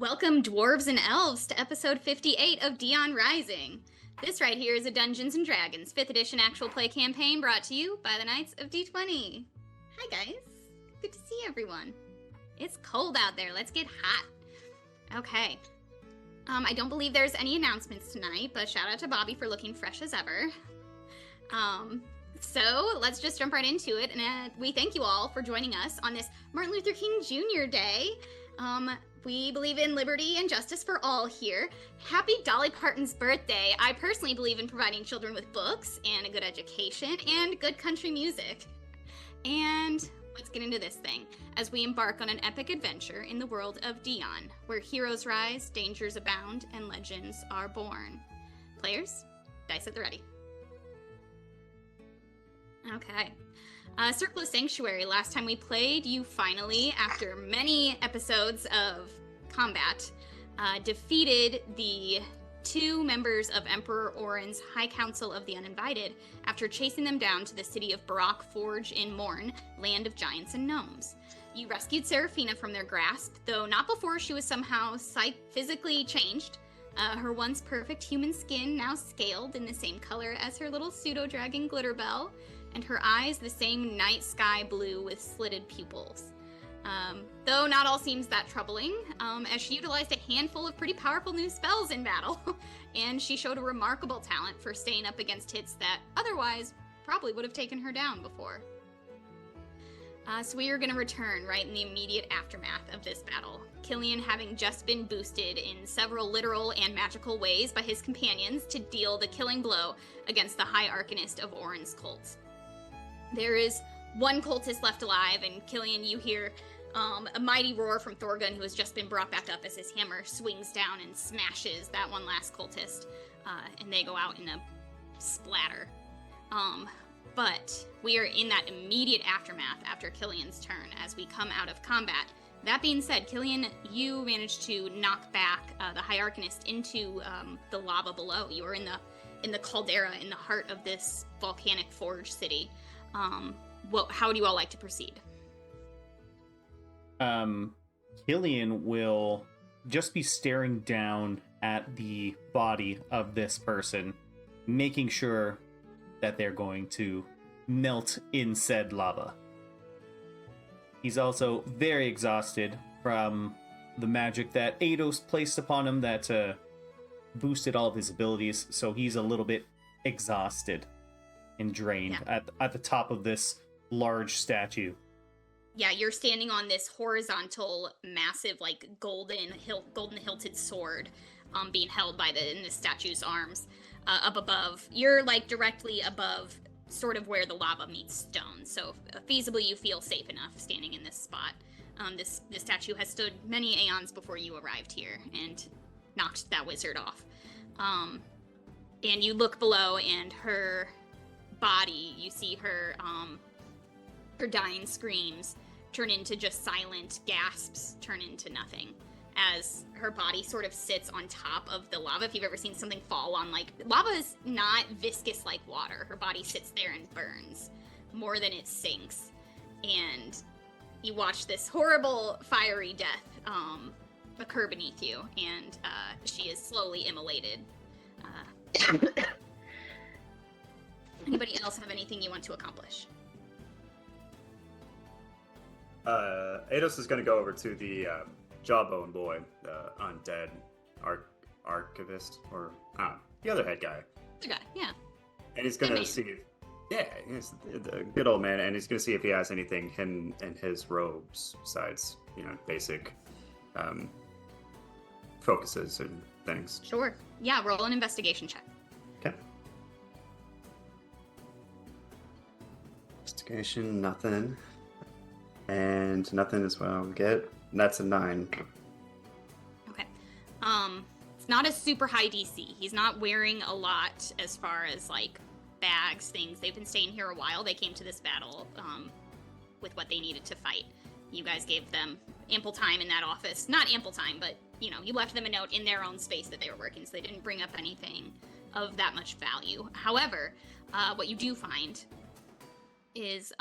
Welcome, dwarves and elves, to episode 58 of Dion Rising. This right here is a Dungeons & Dragons 5th edition actual play campaign brought to you by the Knights of D20. Hi guys, good to see everyone. It's cold out there, let's get hot. Okay, I don't believe there's any announcements tonight, but shout out to Bobby for looking fresh as ever. So let's just jump right into it, and we thank you all for joining us on this Martin Luther King Jr. Day. We believe in liberty and justice for all here. Happy Dolly Parton's birthday. I personally believe in providing children with books and a good education and good country music. And let's get into this thing as we embark on an epic adventure in the world of Dion, where heroes rise, dangers abound, and legends are born. Players, dice at the ready. Okay. Circle of Sanctuary, last time we played, you finally, after many episodes of combat, defeated the two members of Emperor Orin's High Council of the Uninvited after chasing them down to the city of Barak Forge in Morn, land of giants and gnomes. You rescued Seraphina from their grasp, though not before she was somehow physically changed. Her once perfect human skin now scaled in the same color as her little pseudo-dragon Glitterbell, and her eyes the same night sky blue with slitted pupils. Though not all seems that troubling, as she utilized a handful of pretty powerful new spells in battle, and she showed a remarkable talent for staying up against hits that otherwise probably would have taken her down before. So we are going to return right in the immediate aftermath of this battle, Killian having just been boosted in several literal and magical ways by his companions to deal the killing blow against the High Arcanist of Orin's cult. There is one cultist left alive, and Killian, you hear a mighty roar from Thorgun, who has just been brought back up as his hammer swings down and smashes that one last cultist, and they go out in a splatter. But we are in that immediate aftermath after Killian's turn as we come out of combat. That being said, Killian, you managed to knock back the High Arcanist into the lava below. You are in the caldera in the heart of this volcanic forge city. How would you all like to proceed? Killian will just be staring down at the body of this person, making sure that they're going to melt in said lava. He's also very exhausted from the magic that Eidos placed upon him that boosted all of his abilities, so he's a little bit exhausted and drained at the top of this large statue. Yeah, you're standing on this horizontal, massive, like golden hilted sword, being held by in the statue's arms, up above. You're like directly above, sort of where the lava meets stone. So feasibly, you feel safe enough standing in this spot. This statue has stood many aeons before you arrived here and knocked that wizard off. And you look below, and her body, you see her dying screams turn into just silent gasps, turn into nothing, as her body sort of sits on top of the lava. If you've ever seen something fall on, like, lava is not viscous like water. Her body sits there and burns more than it sinks, and you watch this horrible fiery death occur beneath you, and she is slowly immolated. Anybody else have anything you want to accomplish? Eidos is going to go over to the Jawbone boy, the undead archivist, or the other head guy. The guy, yeah. And he's going to see he's the good old man, and he's going to see if he has anything hidden in his robes besides, basic focuses and things. Sure. Yeah, roll an investigation check. Okay. Investigation, nothing. And nothing as well. And that's a 9. Okay. It's not a super high DC. He's not wearing a lot as far as, like, bags, things. They've been staying here a while. They came to this battle with what they needed to fight. You guys gave them ample time in that office. Not ample time, but, you left them a note in their own space that they were working, so they didn't bring up anything of that much value. However, what you do find is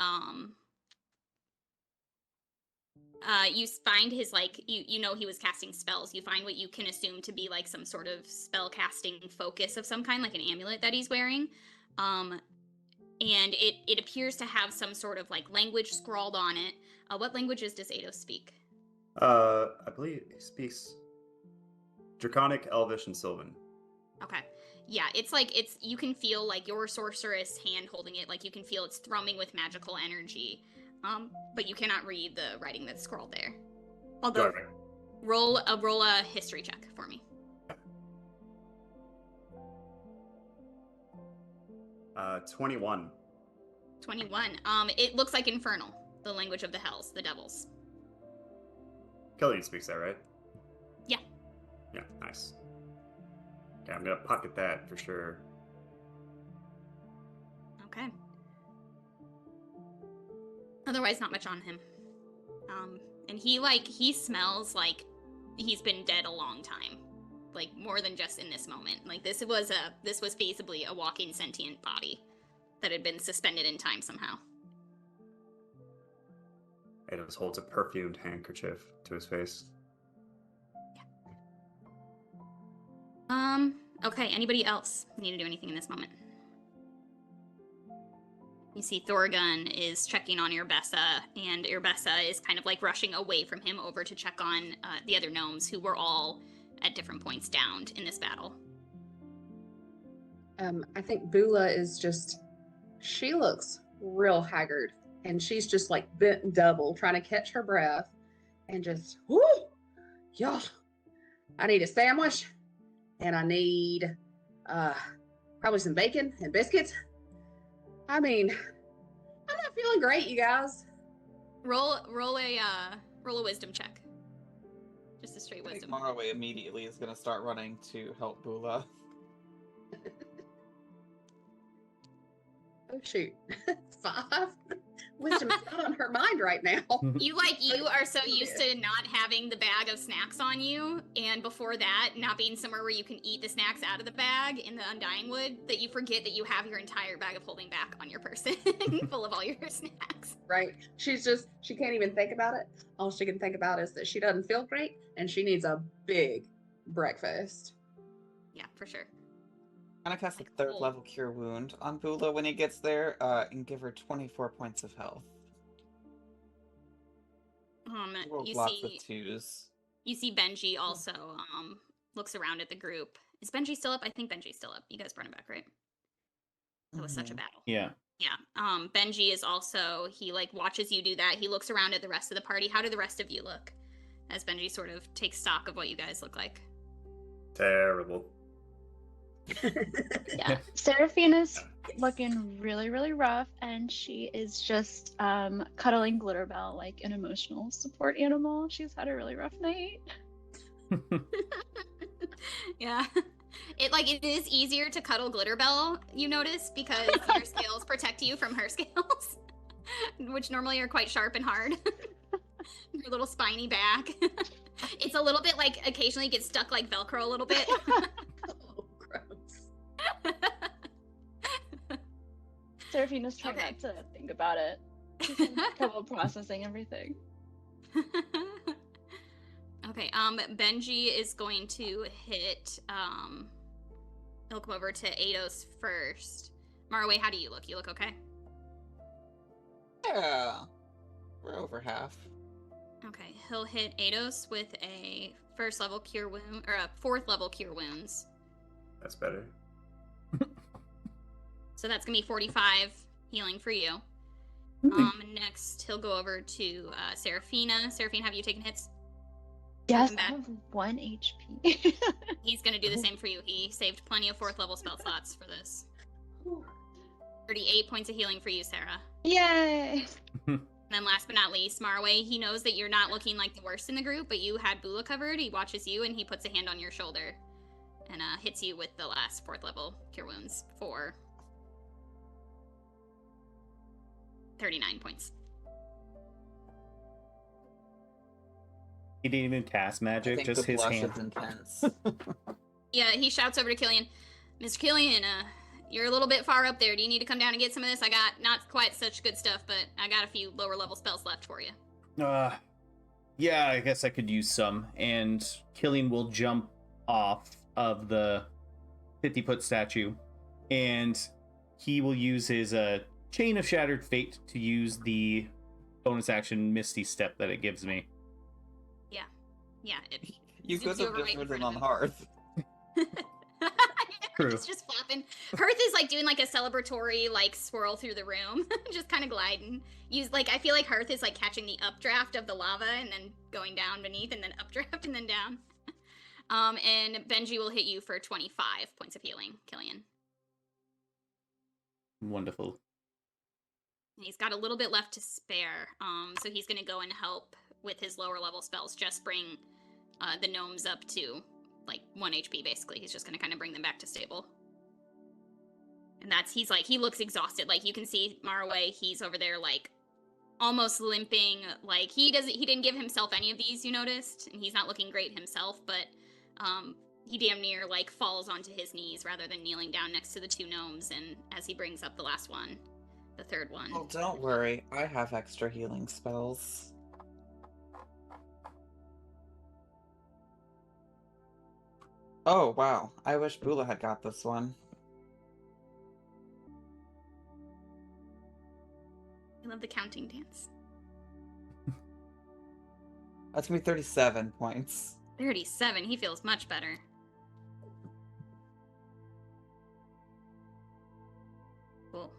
you find his, like, you know he was casting spells. You find what you can assume to be, like, some sort of spell casting focus of some kind, like an amulet that he's wearing. And it appears to have some sort of, like, language scrawled on it. What languages does Eidos speak? I believe he speaks Draconic, Elvish, and Sylvan. Okay. Yeah, it's like, you can feel, like, your sorceress hand holding it, like, you can feel it's thrumming with magical energy. But you cannot read the writing that's scrawled there. Although, roll a history check for me. 21. 21. It looks like Infernal, the language of the hells, the devils. Killian speaks that, right? Yeah. Yeah, nice. Okay, I'm gonna pocket that for sure. Okay. Otherwise, not much on him. And he smells like he's been dead a long time. Like, more than just in this moment. Like, this was feasibly a walking sentient body that had been suspended in time somehow. Eidos holds a perfumed handkerchief to his face. Yeah. Okay, anybody else need to do anything in this moment? You see Thorgun is checking on Irbessa, and Irbessa is kind of like rushing away from him over to check on the other gnomes who were all at different points downed in this battle. I think Bula is just, she looks real haggard, and she's just like bent double, trying to catch her breath, and just, whoo, yeah, I need a sandwich, and I need probably some bacon and biscuits. I mean, I'm not feeling great, you guys. Roll a wisdom check. Just a straight wisdom. Marway immediately is going to start running to help Bula. Oh shoot, 5. Wisdom is not on her mind right now. You are so used to not having the bag of snacks on you, and before that, not being somewhere where you can eat the snacks out of the bag in the Undying Wood, that you forget that you have your entire bag of holding back on your person, full of all your snacks. Right. She can't even think about it. All she can think about is that she doesn't feel great, and she needs a big breakfast. Yeah, for sure. I'm gonna cast a 3rd level Cure Wound on Bula when he gets there, and give her 24 points of health. You lots of 2s. You see Benji also looks around at the group. Is Benji still up? I think Benji's still up. You guys brought him back, right? That was such a battle. Yeah. Yeah. Benji is also, he like watches you do that. He looks around at the rest of the party. How do the rest of you look? As Benji sort of takes stock of what you guys look like. Terrible. Yeah, Seraphina's looking really, really rough, and she is just cuddling Glitterbell like an emotional support animal. She's had a really rough night. Yeah. It is easier to cuddle Glitterbell, you notice, because your scales protect you from her scales, which normally are quite sharp and hard. Her little spiny back. It's a little bit like occasionally gets stuck like Velcro a little bit. Seraphina's trying not to think about it. She's trouble processing everything. Okay, Benji is going to hit, he'll come over to Eidos first. Marway, how do you look? You look okay? Yeah. We're over half. Okay, he'll hit Eidos with a 1st level Cure Wound, or a 4th level Cure Wounds. That's better. So that's gonna be 45 healing for you. Next, he'll go over to Seraphina. Seraphina, have you taken hits? Yes, I have 1 HP. He's gonna do the same for you. He saved plenty of 4th level spell slots for this. 38 points of healing for you, Sarah. Yay! And then last but not least, Marway, he knows that you're not looking like the worst in the group, but you had Bula covered. He watches you and he puts a hand on your shoulder and hits you with the last 4th level Cure Wounds for 39 points. He didn't even cast magic, just the his blush hand. is intense. Yeah, he shouts over to Killian, Mr. Killian, you're a little bit far up there. Do you need to come down and get some of this? I got not quite such good stuff, but I got a few lower level spells left for you. Yeah, I guess I could use some. And Killian will jump off of the 50-foot statue, and he will use his Chain of Shattered Fate to use the bonus action Misty Step that it gives me. Yeah. It You zips could have over just right in written front on of him. Hearth. True. It's just flapping. Hearth is like doing like a celebratory like swirl through the room, just kind of gliding. I feel like Hearth is like catching the updraft of the lava and then going down beneath and then updraft and then down. And Benji will hit you for 25 points of healing, Killian. Wonderful. He's got a little bit left to spare, so he's gonna go and help with his lower level spells. Just bring the gnomes up to like 1 HP basically. He's just gonna kind of bring them back to stable. And he looks exhausted. Like you can see Marway, he's over there like almost limping. Like he didn't give himself any of these, you noticed, and he's not looking great himself, but he damn near like falls onto his knees rather than kneeling down next to the 2 gnomes. And as he brings up the last one, the third one. Oh, don't worry. I have extra healing spells. Oh, wow. I wish Bula had got this one. I love the counting dance. That's gonna be 37 points. 37. He feels much better. Cool.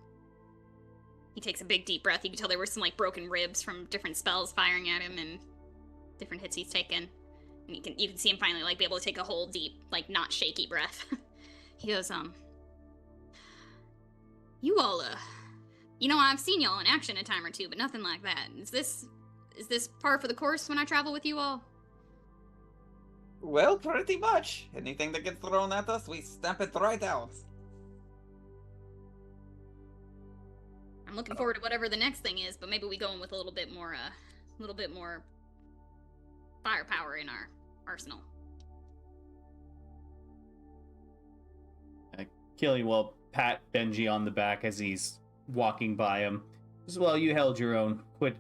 He takes a big deep breath. You can tell there were some like broken ribs from different spells firing at him and different hits he's taken. And you can see him finally like be able to take a whole deep, like not shaky breath. He goes, you all, I've seen y'all in action a time or two, but nothing like that. Is this par for the course when I travel with you all? Well, pretty much. Anything that gets thrown at us, we stamp it right out. I'm looking forward to whatever the next thing is, but maybe we go in with a little bit more firepower in our arsenal. Killian will pat Benji on the back as he's walking by him. Well, you held your own quite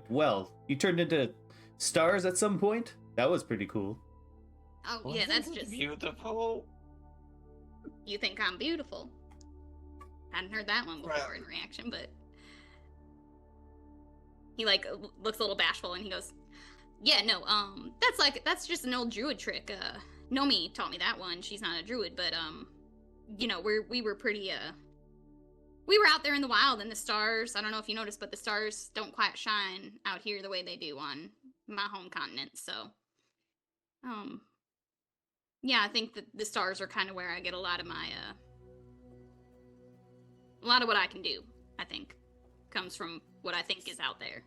well. You turned into stars at some point? That was pretty cool. Oh, yeah, that's Wasn't it just... beautiful. You think I'm beautiful? Hadn't heard that one before in reaction, but... He, like, looks a little bashful, and he goes, yeah, no, that's just an old druid trick. Nomi taught me that one. She's not a druid, but, we were pretty, we were out there in the wild, and the stars, I don't know if you noticed, but the stars don't quite shine out here the way they do on my home continent, so... Yeah, I think that the stars are kind of where I get a lot of my, a lot of what I can do, I think, comes from what I think is out there.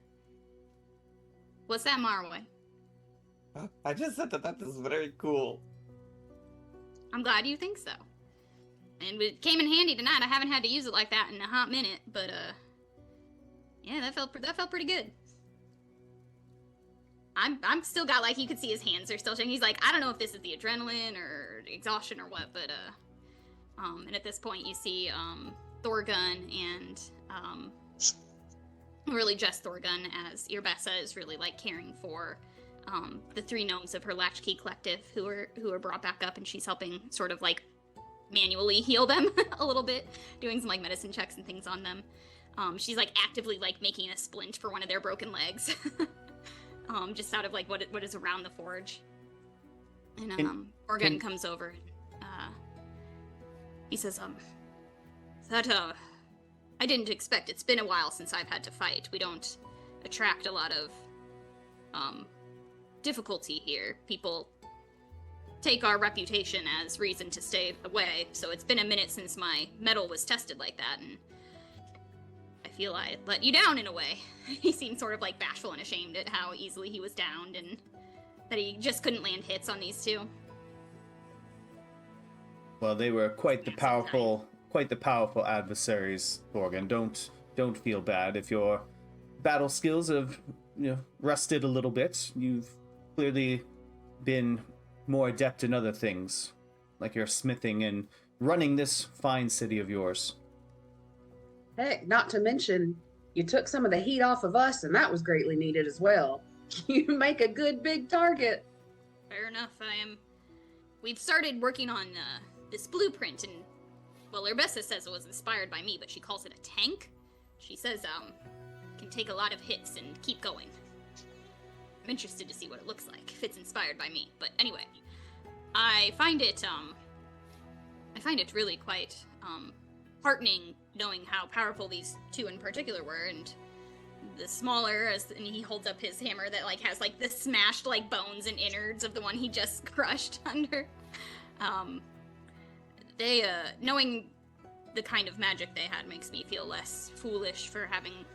What's that, Marway? I just said that is very cool. I'm glad you think so. And it came in handy tonight. I haven't had to use it like that in a hot minute, but, yeah, that felt pretty good. I'm still got, like, you could see his hands are still shaking. He's like, I don't know if this is the adrenaline or exhaustion or what, but, and at this point you see, Thorgun and, really just Thorgun, as Irbessa is really, like, caring for, the 3 gnomes of her Latchkey Collective who are brought back up, and she's helping sort of, like, manually heal them a little bit, doing some, like, medicine checks and things on them. She's, like, actively, like, making a splint for one of their broken legs. Just out of like what is around the forge. And Organ comes over and he says, I didn't expect. It's been a while since I've had to fight. We don't attract a lot of difficulty here. People take our reputation as reason to stay away, so it's been a minute since my metal was tested like that, and I feel I let you down in a way. He seemed sort of like bashful and ashamed at how easily he was downed and that he just couldn't land hits on these 2. Well, they were quite the powerful adversaries, Thorgan. Don't feel bad if your battle skills have, rusted a little bit. You've clearly been more adept in other things, like your smithing and running this fine city of yours. Heck, not to mention, you took some of the heat off of us, and that was greatly needed as well. You make a good big target. Fair enough. We've started working on this blueprint, and well, Urbessa says it was inspired by me, but she calls it a tank. She says can take a lot of hits and keep going. I'm interested to see what it looks like if it's inspired by me. But anyway, I find it really quite heartening knowing how powerful these two in particular were, and the smaller, and he holds up his hammer that like has like the smashed like bones and innards of the one he just crushed under. They knowing the kind of magic they had makes me feel less foolish for having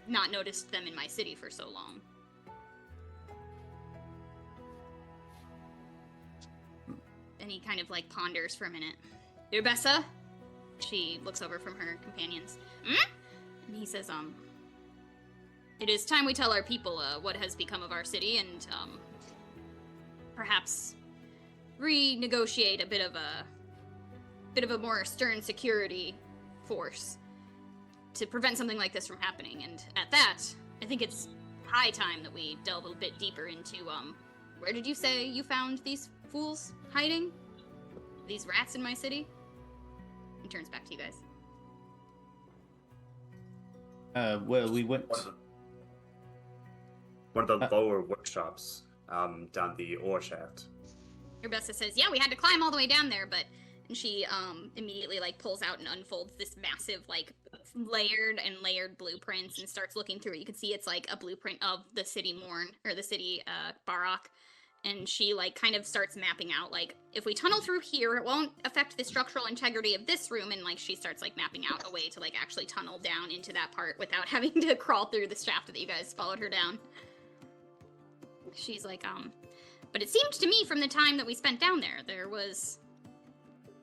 not noticed them in my city for so long. And he kind of like ponders for a minute. Urbessa? She looks over from her companions. And he says, it is time we tell our people what has become of our city, and perhaps renegotiate a bit of a more stern security force to prevent something like this from happening. And at that, I think it's high time that we delve a bit deeper into where did you say you found these fools hiding? These rats in my city? He turns back to you guys. Well, we went. One of the lower workshops down the ore shaft. Urbessa says, yeah, we had to climb all the way down there, but... And she immediately like pulls out and unfolds this massive like layered blueprints and starts looking through it. You can see it's like a blueprint of the city Morn, or the city Barok. And she like kind of starts mapping out like, if we tunnel through here, it won't affect the structural integrity of this room. And like she starts like mapping out a way to like actually tunnel down into that part without having to crawl through the shaft that you guys followed her down. She's like, but it seemed to me from the time that we spent down there was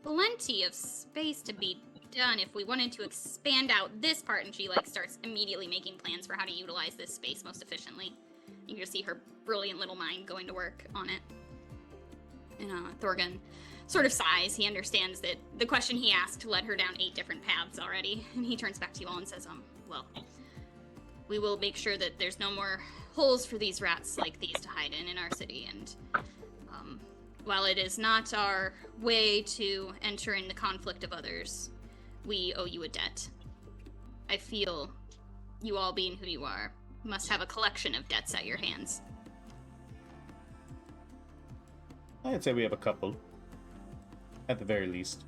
plenty of space to be done if we wanted to expand out this part. And she like starts immediately making plans for how to utilize this space most efficiently. You can just see her brilliant little mind going to work on it. And Thorgan sort of sighs. He understands that the question he asked led her down 8 different paths already. And he turns back to you all and says, well, we will make sure that there's no more holes for these rats like these to hide in our city. And while it is not our way to enter in the conflict of others, we owe you a debt. I feel you all being who you are must have a collection of debts at your hands. I'd say we have a couple. At the very least.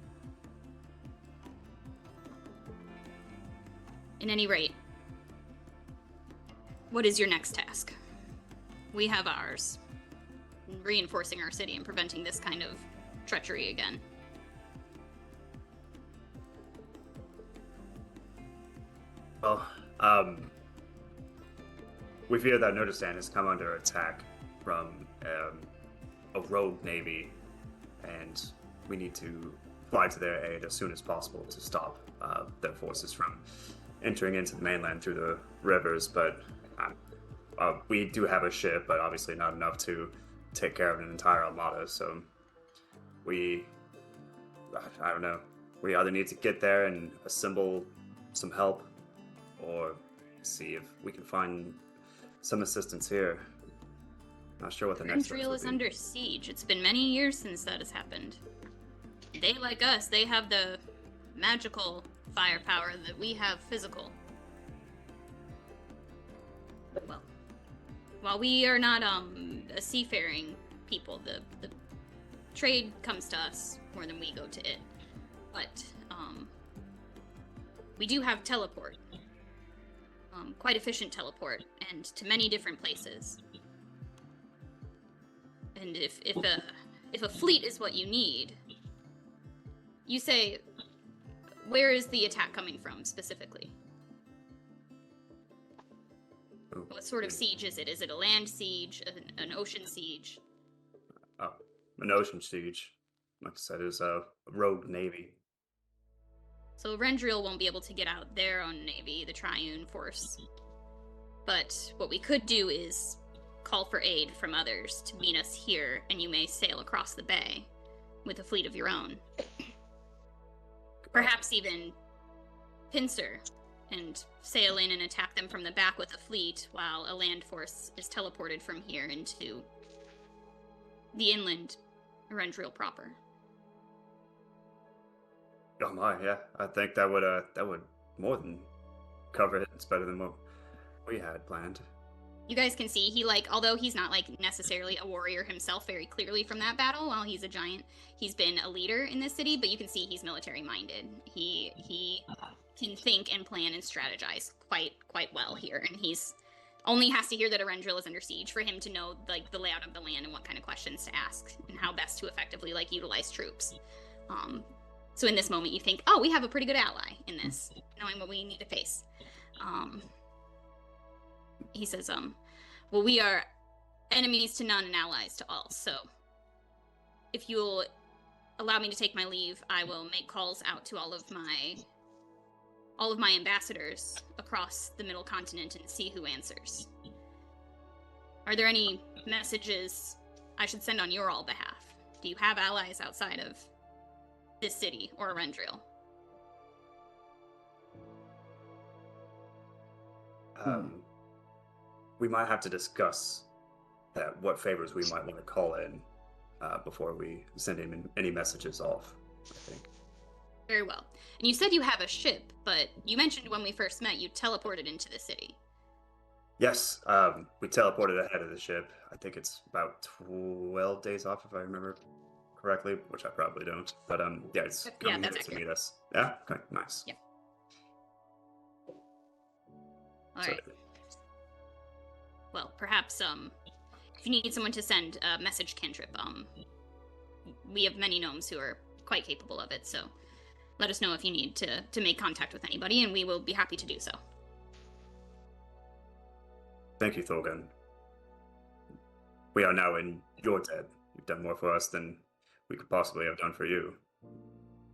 In any rate, what is your next task? We have ours. Reinforcing our city and preventing this kind of treachery again. Well, we fear that Nurdistand has come under attack from a rogue navy, and we need to fly to their aid as soon as possible to stop their forces from entering into the mainland through the rivers. But we do have a ship, but obviously not enough to take care of an entire armada, so I don't know. We either need to get there and assemble some help, or see if we can find some assistance here. Not sure what the next step Israel is under siege. It's been many years since that has happened. They, like us, they have the magical firepower that we have physical. Well, while we are not a seafaring people, the trade comes to us more than we go to it. But we do have teleport. Quite efficient teleport, and to many different places. And if a fleet is what you need, you say, where is the attack coming from specifically? What sort of siege is it? Is it a land siege, an ocean siege? Oh, an ocean siege. Like I said, is a rogue navy. So Rendriel won't be able to get out their own navy, the Triune Force. But what we could do is call for aid from others to meet us here, and you may sail across the bay with a fleet of your own. Perhaps even pincer and sail in and attack them from the back with a fleet, while a land force is teleported from here into the inland Erendril proper. Oh my, yeah. I think that would more than cover it. It's better than what we had planned. You guys can see he, like, although he's not like necessarily a warrior himself very clearly from that battle, while he's a giant, he's been a leader in this city, but you can see he's military minded. He can think and plan and strategize quite well here, and he's only has to hear that Erendril is under siege for him to know like the layout of the land and what kind of questions to ask and how best to effectively like utilize troops. So in this moment you think, oh, we have a pretty good ally in this, knowing what we need to face. He says, well, we are enemies to none and allies to all, so if you'll allow me to take my leave, I will make calls out to all of my ambassadors across the middle continent and see who answers. Are there any messages I should send on your all behalf? Do you have allies outside of this city or Erendril? We might have to discuss what favors we might want to call in before we send in any messages off, I think. Very well. And you said you have a ship, but you mentioned when we first met you teleported into the city. Yes, we teleported ahead of the ship. I think it's about 12 days off, if I remember correctly, which I probably don't. But yeah, it's coming here to meet us. Yeah? Okay, nice. Yeah. All right. Well, perhaps if you need someone to send a message cantrip, we have many gnomes who are quite capable of it, so let us know if you need to make contact with anybody, and we will be happy to do so. Thank you, Thorgun. We are now in your debt. You've done more for us than we could possibly have done for you.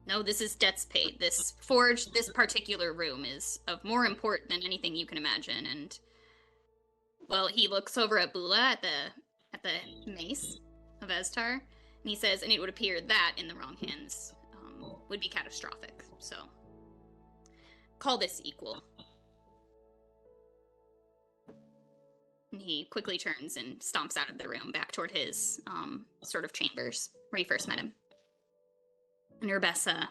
No, this is debts paid. This forge, this particular room is of more import than anything you can imagine, and well, he looks over at Bula at the mace of Eztar, and he says, and it would appear that in the wrong hands would be catastrophic. So, call this equal. And he quickly turns and stomps out of the room back toward his sort of chambers where you first met him. And Urbessa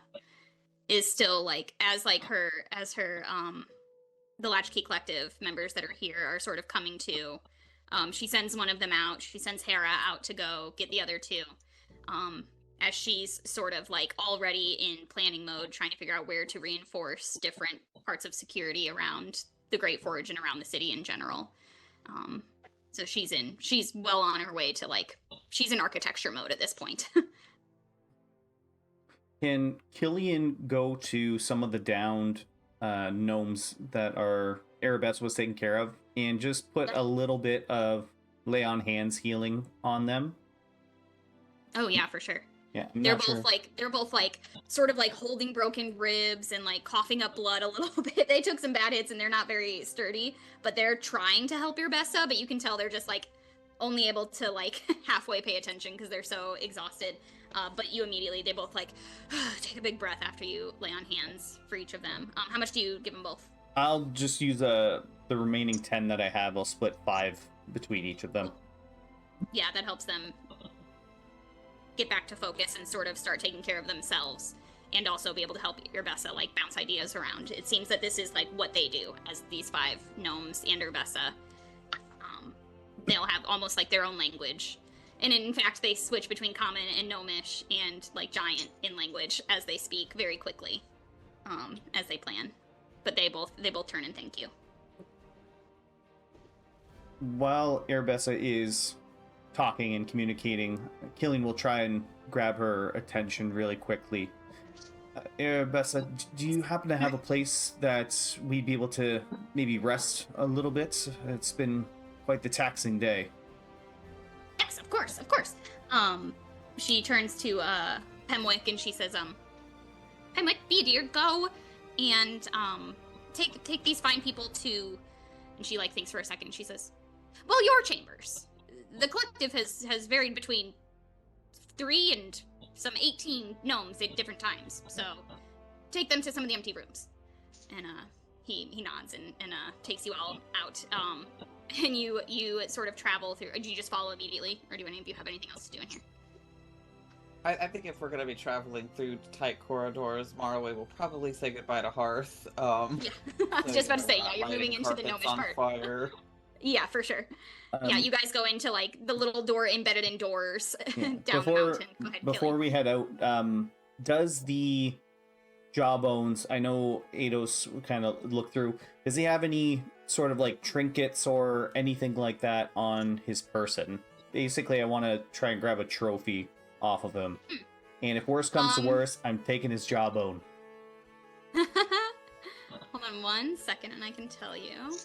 is still like the Latchkey Collective members that are here are sort of coming to. She sends one of them out. She sends Hera out to go get the other two. As she's sort of like already in planning mode, trying to figure out where to reinforce different parts of security around the Great Forge and around the city in general. So she's well on her way to she's in architecture mode at this point. Can Killian go to some of the downed gnomes that Erebus was taking care of and just put a little bit of lay on hands healing on them? Oh yeah, for sure. Yeah, they're both sort of like holding broken ribs and like coughing up blood a little bit. They took some bad hits and they're not very sturdy, but they're trying to help Urbessa, but you can tell they're just like only able to like halfway pay attention because they're so exhausted. But they both like take a big breath after you lay on hands for each of them. How much do you give them both? I'll just use the remaining 10 that I have. I'll split 5 between each of them. Yeah, that helps them get back to focus and sort of start taking care of themselves, and also be able to help Urbessa like bounce ideas around. It seems that this is like what they do as these 5 gnomes and Urbessa. They'll have almost like their own language. And in fact, they switch between common and gnomish and like giant in language as they speak very quickly, as they plan. But they both turn and thank you. While Erebessa is talking and communicating, Killian will try and grab her attention really quickly. Erebessa, do you happen to have a place that we'd be able to maybe rest a little bit? It's been quite the taxing day. Yes, of course. She turns to Pemwick and she says, Pemwick, be a dear, go and take these fine people to, and she like thinks for a second and she says, well, your chambers. The collective has varied between 3 and some 18 gnomes at different times, so take them to some of the empty rooms. And he nods and takes you all out. And you sort of travel through. Do you just follow immediately, or do any of you have anything else to do in here? I think if we're gonna be traveling through tight corridors, Marway will probably say goodbye to Hearth. Yeah, I was just about to say, yeah, you're lighting moving into the carpets gnomish on part. fire. Yeah, for sure. Yeah, you guys go into like the little door embedded in doors down the mountain. Go ahead, before Killian. we head out, does the Jawbones, I know Eidos kind of look through, does he have any sort of like trinkets or anything like that on his person? Basically, I want to try and grab a trophy off of him. And if worse comes to worse, I'm taking his jawbone. Hold on 1 second and I can tell you.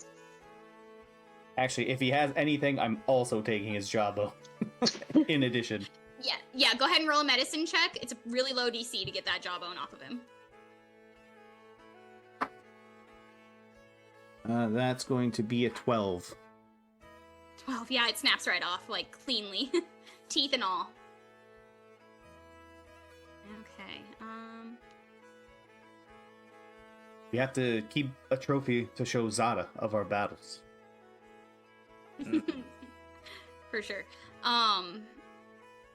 Actually, if he has anything, I'm also taking his jawbone. In addition. Yeah, go ahead and roll a medicine check. It's a really low DC to get that jawbone off of him. That's going to be a 12. 12, yeah, it snaps right off, like, cleanly. Teeth and all. Okay, We have to keep a trophy to show Zada of our battles. For sure.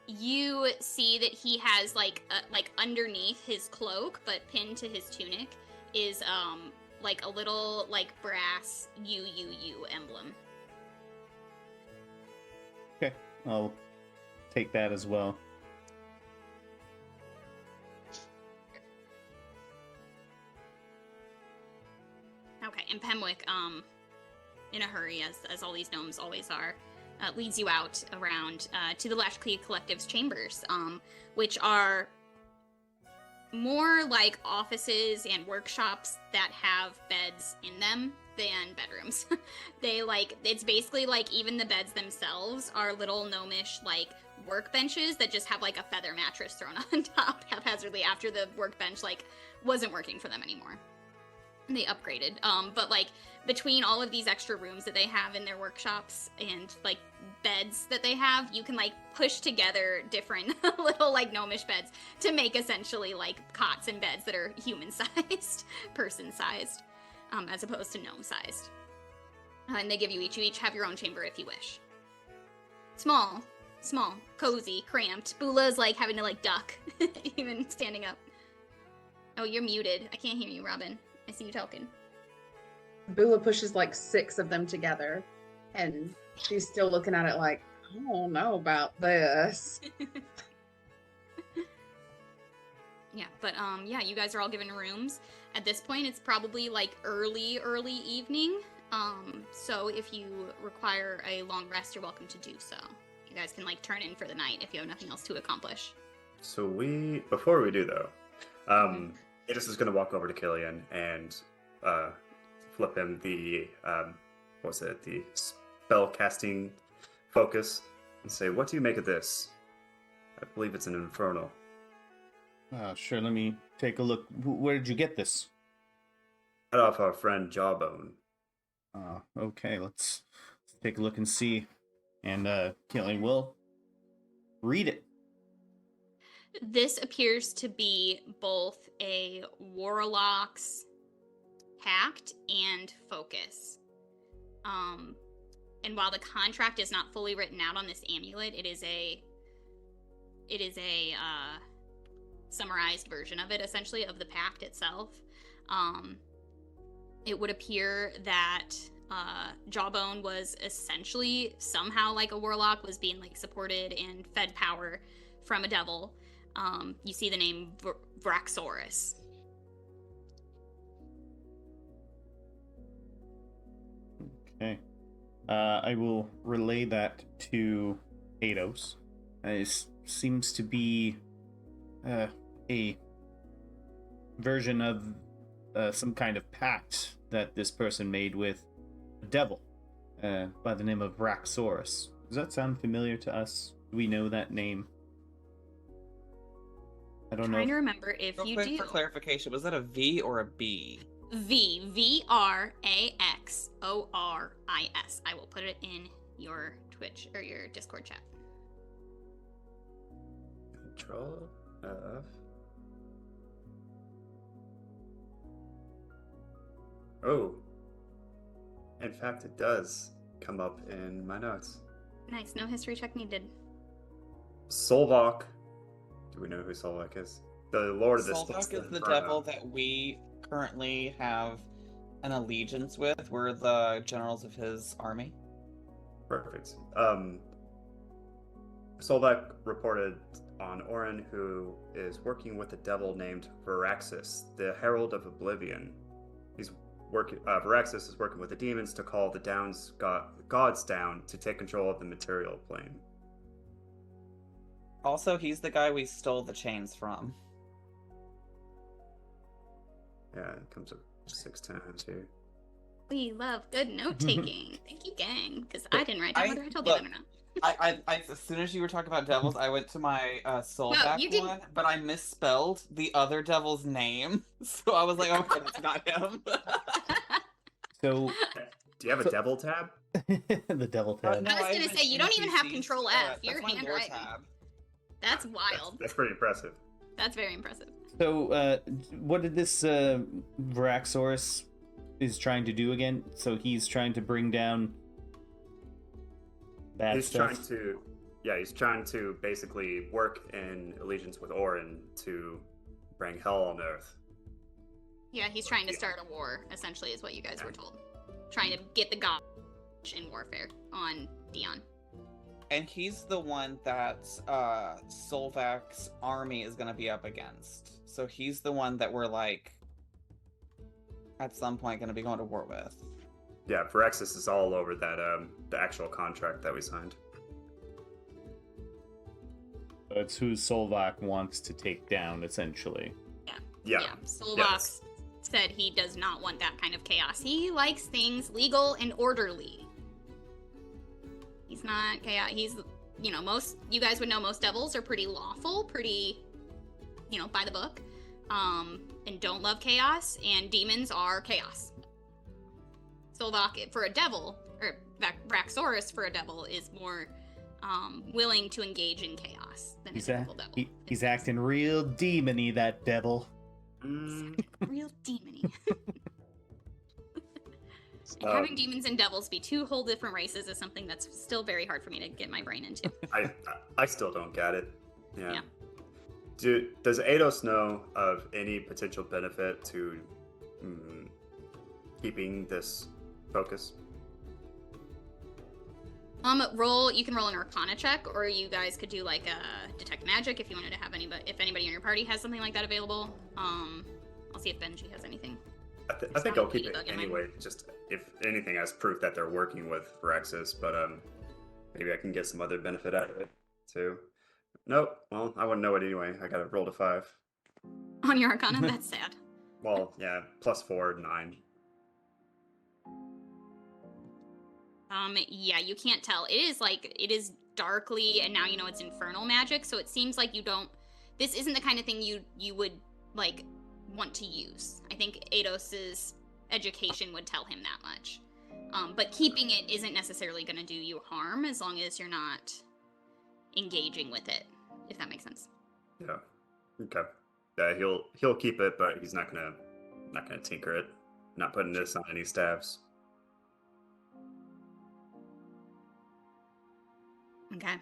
You see that he has like underneath his cloak, but pinned to his tunic is like a little like brass UUU emblem. Okay, I'll take that as well. Okay, and Pemwick, in a hurry, as all these gnomes always are, leads you out around to the Lashklee Collective's chambers, which are more like offices and workshops that have beds in them than bedrooms. It's basically like even the beds themselves are little gnomish like workbenches that just have like a feather mattress thrown on top haphazardly after the workbench like wasn't working for them anymore. They upgraded. But like between all of these extra rooms that they have in their workshops and like beds that they have, you can like push together different little like gnomish beds to make essentially like cots and beds that are human sized, person sized, as opposed to gnome sized. And they give you each have your own chamber if you wish. Small, cozy, cramped. Bula's like having to like duck, even standing up. Oh, you're muted. I can't hear you, Robin. I see you talking. Bula pushes like 6 of them together, and she's still looking at it like, I don't know about this. Yeah, but yeah, you guys are all given rooms. At this point, it's probably like early evening. So if you require a long rest, you're welcome to do so. You guys can like turn in for the night if you have nothing else to accomplish. So before we do though, Idris is going to walk over to Killian and flip him the the spell casting focus and say, "What do you make of this? I believe it's an infernal." Sure, let me take a look. Where did you get this? Cut off our friend Jawbone. Okay, let's take a look and see. And Killian will read it. This appears to be both a warlock's tact and focus. And while the contract is not fully written out on this amulet, it is a summarized version of it, essentially, of the pact itself. It would appear that Jawbone was essentially somehow like a warlock, was being like supported and fed power from a devil. You see the name Vraxorus. Okay. I will relay that to Eidos. It seems to be a version of some kind of pact that this person made with a devil by the name of Vraxorus. Does that sound familiar to us? Do we know that name? I don't know. Trying to remember if Real you quick do. for clarification, was that a V or a B? Vraxoris. I will put it in your Twitch or your Discord chat. Control F. Oh. In fact, it does come up in my notes. Nice. No history check needed. Solvok. Do we know who Solvok is? The Lord of the Solvok Sticks is the Inferno. devil that we currently have an allegiance with. We're the generals of his army. Perfect. Solvok reported on Orin, who is working with a devil named Varaxis, the Herald of Oblivion. Varaxis is working with the demons to call the gods down to take control of the material plane. Also, he's the guy we stole the chains from. Yeah, it comes up 6 times here. We love good note taking. Thank you, gang. Because I didn't write down whether I told you look, that or not. I as soon as you were talking about devils, I went to my Solvak you didn't- one, but I misspelled the other devil's name, so I was like, okay, that's not him. So Do you have a devil tab? the devil tab. No, I was have gonna an say, you don't even have NPCs, Control F. that's Your my lore handwriting. tab. That's wild. That's pretty impressive. That's very impressive. So, what did this Varaxorus is trying to do again? So he's trying to bring down bad He's stuff. he's trying to basically work in allegiance with Orin to bring hell on Earth. Yeah, he's trying to start a war, essentially, is what you guys were told. Trying to get the gods in warfare on Dion. And he's the one that Solvak's army is going to be up against. So he's the one that we're like, at some point, going to be going to war with. Yeah, Varaxis is all over that the actual contract that we signed. It's who Solvak wants to take down, essentially. Yeah. Solvox Yes. said he does not want that kind of chaos. He likes things legal and orderly. He's not chaos. He's, you guys would know most devils are pretty lawful, pretty, by the book, and don't love chaos, and demons are chaos. Solvok, for a devil, or Vraxorus for a devil, is more willing to engage in chaos than a typical devil. He's acting real demony, that devil. Real demony. And having demons and devils be two whole different races is something that's still very hard for me to get my brain into. I still don't get it. Yeah. Yeah. Does Eidos know of any potential benefit to keeping this focus? You can roll an Arcana check, or you guys could do like a detect magic if you wanted to have if anybody in your party has something like that available. I'll see if Benji has anything. I think I'll keep it Ladybug in mine. anyway, just if anything as proof that they're working with Varaxis, but maybe I can get some other benefit out of it too. Nope, well, I wouldn't know it anyway. I gotta roll to 5. On your Arcana, that's sad. Well, yeah, +4, 9. Yeah, you can't tell. It is darkly, and now you know it's infernal magic, so it seems like this isn't the kind of thing you would, want to use. I think Eidos's education would tell him that much. But keeping it isn't necessarily going to do you harm as long as you're not engaging with it, if that makes sense. Yeah. Okay. Yeah, he'll keep it, but he's not gonna tinker it. Not putting this on any staves. Okay.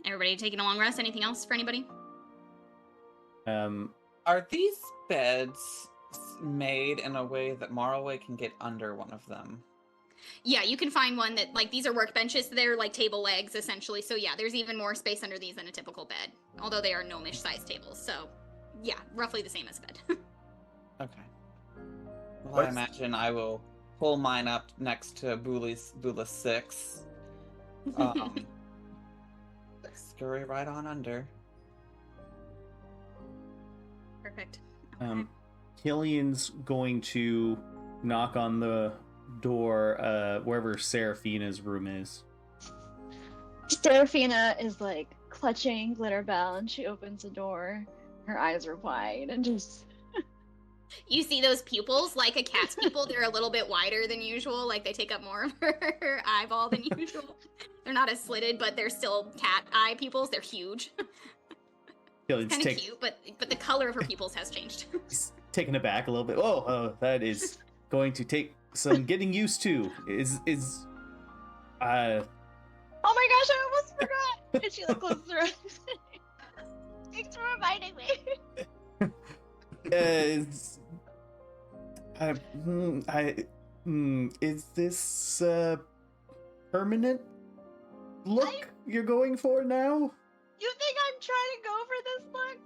Everybody taking a long rest? Anything else for anybody? Are these beds made in a way that Marlway can get under one of them? Yeah, you can find one that, these are workbenches. They're like table legs, essentially. So yeah, there's even more space under these than a typical bed. Although they are gnomish sized tables. So yeah, roughly the same as a bed. Okay. Well, I imagine I will pull mine up next to Bula 6. Scurry right on under. Perfect. Okay. Killian's going to knock on the door wherever Seraphina's room is. Seraphina is clutching Glitterbell, and she opens the door. Her eyes are wide and just. You see those pupils, like a cat's pupil, they're a little bit wider than usual. They take up more of her eyeball than usual. They're not as slitted, but they're still cat eye pupils. They're huge. Killian's Kind of cute, but the color of her pupils has changed. He's taken aback a little bit. Oh, that is going to take some getting used to. Oh my gosh, I almost forgot. And she like closes her eyes. Thanks for reminding me. Is this permanent look you're going for now? You think I'm trying to go for this look?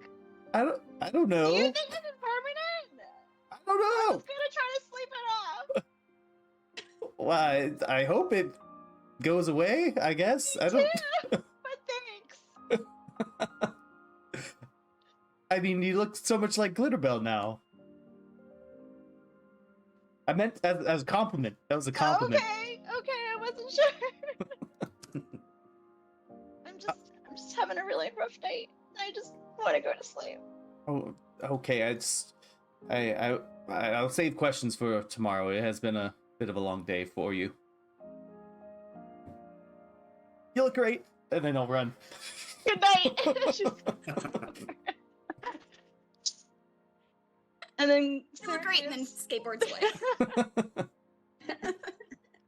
I don't know. Do you think this is permanent? I don't I know. was gonna try to sleep it off. Well, I hope it goes away, I guess. I don't. But thanks. I mean, you look so much like Glitterbell now. I meant as a compliment. That was a compliment. Okay, I wasn't sure. I'm just having a really rough night. I just want to go to sleep. Oh, okay. I'll save questions for tomorrow. It has been a bit of a long day for you. You look great, and then I'll run. Good night. And then You look great, and then skateboards away.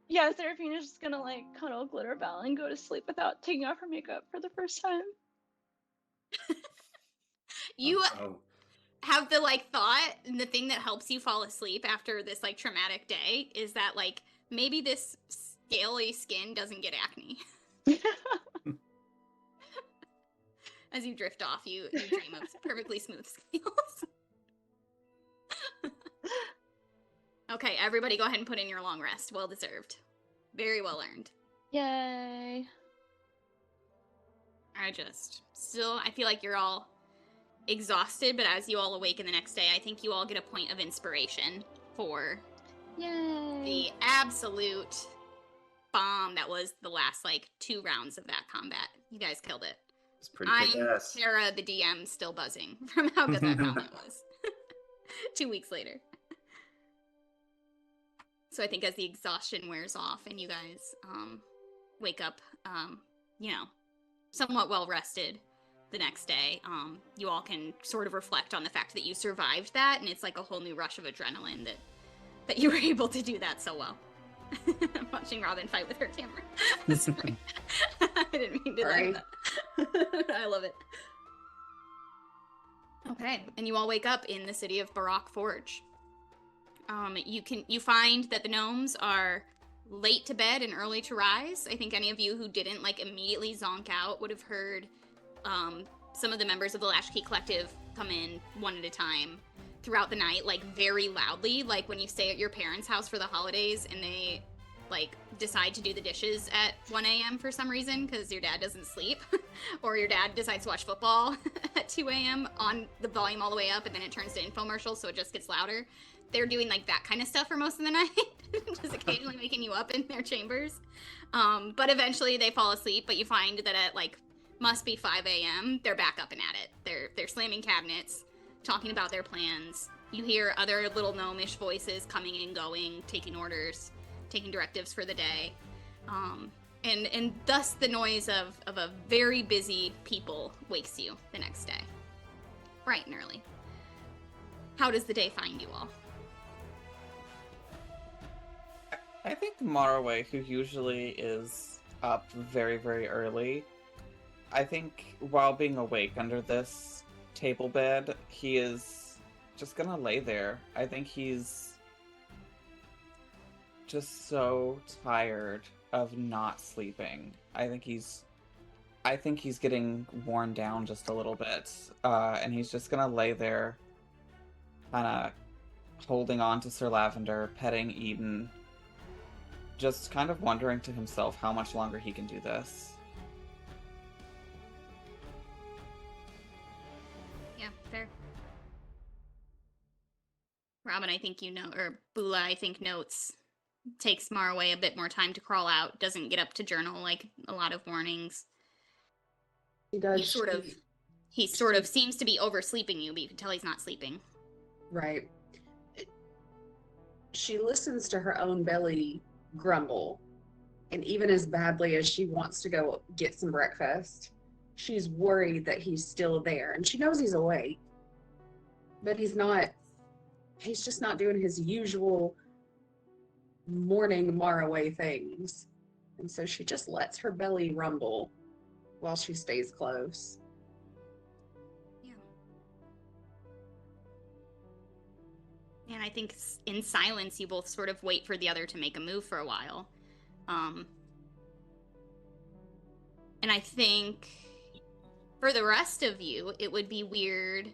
yeah, Seraphina's just gonna like cuddle Glitterbell and go to sleep without taking off her makeup for the first time. You Oh, have the like thought, and the thing that helps you fall asleep after this like traumatic day is that like maybe this scaly skin doesn't get acne. As you drift off, you dream of perfectly smooth scales. Okay, everybody go ahead and put in your long rest. Well deserved. Very well earned. Yay. I feel like you're all exhausted, but as you all awaken the next day, I think you all get a point of inspiration for Yay. the absolute bomb that was the last like 2 rounds of that combat. You guys killed it. it's pretty I'm kick-ass. Tara, the DM, still buzzing from how good that combat was. 2 weeks later. So I think as the exhaustion wears off and you guys wake up, somewhat well rested the next day, you all can sort of reflect on the fact that you survived that, and it's like a whole new rush of adrenaline that you were able to do that so well. I'm watching Robin fight with her camera. Sorry. I didn't mean to do that. I love it. Okay, and you all wake up in the city of Barak Forge. You find that the gnomes are late to bed and early to rise. I think any of you who didn't like immediately zonk out would have heard some of the members of the Latchkey Collective come in one at a time throughout the night, like very loudly, like when you stay at your parents' house for the holidays and they like decide to do the dishes at 1 a.m. for some reason because your dad doesn't sleep, or your dad decides to watch football at 2 a.m. on the volume all the way up, and then it turns to infomercials, so it just gets louder. They're doing like that kind of stuff for most of the night, just occasionally waking you up in their chambers. But eventually they fall asleep, but you find that at like must be 5 a.m. they're back up and at it. They're slamming cabinets, talking about their plans. You hear other little gnomish voices coming and going, taking orders, taking directives for the day. And thus the noise of a very busy people wakes you the next day. Bright and early. How does the day find you all? I think Marway, who usually is up very, very early, I think while being awake under this table bed, he is just gonna lay there. I think he's just so tired of not sleeping. I think he's getting worn down just a little bit, and he's just gonna lay there, kind of holding on to Sir Lavender, petting Eden, just kind of wondering to himself how much longer he can do this. Yeah, fair. Robin, I think you know, or Bula, I think notes. Takes Marway a bit more time to crawl out, doesn't get up to journal like a lot of mornings. She does. He sort of seems to be oversleeping you, but you can tell he's not sleeping. Right. She listens to her own belly grumble, and even as badly as she wants to go get some breakfast, she's worried that he's still there, and she knows he's awake, but he's just not doing his usual morning Maraway things. And so she just lets her belly rumble while she stays close. Yeah. And I think in silence, you both sort of wait for the other to make a move for a while. And I think for the rest of you, it would be weird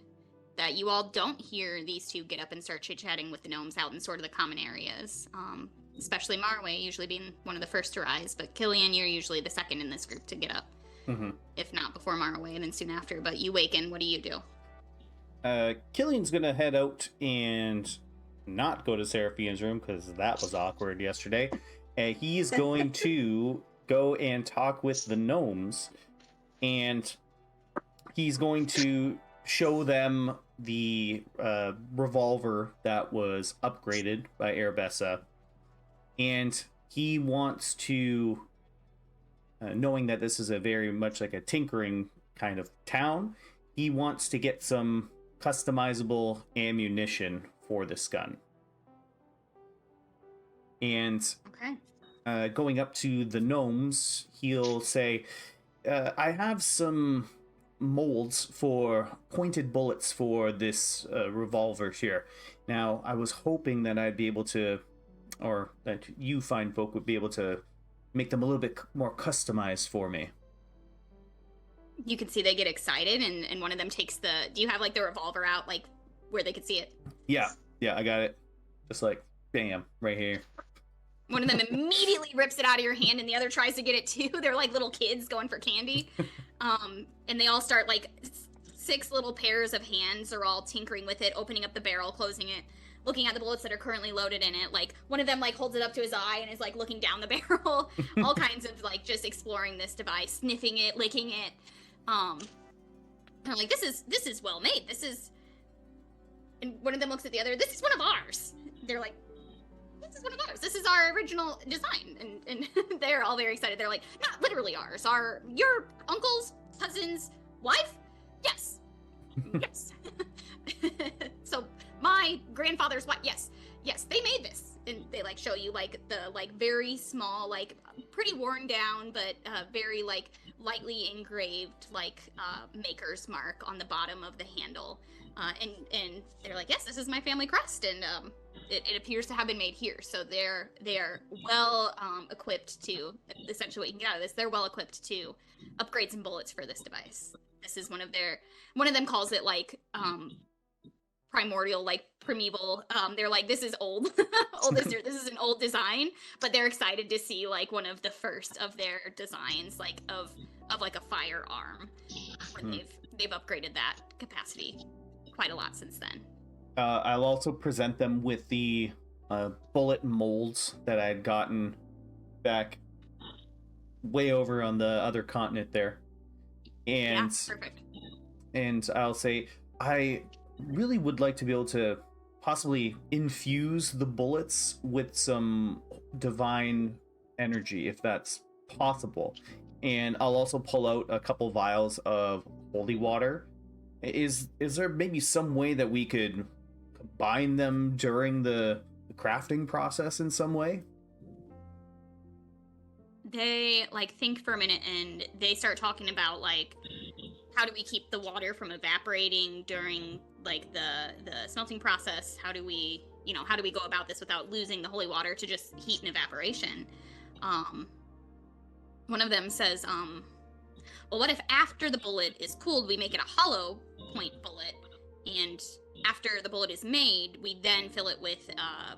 that you all don't hear these two get up and start chit-chatting with the gnomes out in sort of the common areas. Especially Marway, usually being one of the first to rise, but Killian, you're usually the second in this group to get up. Mm-hmm. If not before Marway, and then soon after. But you waken, what do you do? Killian's gonna head out and not go to Seraphine's room, because that was awkward yesterday. He's going to go and talk with the gnomes, and he's going to show them the revolver that was upgraded by Arabessa. And he wants to, knowing that this is a very much like a tinkering kind of town, he wants to get some customizable ammunition for this gun. And Okay. going up to the gnomes, he'll say, I have some molds for pointed bullets for this revolver here. Now, I was hoping that I'd be able to, or that you fine folk would be able to make them a little bit more customized for me. You can see they get excited, and one of them takes the... Do you have, like, the revolver out, like, where they could see it? Yeah, I got it. Just like, bam, right here. One of them immediately rips it out of your hand, and the other tries to get it too. They're like little kids going for candy. And they all start, like, 6 little pairs of hands are all tinkering with it, opening up the barrel, closing it, looking at the bullets that are currently loaded in it. Like, one of them, like, holds it up to his eye and is, like, looking down the barrel. All kinds of, like, just exploring this device, sniffing it, licking it. And I'm like, this is well made. This is... And one of them looks at the other, this is one of ours. They're like, this is one of ours. This is our original design. And they're all very excited. They're like, not literally ours. Your uncle's cousin's wife? Yes. Yes. So my grandfather's wife? Yes. Yes, they made this. And they, like, show you, like, the, like, very small, like, pretty worn down, but very, like, lightly engraved, like, maker's mark on the bottom of the handle. And they're like, yes, this is my family crest, and it appears to have been made here. So they are well equipped to, essentially what you can get out of this, they're well equipped to upgrade some bullets for this device. This is one of them calls it, like, primordial, like, primeval. They're like, this is old. This is an old design, but they're excited to see, like, one of the first of their designs, like, of like a firearm. They've upgraded that capacity quite a lot since then. I'll also present them with the bullet molds that I had gotten back way over on the other continent there. And yeah, perfect. And I'll say, I really would like to be able to possibly infuse the bullets with some divine energy, if that's possible. And I'll also pull out a couple vials of holy water. Is there maybe some way that we could combine them during the crafting process in some way? They, like, think for a minute, and they start talking about, like, how do we keep the water from evaporating during, like, the smelting process? How do we go about this without losing the holy water to just heat and evaporation? One of them says, well, what if after the bullet is cooled, we make it a hollow point bullet, and after the bullet is made, we then fill it with,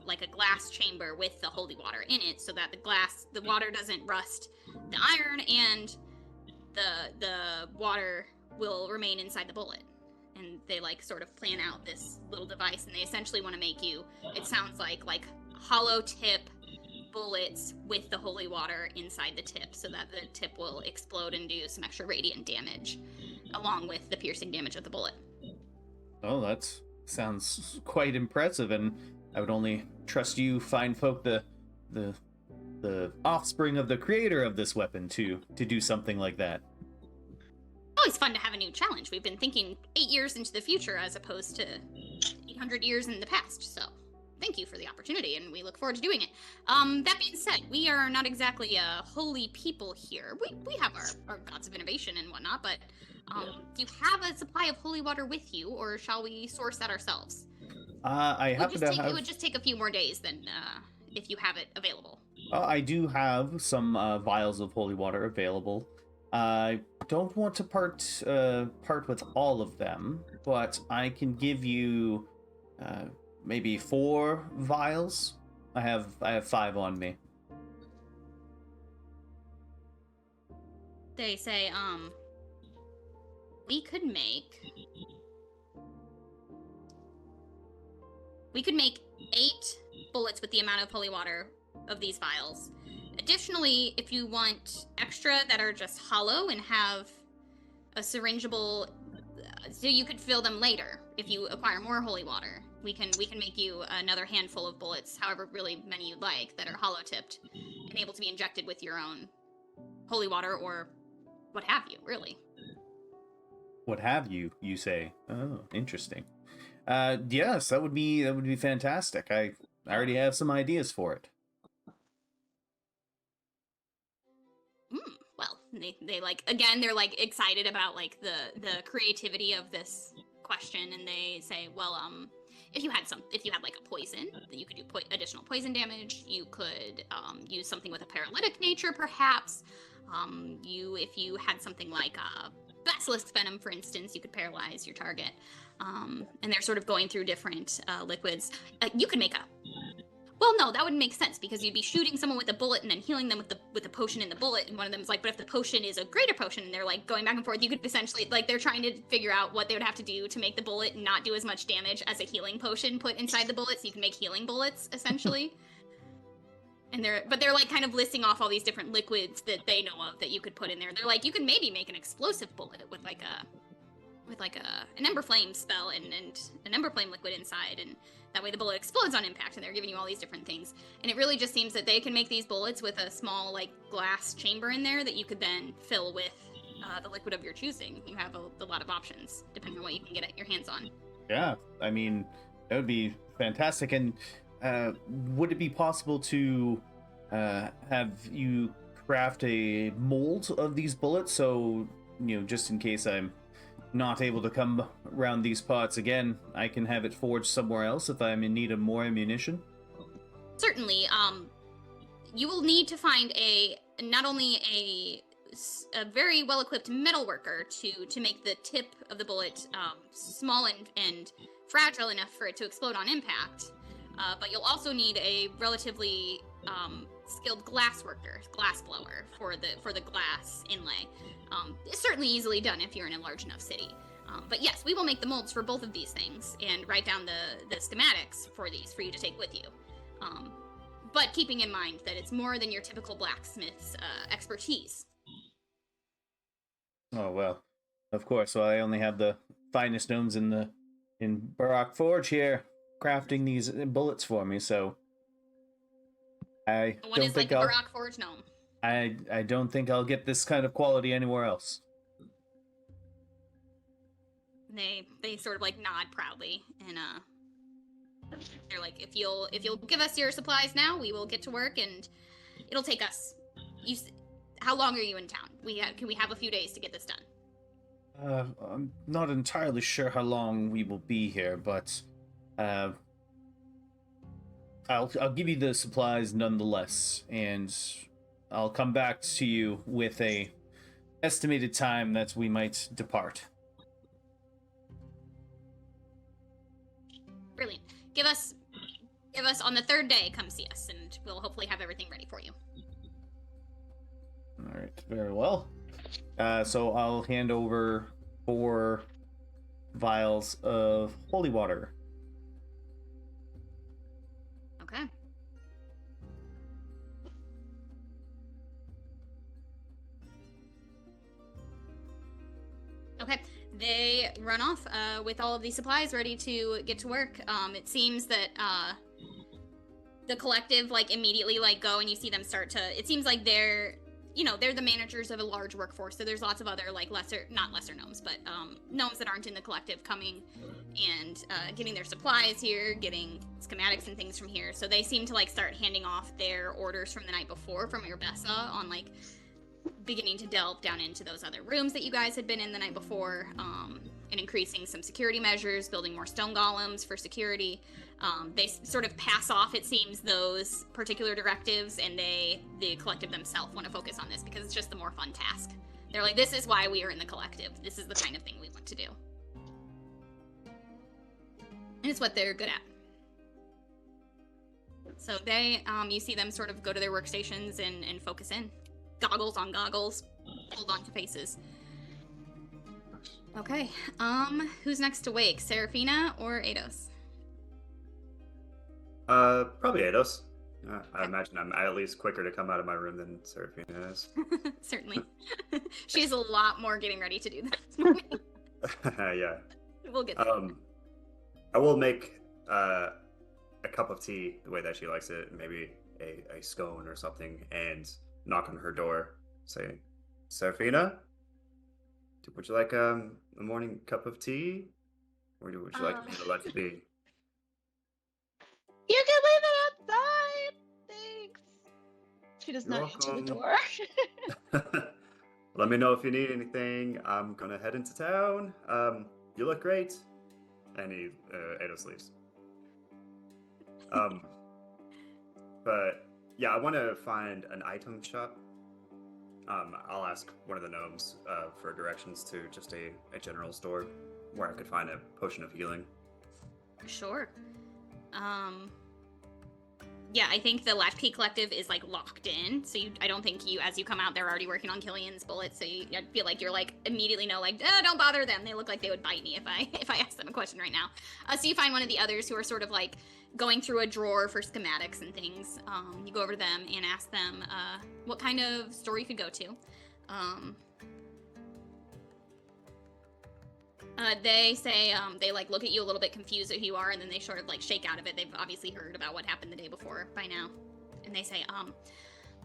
like, a glass chamber with the holy water in it, so that the water doesn't rust the iron, and the water will remain inside the bullet. And they, like, sort of plan out this little device, and they essentially want to make you, it sounds like hollow tip bullets with the holy water inside the tip, so that the tip will explode and do some extra radiant damage, along with the piercing damage of the bullet. Oh, that sounds quite impressive, and I would only trust you, fine folk, the offspring of the creator of this weapon, to do something like that. Always fun to have a new challenge. We've been thinking 8 years into the future as opposed to 800 years in the past, so thank you for the opportunity, and we look forward to doing it. That being said, we are not exactly a holy people here. We have our gods of innovation and whatnot, but do you have a supply of holy water with you, or shall we source that ourselves? I happen to have. It would just take a few more days than if you have it available. I do have some vials of holy water available. I don't want to part with all of them, but I can give you maybe 4 vials. I have 5 on me. They say, we could make 8 bullets with the amount of holy water of these vials. Additionally, if you want extra that are just hollow and have a syringeable, so you could fill them later if you acquire more holy water. We can make you another handful of bullets, however really many you'd like, that are hollow tipped and able to be injected with your own holy water or what have you, really. What have you say? Oh, interesting. Yes, that would be fantastic. I already have some ideas for it. Well, they like, again, they're like excited about like the creativity of this question, and they say, well, if you had like a poison, then you could do additional poison damage. You could use something with a paralytic nature, perhaps. If you had something like basilisk venom, for instance, you could paralyze your target. And they're sort of going through different liquids. You could make well, no, that wouldn't make sense because you'd be shooting someone with a bullet and then healing them with the potion in the bullet. And one of them is like, but if the potion is a greater potion, and they're like going back and forth, you could essentially, like, they're trying to figure out what they would have to do to make the bullet not do as much damage as a healing potion put inside the bullet, so you can make healing bullets essentially. And they're like kind of listing off all these different liquids that they know of that you could put in there. They're like, you could maybe make an explosive bullet with an ember flame spell and an ember flame liquid inside, and that way the bullet explodes on impact. And they're giving you all these different things, and it really just seems that they can make these bullets with a small like glass chamber in there that you could then fill with the liquid of your choosing. You have a lot of options depending on what you can get your hands on. Yeah, I mean, that would be fantastic. And would it be possible to have you craft a mold of these bullets, so just in case I'm not able to come around these parts again, I can have it forged somewhere else if I'm in need of more ammunition? Certainly. You will need to find not only a very well-equipped metal worker to make the tip of the bullet small and fragile enough for it to explode on impact, but you'll also need a relatively skilled glass blower for the glass inlay. It's certainly easily done if you're in a large enough city. But yes, we will make the molds for both of these things and write down the schematics for these for you to take with you. But keeping in mind that it's more than your typical blacksmith's expertise. Oh, well, of course. So I only have the finest gnomes in Barak Forge here crafting these bullets for me, so I don't think I'll... Barak Forge gnome. I don't think I'll get this kind of quality anywhere else. They sort of like nod proudly, and they're like, if you'll give us your supplies now, we will get to work, and it'll take us. How long are you in town? Can we have a few days to get this done? I'm not entirely sure how long we will be here, but I'll give you the supplies nonetheless, and I'll come back to you with a estimated time that we might depart. Brilliant. Give us on the 3rd day, come see us, and we'll hopefully have everything ready for you. All right, very well. So I'll hand over 4 vials of holy water. Okay. Okay. They run off with all of these supplies ready to get to work. It seems that the collective like immediately like go, and you see them start to. It seems like they're the managers of a large workforce. So there's lots of other like not lesser gnomes, but gnomes that aren't in the collective coming and getting their supplies here, getting schematics and things from here. So they seem to like start handing off their orders from the night before from Irbessa on like beginning to delve down into those other rooms that you guys had been in the night before, and increasing some security measures, building more stone golems for security. They sort of pass off, it seems, those particular directives, and the collective themselves want to focus on this because it's just the more fun task. They're like, this is why we are in the collective. This is the kind of thing we want to do. And it's what they're good at. So they, you see them sort of go to their workstations and focus in. Goggles on goggles, hold on to faces. Okay, who's next to wake? Seraphina or Eidos? Probably Eidos. I imagine I'm at least quicker to come out of my room than Seraphina is. Certainly. She has a lot more getting ready to do this morning. Yeah. We'll get there. I will make a cup of tea the way that she likes it, maybe a scone or something, and knock on her door. Say, Seraphina, would you like a morning cup of tea, or would you like me to let it be? You can leave it outside. Thanks. She does You're not answer the welcome. door. Let me know if you need anything. I'm gonna head into town. You look great. And Eidos leaves. But yeah, I want to find an item shop. I'll ask one of the gnomes for directions to just a general store where I could find a potion of healing. Sure. Yeah, I think the Latchkey Collective is like locked in, so I don't think as you come out, they're already working on Killian's bullets. So I feel like you're like immediately know like, don't bother them. They look like they would bite me if I asked them a question right now. So you find one of the others who are sort of like going through a drawer for schematics and things. You go over to them and ask them what kind of store you could go to. They say, they like look at you a little bit confused at who you are, and then they sort of like shake out of it. They've obviously heard about what happened the day before by now. And they say,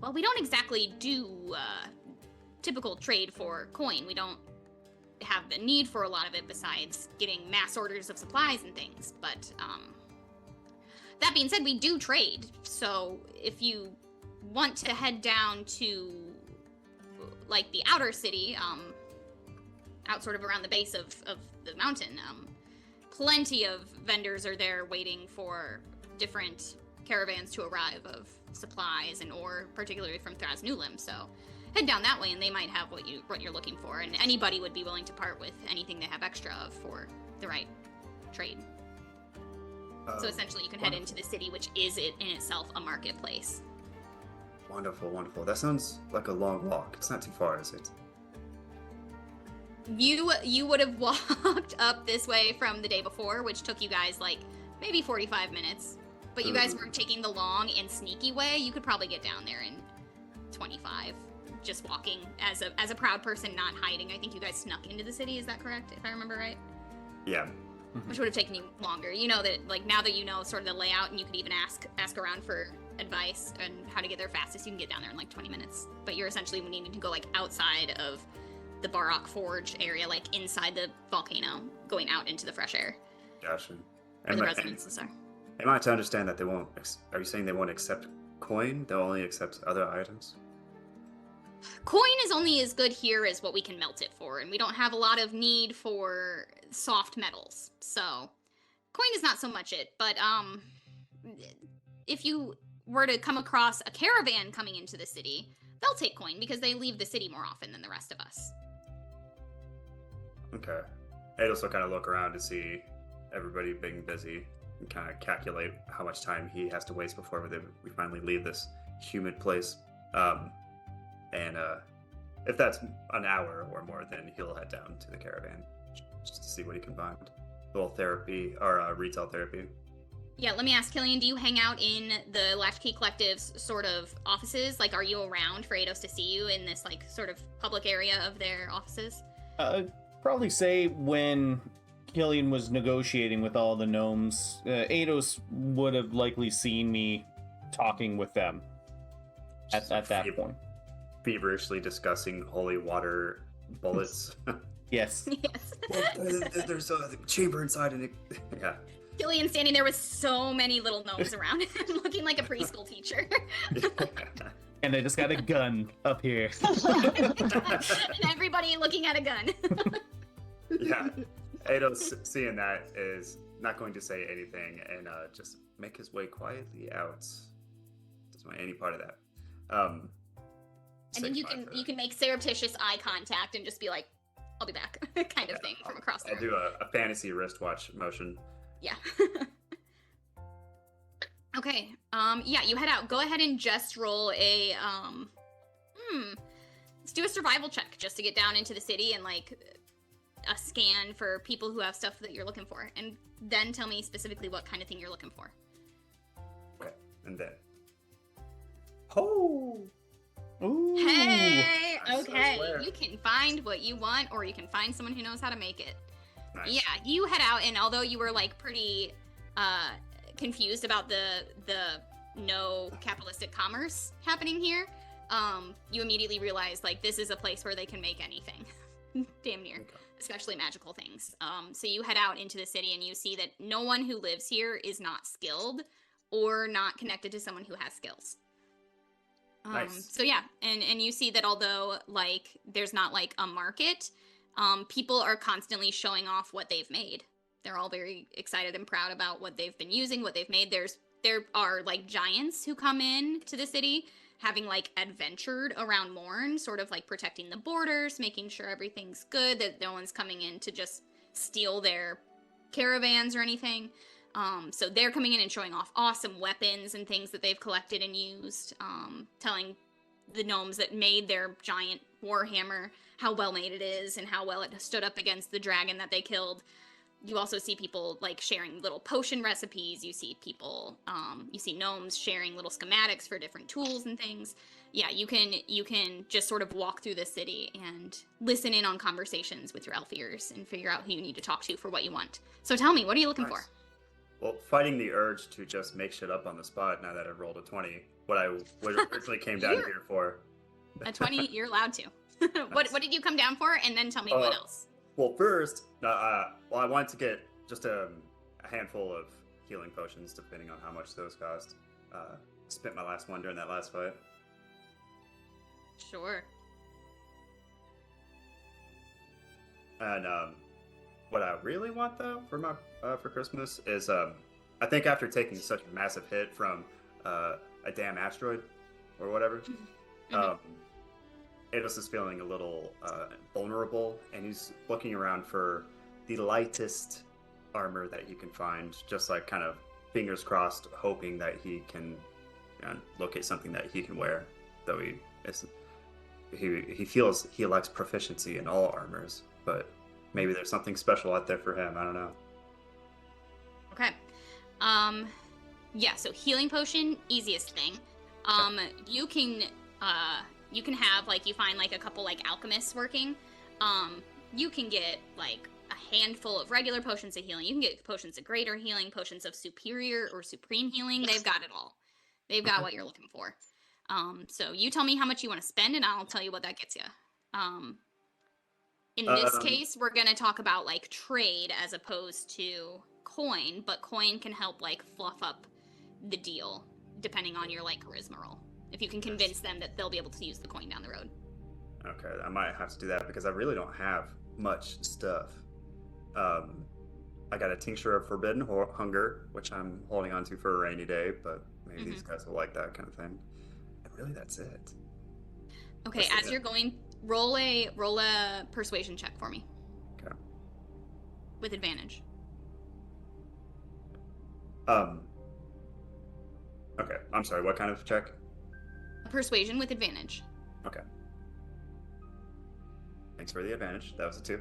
well, we don't exactly do typical trade for coin. We don't have the need for a lot of it besides getting mass orders of supplies and things. But that being said, we do trade. So if you want to head down to like the outer city, out sort of around the base of the mountain, plenty of vendors are there waiting for different caravans to arrive of supplies and ore, particularly from Thras Newlim. So head down that way and they might have what you're looking for, and anybody would be willing to part with anything they have extra of for the right trade. So essentially you can head into the city, which is in itself a marketplace. Wonderful, wonderful. That sounds like a long walk. It's not too far, is it? You would have walked up this way from the day before, which took you guys like maybe 45 minutes. But you guys were taking the long and sneaky way. You could probably get down there in 25, just walking as a proud person, not hiding. I think you guys snuck into the city. Is that correct? If I remember right? Yeah. Which would have taken you longer. You know that like now that you know sort of the layout, and you could even ask around for advice and how to get there fastest. You can get down there in like 20 minutes. But you're essentially needing to go like outside of the Barrock Forge area, like inside the volcano, going out into the fresh air. Gotcha. Where the residences are. Am I to understand that they won't? Are you saying they won't accept coin? They'll only accept other items? Coin is only as good here as what we can melt it for, and we don't have a lot of need for soft metals. So, coin is not so much it. But if you were to come across a caravan coming into the city, they'll take coin because they leave the city more often than the rest of us. Okay. Eidos will kind of look around to see everybody being busy and kind of calculate how much time he has to waste before we finally leave this humid place. And if that's an hour or more, then he'll head down to the caravan just to see what he can find. A little therapy or retail therapy. Yeah, let me ask, Killian, do you hang out in the Latchkey Collective's sort of offices? Like, are you around for Eidos to see you in this, like, sort of public area of their offices? Probably say when Killian was negotiating with all the gnomes, Eidos would have likely seen me talking with them at that point. Feverishly discussing holy water bullets. Yes. Yes. Well, there's a chamber inside, and it... yeah. Killian standing there with so many little gnomes around him, looking like a preschool teacher. And I just got a gun up here. And everybody looking at a gun. Yeah. Ado's seeing that is not going to say anything and just make his way quietly out. Doesn't want any part of that. And then you can make surreptitious eye contact and just be like, "I'll be back," kind of thing from across the I'll room. do a fantasy wristwatch motion. Yeah. Okay. Yeah, you head out. Go ahead and just roll a let's do a survival check just to get down into the city and like a scan for people who have stuff that you're looking for, and then tell me specifically what kind of thing you're looking for. Okay, and then. Oh. Ooh. Hey, I okay. swear. You can find what you want, or you can find someone who knows how to make it. Nice. Yeah, you head out, and although you were like pretty confused about the no capitalistic commerce happening here, you immediately realize like this is a place where they can make anything, damn near, Okay. especially magical things. So you head out into the city, and you see that no one who lives here is not skilled or not connected to someone who has skills. Nice. So yeah, and you see that although like there's not like a market, people are constantly showing off what they've made. They're all very excited and proud about what they've been using, what they've made. There are like giants who come in to the city, having like adventured around Morn, sort of like protecting the borders, making sure everything's good, that no one's coming in to just steal their caravans or anything. So they're coming in and showing off awesome weapons and things that they've collected and used, telling the gnomes that made their giant warhammer how well made it is and how well it stood up against the dragon that they killed. You also see people like sharing little potion recipes. You see people, you see gnomes sharing little schematics for different tools and things. Yeah, you can just sort of walk through the city and listen in on conversations with your elf ears and figure out who you need to talk to for what you want. So tell me, what are you looking for? Nice. Well, fighting the urge to just make shit up on the spot now that I've rolled a 20, what I originally came down here for. A 20, you're allowed to. What did you come down for? And then tell me what else. Well, first, I wanted to get just a handful of healing potions, depending on how much those cost. Spent my last one during that last fight. Sure. And what I really want, though, for my for Christmas is I think after taking such a massive hit from a damn asteroid or whatever, Ados is feeling a little vulnerable, and he's looking around for the lightest armor that he can find, just like kind of fingers crossed, hoping that he can locate something that he can wear. Though he feels he lacks proficiency in all armors, but maybe there's something special out there for him. I don't know. Okay. Yeah, so healing potion, easiest thing. You can have, like, you find, like, a couple, like, alchemists working. You can get, like, a handful of regular potions of healing. You can get potions of greater healing, potions of superior or supreme healing. They've got it all. They've got what you're looking for. So you tell me how much you want to spend, and I'll tell you what that gets you. In this case, we're going to talk about, like, trade as opposed to coin, but coin can help, like, fluff up the deal, depending on your, like, charisma roll. If you can convince them that they'll be able to use the coin down the road. Okay, I might have to do that because I really don't have much stuff. I got a tincture of forbidden hunger, which I'm holding on to for a rainy day, but maybe these guys will like that kind of thing. And really, that's it. Okay, as you're going, roll a persuasion check for me. Okay. With advantage. Okay, I'm sorry, what kind of check? Persuasion with advantage. Okay. Thanks for the advantage. That was a 2.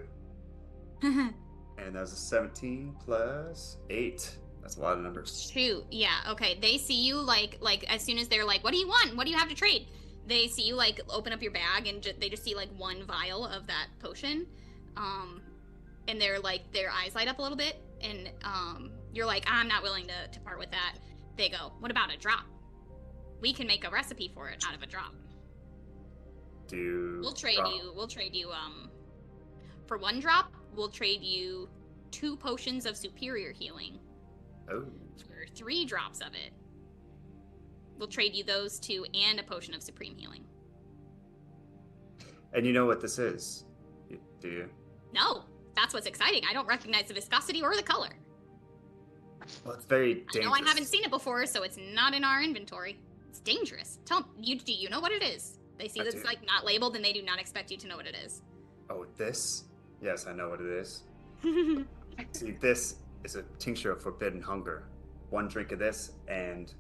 And that was a 17 plus 8. That's a lot of numbers. 2. Yeah, okay. They see you, like as soon as they're like, what do you want? What do you have to trade? They see you, like, open up your bag, and they just see, like, one vial of that potion. And they're, like, their eyes light up a little bit, and you're like, I'm not willing to part with that. They go, what about a drop? We can make a recipe for it out of a drop. We'll trade you For 1 drop, we'll trade you 2 potions of superior healing. Oh. For 3 drops of it, we'll trade you those 2 and a potion of supreme healing. And you know what this is? Do you? No, that's what's exciting. I don't recognize the viscosity or the color. Well, it's very I dangerous. know I haven't seen it before, so it's not in our inventory. It's dangerous. Tell you, do you know what it is? They see I that it's do. like not labeled, and they do not expect you to know what it is. Oh, this? Yes, I know what it is. See, this is a tincture of forbidden hunger. 1 drink of this, and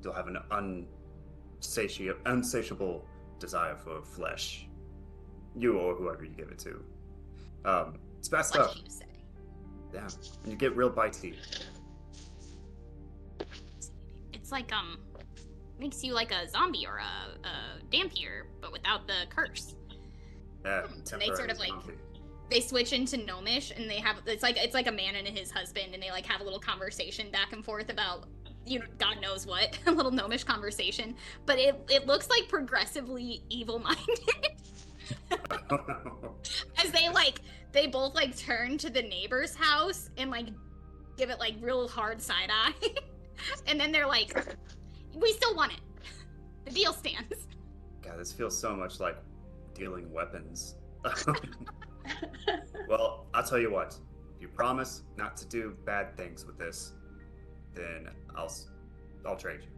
you'll have an unsatiable desire for flesh. You or whoever you give it to. It's bad What stuff. you say? Yeah, and you get real bitey. It's like makes you like a zombie or a dampier, but without the curse. Yeah, And they sort of like temporary they switch into gnomish, and they have it's like a man and his husband, and they like have a little conversation back and forth about God knows what, a little gnomish conversation. But it looks like progressively evil-minded. As they both like turn to the neighbor's house and like give it like real hard side eye. And then they're like, we still want it. The deal stands. God, this feels so much like dealing weapons. Well, I'll tell you what. If you promise not to do bad things with this, then I'll trade you.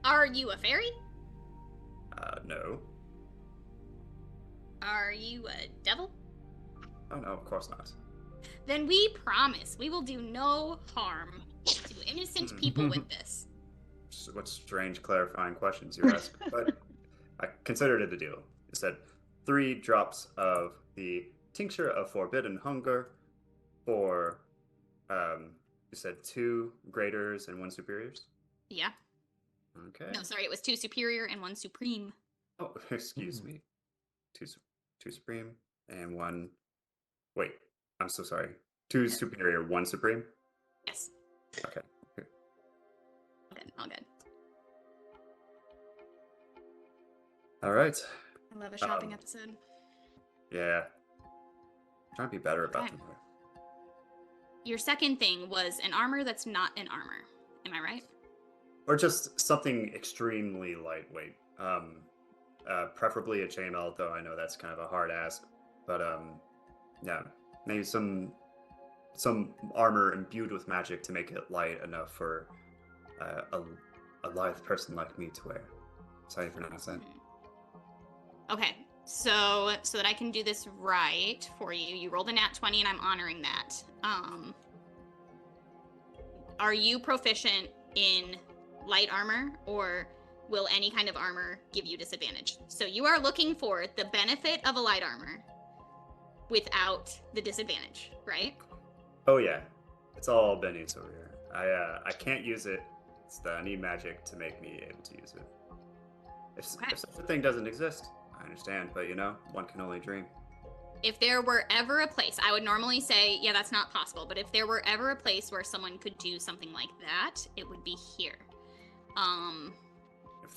Are you a fairy? No. Are you a devil? Oh no, of course not. Then we promise we will do no harm to innocent people with this. What strange clarifying questions you ask. But I considered it a deal. It said 3 drops of the tincture of forbidden hunger for, you said 2 graders and 1 superiors? Yeah. Okay. No, sorry, it was 2 superior and 1 supreme. Oh, excuse me. 2 supreme and 1... Wait, I'm so sorry. 2 superior, 1 supreme? Yes. Okay. All good. All right. I love a shopping Um, episode. Yeah. Trying to be better about Okay. them. Your second thing was an armor that's not an armor. Am I right? Or just something extremely lightweight. Preferably a chainmail, though I know that's kind of a hard ask. But yeah, maybe some armor imbued with magic to make it light enough for a lithe person like me to wear. That's how you pronounce that. Okay, so that I can do this right for you, you rolled a nat 20 and I'm honoring that. Are you proficient in light armor, or will any kind of armor give you disadvantage? So you are looking for the benefit of a light armor without the disadvantage, right? Oh yeah, it's all Benny's over here. I can't use it. I need magic to make me able to use it. If such a thing doesn't exist, I understand, but one can only dream. If there were ever a place, I would normally say, yeah, that's not possible, but if there were ever a place where someone could do something like that, it would be here. If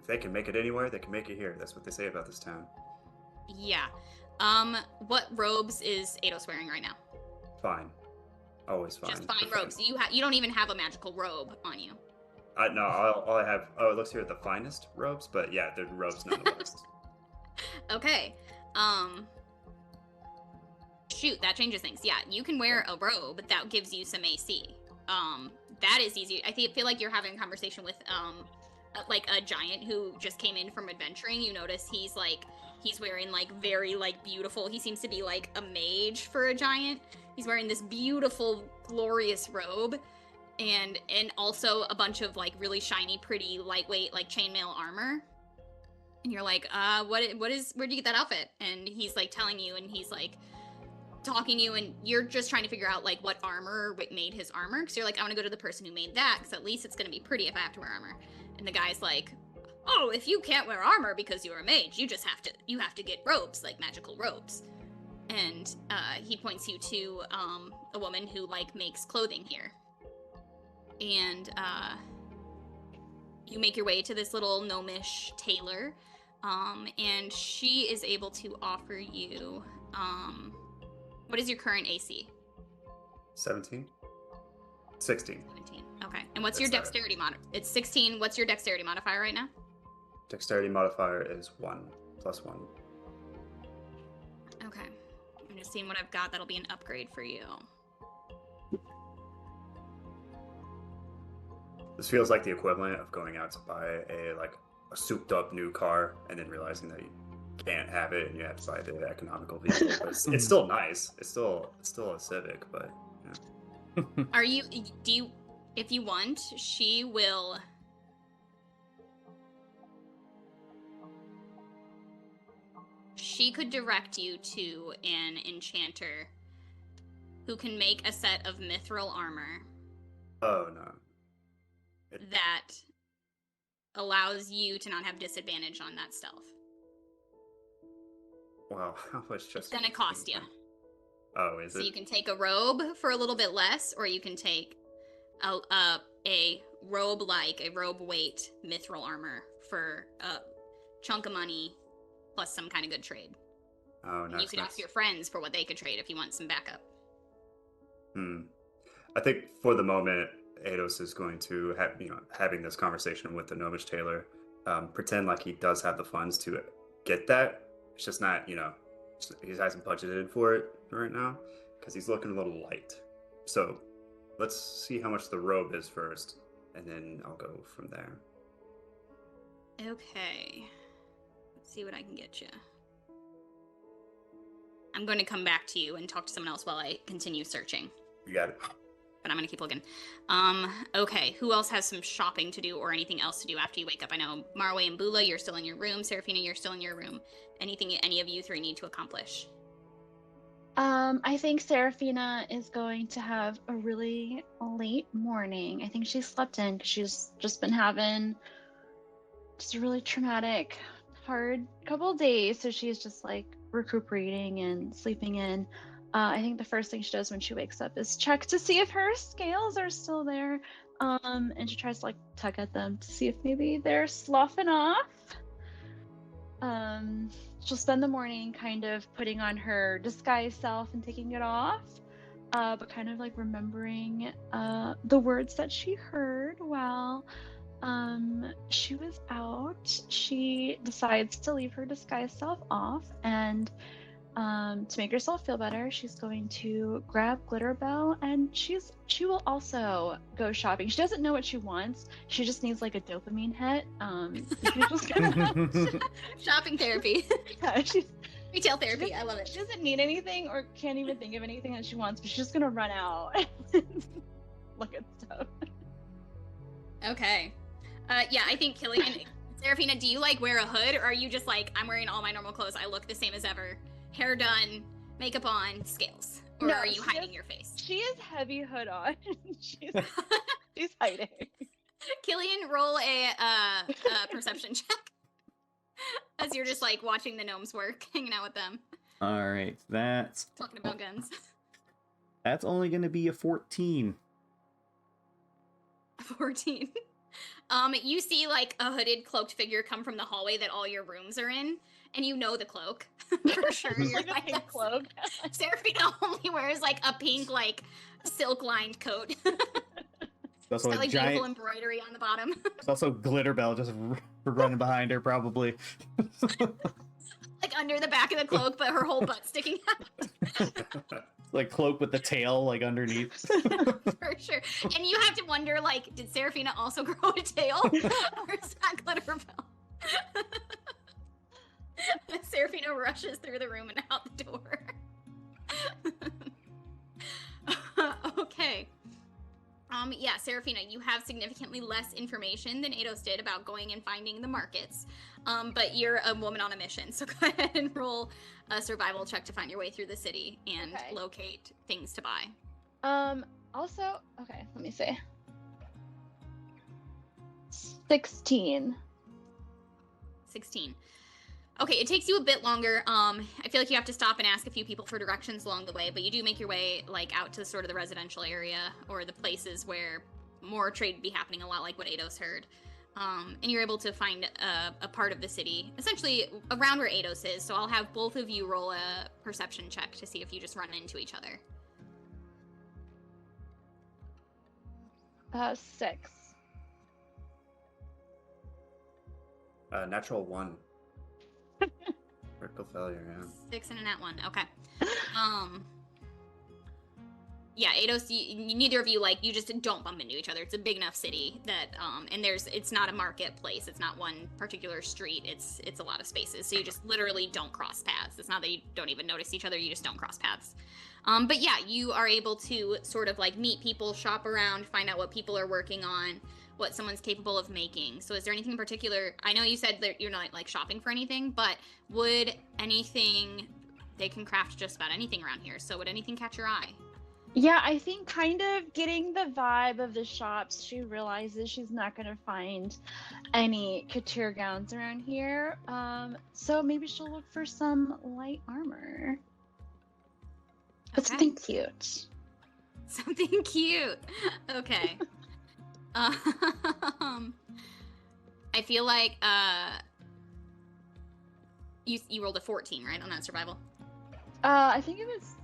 they can make it anywhere, they can make it here. That's what they say about this town. Yeah. What robes is Ados wearing right now? Fine. Always fine. Just fine The robes. You don't even have a magical robe on you. No, all I have... Oh, it looks here the finest robes, but yeah, they're robes nonetheless. Okay. Shoot, that changes things. Yeah, you can wear a robe that gives you some AC. That is easy. I feel like you're having a conversation with like a giant who just came in from adventuring. You notice he's wearing like very like beautiful. He seems to be like a mage for a giant. He's wearing this beautiful, glorious robe, and also a bunch of like really shiny, pretty, lightweight like chainmail armor. And you're like, where'd you get that outfit? And he's like telling you, and he's like talking to you, and you're just trying to figure out like what armor made his armor, because you're like, I want to go to the person who made that, because at least it's going to be pretty if I have to wear armor. And the guy's like, oh, if you can't wear armor because you're a mage, you have to get robes, like magical robes. And he points you to a woman who like makes clothing here. And you make your way to this little gnomish tailor, and she is able to offer you What is your current AC? 17? 16. 17. Okay. And what's your That's dexterity mod? It's 16. What's your dexterity modifier right now? Dexterity modifier is 1 plus 1. Okay. I'm just seeing what I've got. That'll be an upgrade for you. This feels like the equivalent of going out to buy a souped up new car and then realizing that you can't have it and you have to buy the economical vehicle. But it's still nice. It's still a Civic, but If you want, she will she could direct you to an enchanter who can make a set of mithril armor oh no. that allows you to not have disadvantage on that stealth. Wow, how much just It's gonna cost you. Oh, is So it? you can take a robe for a little bit less, or you can take a robe weight mithril armor for a chunk of money plus some kind of good trade. Oh, And nice. you could ask your friends for what they could trade if you want some backup. I think for the moment, Eidos is going to have, having this conversation with the Gnomish tailor, pretend like he does have the funds to get that. It's just not, he hasn't budgeted for it right now because he's looking a little light. So let's see how much the robe is first, and then I'll go from there. Okay. Let's see what I can get you. I'm going to come back to you and talk to someone else while I continue searching. You got it. But I'm going to keep looking. Okay. Who else has some shopping to do or anything else to do after you wake up? I know Marway and Bula, you're still in your room. Seraphina, you're still in your room. Anything any of you three need to accomplish? I think Seraphina is going to have a really late morning. I think she slept in because she's just been having just a really traumatic, hard couple of days. So she's just like recuperating and sleeping in. I think the first thing she does when she wakes up is check to see if her scales are still there. And she tries to like tug at them to see if maybe they're sloughing off. She'll spend the morning kind of putting on her disguise self and taking it off, but kind of like remembering the words that she heard while she was out. She decides to leave her disguise self off, and to make herself feel better, she's going to grab Glitterbell, and she will also go shopping. She doesn't know what she wants. She just needs like a dopamine hit. She's just gonna Shopping therapy. yeah, Retail therapy. I love it. she doesn't need anything or can't even think of anything that she wants, but she's just gonna run out and look at stuff. Okay. Yeah, I think Killian, Seraphina, do you like wear a hood, or are you just like, I'm wearing all my normal clothes, I look the same as ever, hair done, makeup on, scales? Or No, are you hiding has- your face? She has heavy hood on. she's hiding. Killian, roll a perception check. As you're just like watching the gnomes work, hanging out with them, All right, that's talking about guns. only going to be a 14. 14. You see like a hooded, cloaked figure come from the hallway that all your rooms are in, and you know the cloak for sure. You're Like a pink "That's- cloak. Seraphina only wears like a pink, like silk-lined coat. That's Got a like giant. beautiful embroidery on the bottom. It's also Glitterbell just running behind her, probably. Like under the back of the cloak, but her whole butt sticking out. Like cloak with the tail, like underneath. For sure. And you have to wonder, like, did Seraphina also grow a tail? Or is that Glitterbell? Seraphina rushes through the room and out the door. Okay. Yeah, Seraphina, you have significantly less information than Eidos did about going and finding the markets. But you're a woman on a mission, so go ahead and roll a survival check to find your way through the city and Okay. locate things to buy. Also, okay, let me see. 16. 16. Okay, it takes you a bit longer. I feel like you have to stop and ask a few people for directions along the way, but you do make your way like out to sort of the residential area or the places where more trade would be happening, a lot like what Eidos heard. and you're able to find a part of the city, essentially around where Eidos is. So I'll have both of you roll a perception check to see if you just run into each other. 6. Natural 1. Critical failure, yeah. 6 and a nat 1. Okay. Yeah, Eidos, neither of you, like, you just don't bump into each other. It's a big enough city that, and it's not a marketplace. It's not one particular street. It's a lot of spaces. So you just literally don't cross paths. It's not that you don't even notice each other. You just don't cross paths. But yeah, you are able to sort of like meet people, shop around, find out what people are working on, what someone's capable of making. So is there anything in particular? I know you said that you're not like shopping for anything, but would anything, they can craft just about anything around here. So would anything catch your eye? Yeah, I think kind of getting the vibe of the shops, she realizes she's not going to find any couture gowns around here. So maybe she'll look for some light armor. But Okay. something cute. Something cute. Okay. I feel like you rolled a 14, right, on that survival? I think it was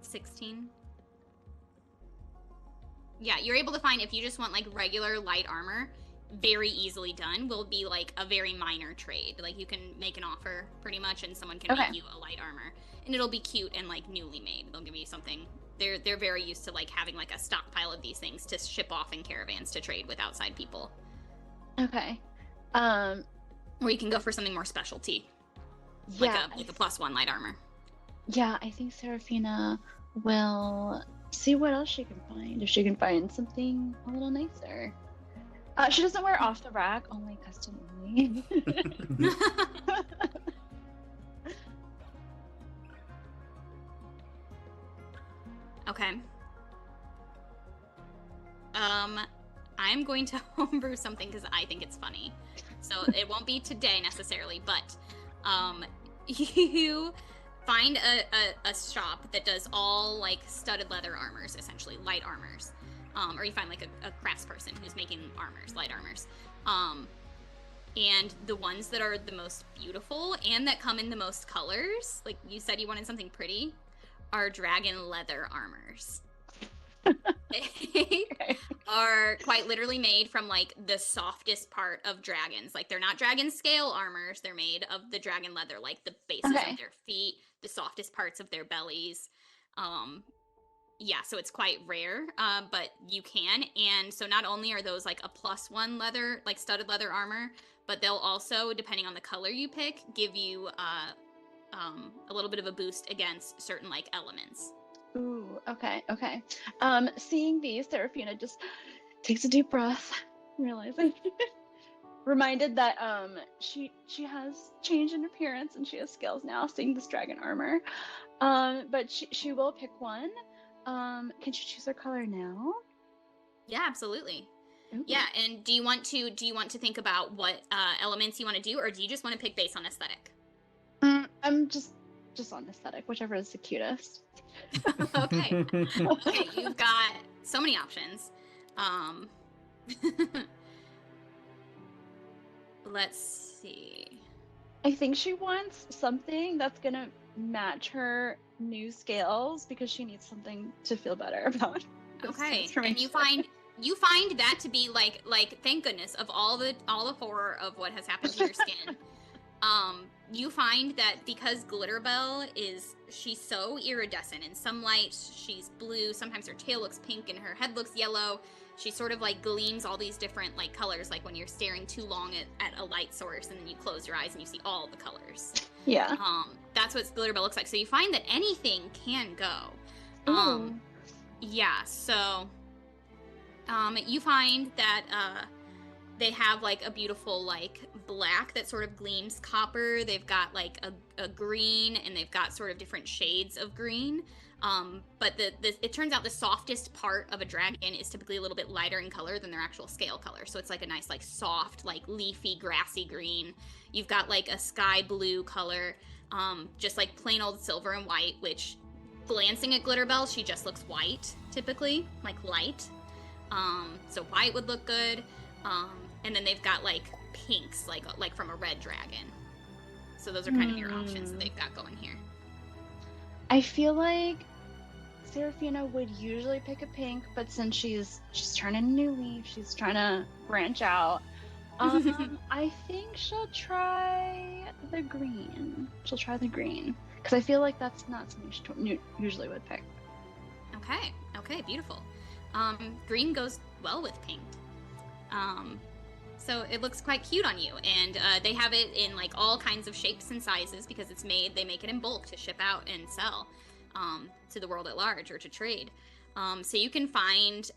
16. Yeah, you're able to find, if you just want like regular light armor, very easily done, will be like a very minor trade. Like you can make an offer pretty much and someone can make you a light armor. And it'll be cute and like newly made. They'll give you something. They're very used to like having like a stockpile of these things to ship off in caravans to trade with outside people. Okay. Or you can go for something more specialty. Yeah. Like a +1 light armor. Yeah, I think Seraphina will see what else she can find. If she can find something a little nicer. She doesn't wear off the rack, only custom only. Okay. I'm going to homebrew something because I think it's funny. So it won't be today necessarily, but you find a shop that does all like studded leather armors, essentially light armors. Or you find like a craftsperson who's making armors, light armors. And the ones that are the most beautiful and that come in the most colors, like you said you wanted something pretty, are dragon leather armors. They are quite literally made from like the softest part of dragons. Like they're not dragon scale armors, they're made of the dragon leather, like the bases of their feet, the softest parts of their bellies. Yeah, so it's quite rare, but you can. And so not only are those like a +1 leather, like studded leather armor, but they'll also, depending on the color you pick, give you a little bit of a boost against certain like elements. Ooh, okay. Seeing these, Seraphina just takes a deep breath, realizing reminded that she has changed in appearance and she has scales now, seeing this dragon armor. But she will pick one. Can she choose her color now? Yeah, absolutely. Ooh. Yeah, and do you want to think about what elements you want to do, or do you just want to pick based on aesthetic? I'm just on aesthetic, whichever is the cutest. Okay. Okay, you've got so many options. Let's see. I think she wants something that's gonna match her new scales because she needs something to feel better about. Okay, and you find that to be like thank goodness of all the horror of what has happened to your skin. You find that because Glitterbell she's so iridescent. In some light she's blue, sometimes her tail looks pink and her head looks yellow. She sort of like gleams all these different like colors, like when you're staring too long at a light source and then you close your eyes and you see all the colors. Yeah. That's what Glitterbell looks like. So you find that anything can go. Ooh. Yeah, so you find that they have like a beautiful like black that sort of gleams copper. They've got like a green, and they've got sort of different shades of green. But it turns out the softest part of a dragon is typically a little bit lighter in color than their actual scale color. So it's like a nice like soft, like leafy, grassy green. You've got like a sky blue color, just like plain old silver and white, which glancing at Glitterbell, she just looks white typically, like light. So white would look good. And then they've got like pinks, like from a red dragon. So those are kind of your options that they've got going here. I feel like Serafina would usually pick a pink, but since she's turning a new leaf, she's trying to branch out. I think she'll try the green. Because I feel like that's not something she usually would pick. Okay, beautiful. Green goes well with pink. So it looks quite cute on you, and they have it in like all kinds of shapes and sizes because they make it in bulk to ship out and sell to the world at large or to trade. So you can find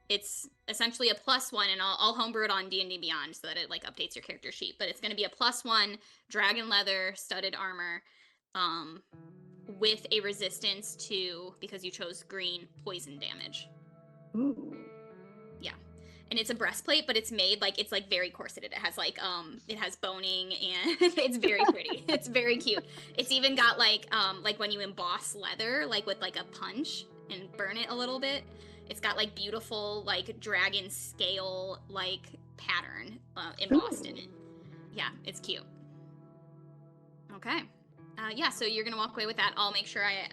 it's essentially a +1, and I'll homebrew it on D&D Beyond so that it like updates your character sheet, but it's going to be a +1 dragon leather studded armor with a resistance to, because you chose green, poison damage. Ooh. Yeah. And it's a breastplate, but it's made like, it's like very corseted. It has like, it has boning, and it's very pretty. It's very cute. It's even got like when you emboss leather, like with like a punch and burn it a little bit, it's got like beautiful like dragon scale like pattern embossed in it. Yeah, it's cute. Okay. Yeah, so you're gonna walk away with that. I'll make sure I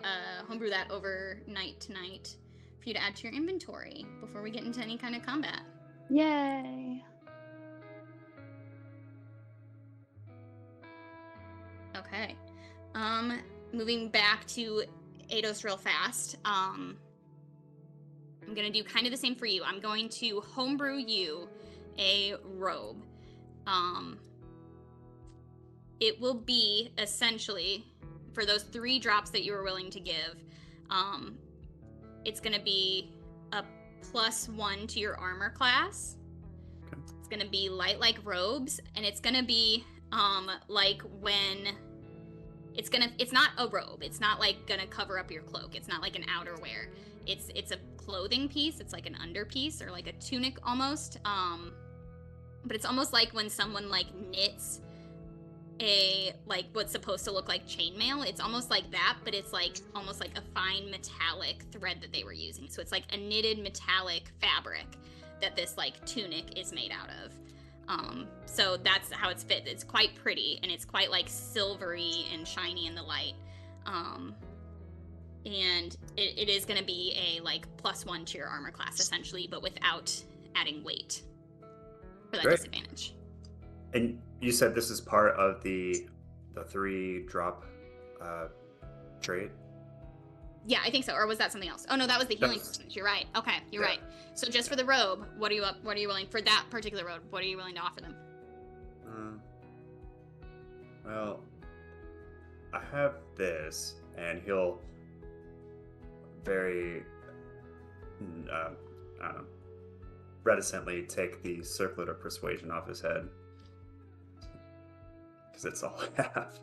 homebrew that overnight tonight for you to add to your inventory before we get into any kind of combat. Yay. Okay. Moving back to Eidos real fast. I'm gonna do kind of the same for you. I'm going to homebrew you a robe. It will be essentially, for those 3 drops that you were willing to give, it's gonna be a +1 to your armor class. Okay. It's gonna be light like robes, and it's gonna be like when it's not a robe. It's not like gonna cover up your cloak. It's not like an outerwear. It's a clothing piece. It's like an underpiece or like a tunic almost. But it's almost like when someone like knits a like what's supposed to look like chainmail. It's almost like that, but it's like almost like a fine metallic thread that they were using. So it's like a knitted metallic fabric that this like tunic is made out of. So that's how it's fit. It's quite pretty, and it's quite like silvery and shiny in the light. And it is going to be a like +1 to your armor class essentially, but without adding weight for that Great. disadvantage. And you said this is part of the 3-drop trade? Yeah, I think so. Or was that something else? Oh no, that was the healing That's- percentage. You're right. Okay, you're Yeah. right. So just for the robe, what are you willing for that particular robe? What are you willing to offer them? Well, I have this, and he'll very, I don't know, reticently take the circlet of persuasion off his head, because it's all I have.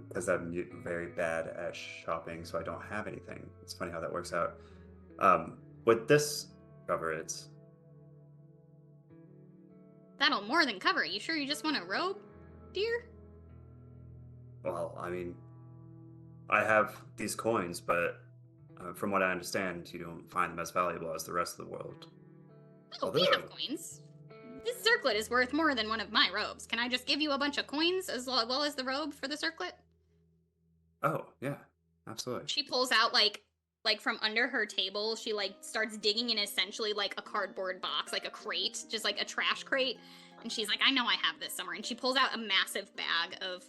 Because I'm very bad at shopping, so I don't have anything. It's funny how that works out. Would this cover it? That'll more than cover it. You sure you just want a robe, dear? Well, I mean, I have these coins, but from what I understand, you don't find them as valuable as the rest of the world. Oh, we have coins. This circlet is worth more than one of my robes. Can I just give you a bunch of coins as well as the robe for the circlet? Oh, yeah, absolutely. She pulls out like from under her table, she like starts digging in essentially like a cardboard box, like a crate, just like a trash crate. And she's like, I know I have this somewhere. And she pulls out a massive bag of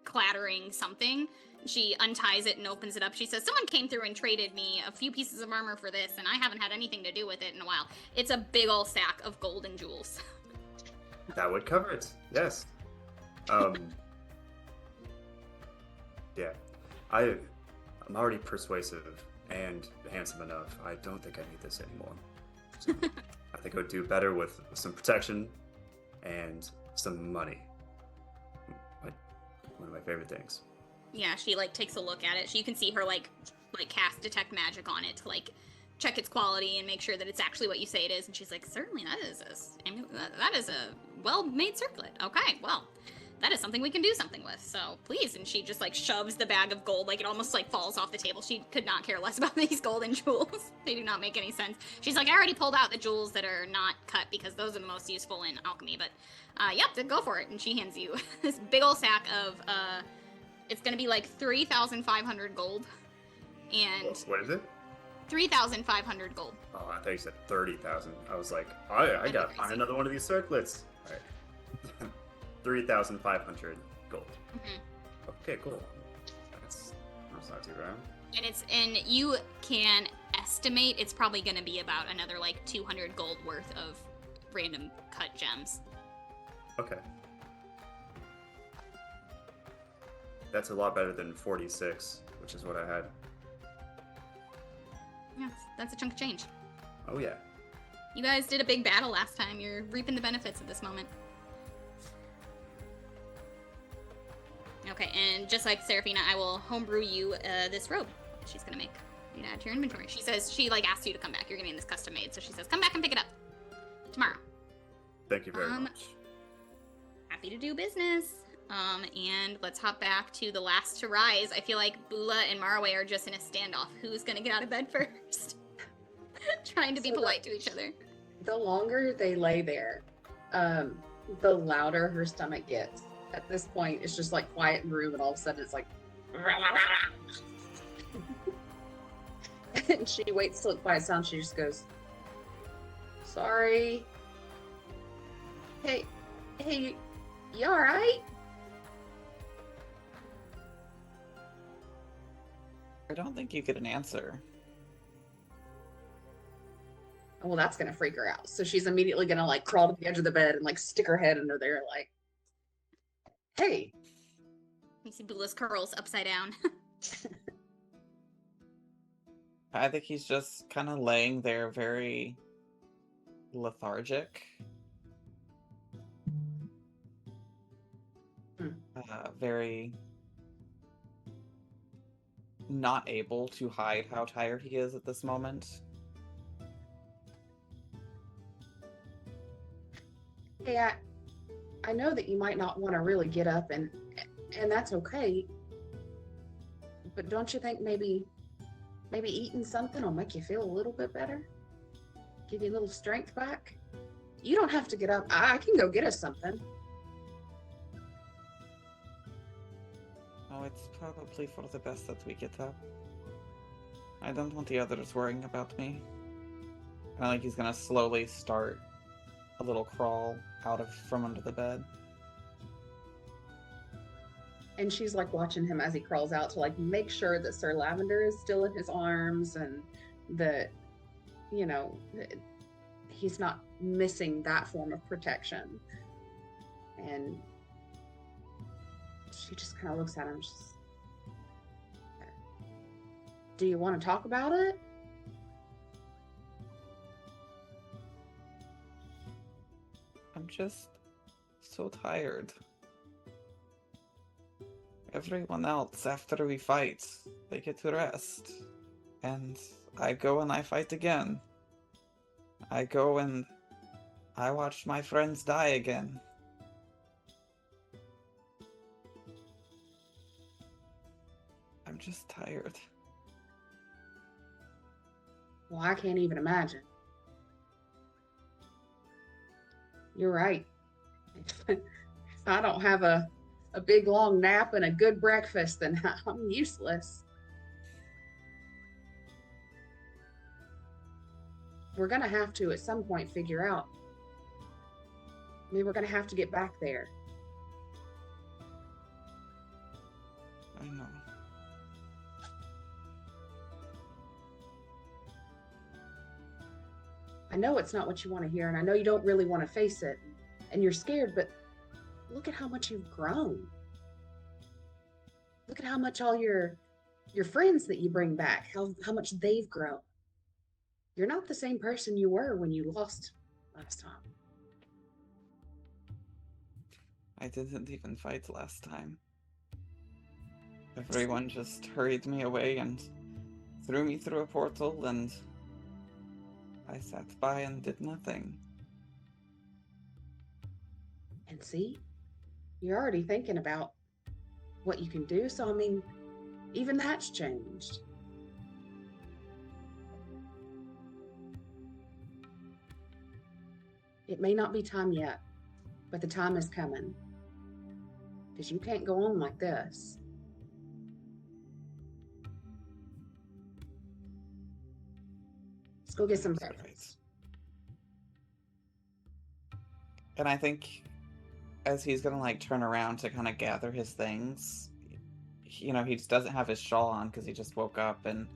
clattering something. She unties it and opens it up. She says, someone came through and traded me a few pieces of armor for this, and I haven't had anything to do with it in a while. It's a big old sack of gold and jewels. That would cover it, yes. Yeah, I'm already persuasive and handsome enough. I don't think I need this anymore. So I think I would do better with some protection and some money. One of my favorite things. Yeah, she like takes a look at it. You can see her like cast detect magic on it to like check its quality and make sure that it's actually what you say it is. And she's like, certainly that is a well-made circlet. Okay, well, that is something we can do something with, so please. And she just like shoves the bag of gold, like it almost like falls off the table. She could not care less about these golden jewels. They do not make any sense. She's like, I already pulled out the jewels that are not cut because those are the most useful in alchemy, but yep, then go for it. And she hands you this big old sack of it's gonna be like 3,500 gold. And What is it? 3,500 gold. Oh, I thought you said 30,000. I was like, I gotta find another one of these circlets. All right. 3,500 gold. Mm-hmm. Okay, cool. That's not too bad. And you can estimate it's probably going to be about another like 200 gold worth of random cut gems. Okay. That's a lot better than 46, which is what I had. Yeah, that's a chunk of change. Oh yeah. You guys did a big battle last time. You're reaping the benefits of this moment. Okay, and just like Seraphina, I will homebrew you this robe she's gonna make. You add to your inventory. She says she like asked you to come back. You're getting this custom made, so she says come back and pick it up tomorrow. Thank you very much. Happy to do business. And let's hop back to the last to rise. I feel like Bula and Maraway are just in a standoff. Who's gonna get out of bed first? Trying to be polite to each other. The longer they lay there, the louder her stomach gets. At this point, it's just like quiet in the room, and all of a sudden it's like... and she waits till it quiets down. She just goes, sorry. Hey, you alright? I don't think you get an answer. Well, that's gonna freak her out. So she's immediately gonna like crawl to the edge of the bed and like stick her head under there, like, hey. You see Bula's curls upside down. I think he's just kind of laying there very lethargic. Very not able to hide how tired he is at this moment. Hey, I know that you might not want to really get up, and that's okay. But don't you think maybe eating something will make you feel a little bit better? Give you a little strength back? You don't have to get up. I can go get us something. Oh, it's probably for the best that we get up. I don't want the others worrying about me. Kind of like he's gonna slowly start a little crawl out from under the bed. And she's like watching him as he crawls out to like make sure that Sir Lavender is still in his arms and that, you know, he's not missing that form of protection. And she just kind of looks at him. She's, do you want to talk about it? I'm just so tired. Everyone else, after we fight, they get to rest. And I go and I fight again. I go and I watch my friends die again. I'm just tired. Well, I can't even imagine. You're right. If I don't have a big long nap and a good breakfast, then I'm useless. We're gonna have to at some point figure out. I mean, we're gonna have to get back there. I know. I know it's not what you want to hear, and I know you don't really want to face it, and you're scared, but look at how much you've grown. Look at how much all your friends that you bring back, how much they've grown. You're not the same person you were when you lost last time. I didn't even fight last time. Everyone just hurried me away and threw me through a portal, and I sat by and did nothing. And see, you're already thinking about what you can do. So, I mean, even that's changed. It may not be time yet, but the time is coming. Because you can't go on like this. Let's go get some breakfast. And I think as he's gonna like turn around to kind of gather his things, you know, he just doesn't have his shawl on because he just woke up, and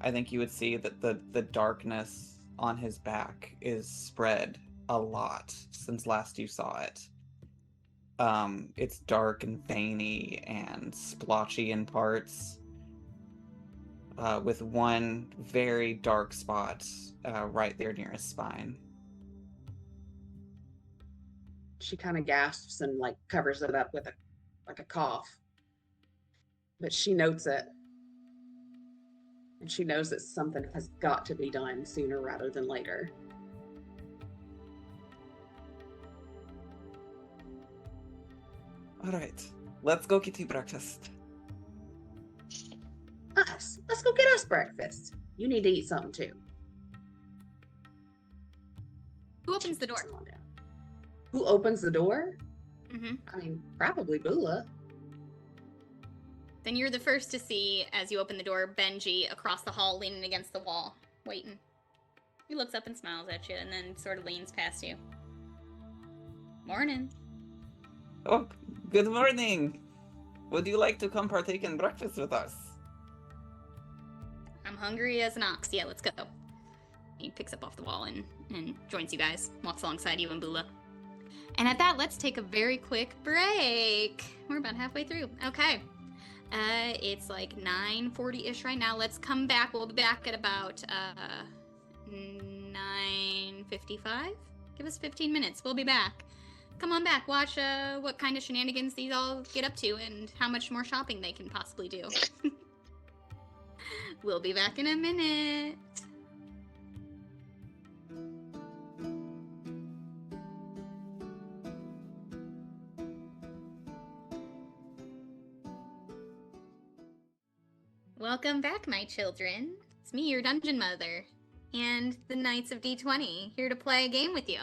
I think you would see that the darkness on his back is spread a lot since last you saw it. It's dark and veiny and splotchy in parts, with one very dark spot right there near his spine. She kind of gasps and like covers it up with a cough. But she notes it. And she knows that something has got to be done sooner rather than later. All right, let's go get you breakfast. Us. Let's go get us breakfast. You need to eat something too. Who opens the door? Who opens the door? Mm-hmm. I mean, probably Bula. Then you're the first to see, as you open the door, Benji across the hall leaning against the wall, waiting. He looks up and smiles at you and then sort of leans past you. Morning. Oh, good morning. Would you like to come partake in breakfast with us? I'm hungry as an ox. Yeah, let's go. He picks up off the wall and joins you guys, walks alongside you and Bula. And at that, let's take a very quick break. We're about halfway through. Okay. It's like 9:40-ish right now. Let's come back. We'll be back at about 9:55. Give us 15 minutes. We'll be back. Come on back. Watch what kind of shenanigans these all get up to and how much more shopping they can possibly do. We'll be back in a minute. Welcome back, my children. It's me, your dungeon mother, and the Knights of D20, here to play a game with you.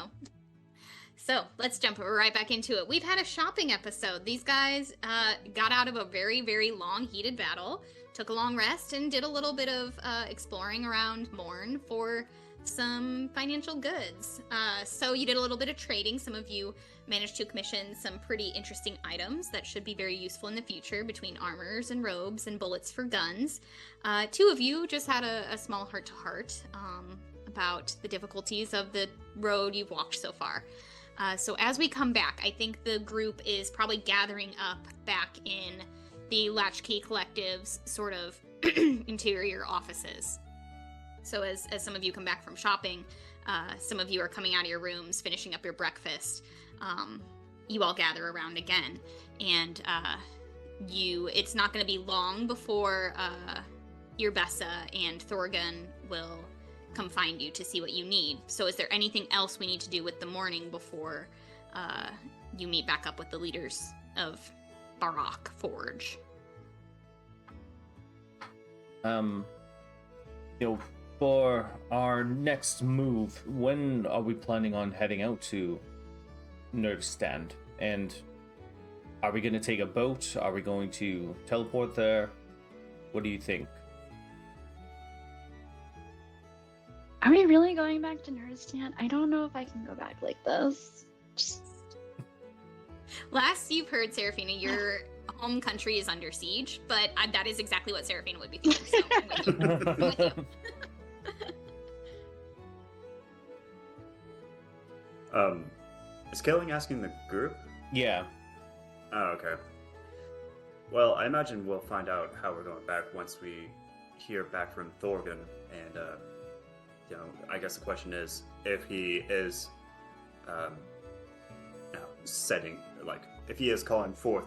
So, let's jump right back into it. We've had a shopping episode. These guys got out of a very, very long, heated battle, took a long rest, and did a little bit of exploring around Morn for some financial goods. So you did a little bit of trading. Some of you managed to commission some pretty interesting items that should be very useful in the future, between armors and robes and bullets for guns. Two of you just had a small heart-to-heart about the difficulties of the road you've walked so far. So as we come back, I think the group is probably gathering up back in the Latchkey Collective's sort of interior offices. So as some of you come back from shopping, some of you are coming out of your rooms, finishing up your breakfast. You all gather around again, and it's not going to be long before Urbessa and Thorgun will come find you to see what you need. So is there anything else we need to do with the morning before you meet back up with the leaders of Barak Forge? For our next move, when are we planning on heading out to Nurdistand? And are we going to take a boat? Are we going to teleport there? What do you think? Are we really going back to Nurdistand? I don't know if I can go back like this. Last you've heard, Seraphina, your home country is under siege, but that is exactly what Seraphina would be feeling. So I'm with you. Is Killing asking the group? Yeah. Oh, okay. Well, I imagine we'll find out how we're going back once we hear back from Thorgun, and I guess the question is if he is if he is calling forth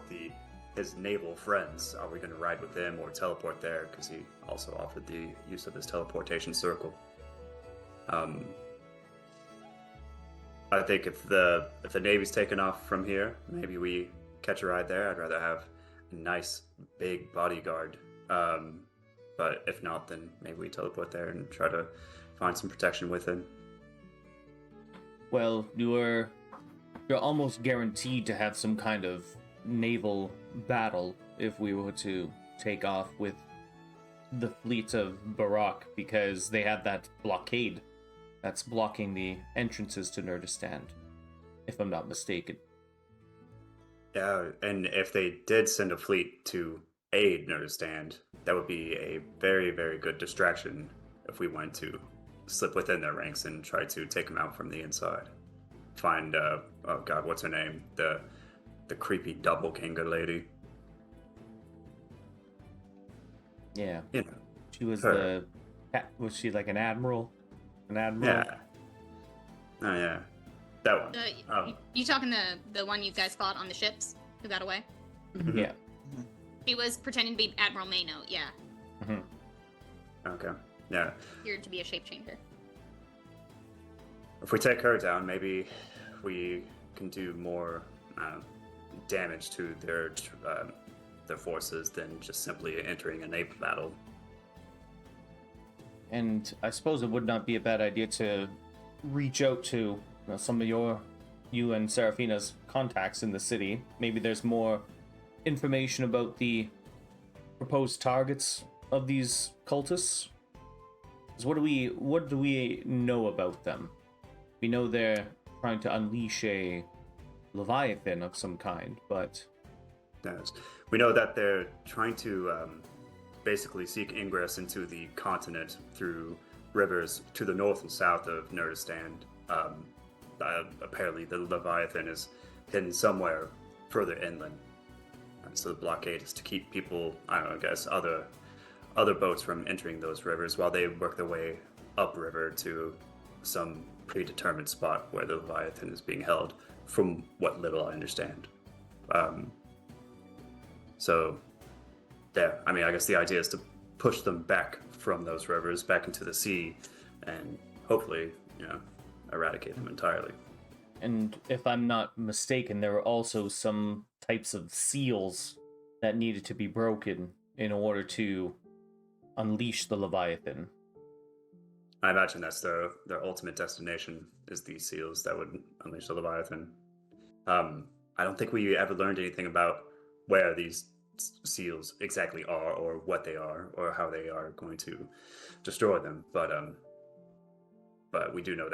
his naval friends, are we going to ride with them or teleport there? Because he also offered the use of his teleportation circle. I think if the Navy's taken off from here, maybe we catch a ride there. I'd rather have a nice big bodyguard. But if not, then maybe we teleport there and try to find some protection within. Well, you're almost guaranteed to have some kind of naval battle if we were to take off with the fleet of Barak, because they have that blockade that's blocking the entrances to Nurdistand, if I'm not mistaken. Yeah, and if they did send a fleet to aid Nurdistand, that would be a very, very good distraction if we went to slip within their ranks and try to take them out from the inside. Find, oh god, what's her name? The creepy doppelganger lady. Yeah. You know, She was her. was she like an admiral? An admiral? Yeah. Oh, yeah. That one. You talking the one you guys fought on the ships who got away? Mhm. Yeah. He was pretending to be Admiral Maynote, yeah. Mhm. Okay. Yeah. Appeared to be a shape changer. If we take her down, maybe we can do more damage to their forces than just simply entering a naval battle. And I suppose it would not be a bad idea to reach out to some of you and Seraphina's contacts in the city. Maybe there's more information about the proposed targets of these cultists. 'Cause what do we know about them? We know they're trying to unleash a Leviathan of some kind, but Yes. We know that they're trying to basically seek ingress into the continent through rivers to the north and south of Nurdistand. Apparently, the Leviathan is hidden somewhere further inland. And so the blockade is to keep people, I don't know, I guess, other boats from entering those rivers while they work their way upriver to some predetermined spot where the Leviathan is being held, from what little I understand. So, yeah, I mean, I guess the idea is to push them back from those rivers, back into the sea, and hopefully, eradicate them entirely. and if I'm not mistaken, there were also some types of seals that needed to be broken in order to unleash the Leviathan. I imagine that's their ultimate destination, is these seals that would unleash the Leviathan. I don't think we ever learned anything about where these seals exactly are, or what they are, or how they are going to destroy them. But we do know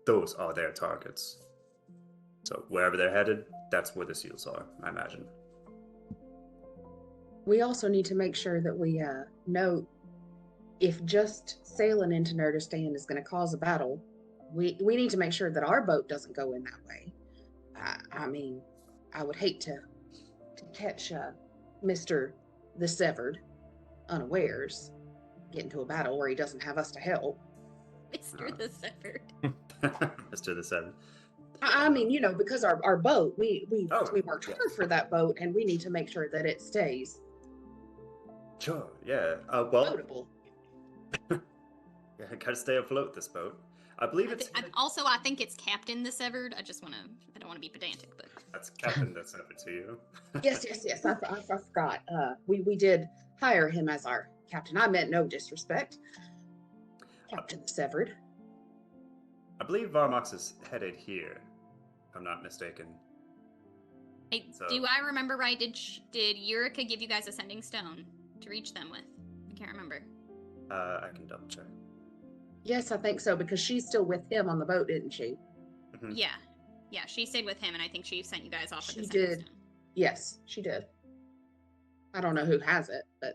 those are their targets. So wherever they're headed, that's where the seals are, I imagine. We also need to make sure that we know if just sailing into Nurdistand is going to cause a battle. We need to make sure that our boat doesn't go in that way. I mean, I would hate to catch Mr. the Severed unawares, get into a battle where he doesn't have us to help. Mr. the Severed. Mr. the Seven. I mean, because our boat, we Oh, worked yes. hard for that boat, and we need to make sure that it stays Sure, yeah. Well, boatable. yeah, gotta stay afloat, this boat. I believe it's... I think it's Captain the Severed. I don't want to be pedantic, but That's Captain that sent it to you. Yes. I forgot. We did hire him as our captain. I meant no disrespect. Captain the Severed. I believe Varmox is headed here, if I'm not mistaken. So- do I remember right? Did Eureka give you guys a sending stone to reach them with? I can't remember. I can double check. Yes, I think so, because she's still with him on the boat, isn't she? Mhm. Yeah, she stayed with him, and I think she sent you guys off with She the sending did. stone. Yes, she did. I don't know who has it, but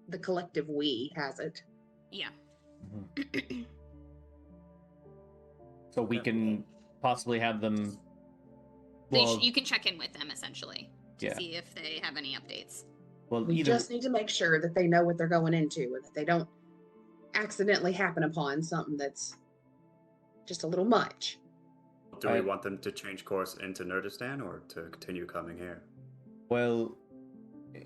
the collective we has it. Yeah. So we can possibly have them. Well, You can check in with them essentially to Yeah. see if they have any updates. well, We either just need to make sure that they know what they're going into, and that they don't accidentally happen upon something that's just a little much. Do we want them to change course into Nurdistan or to continue coming here? well,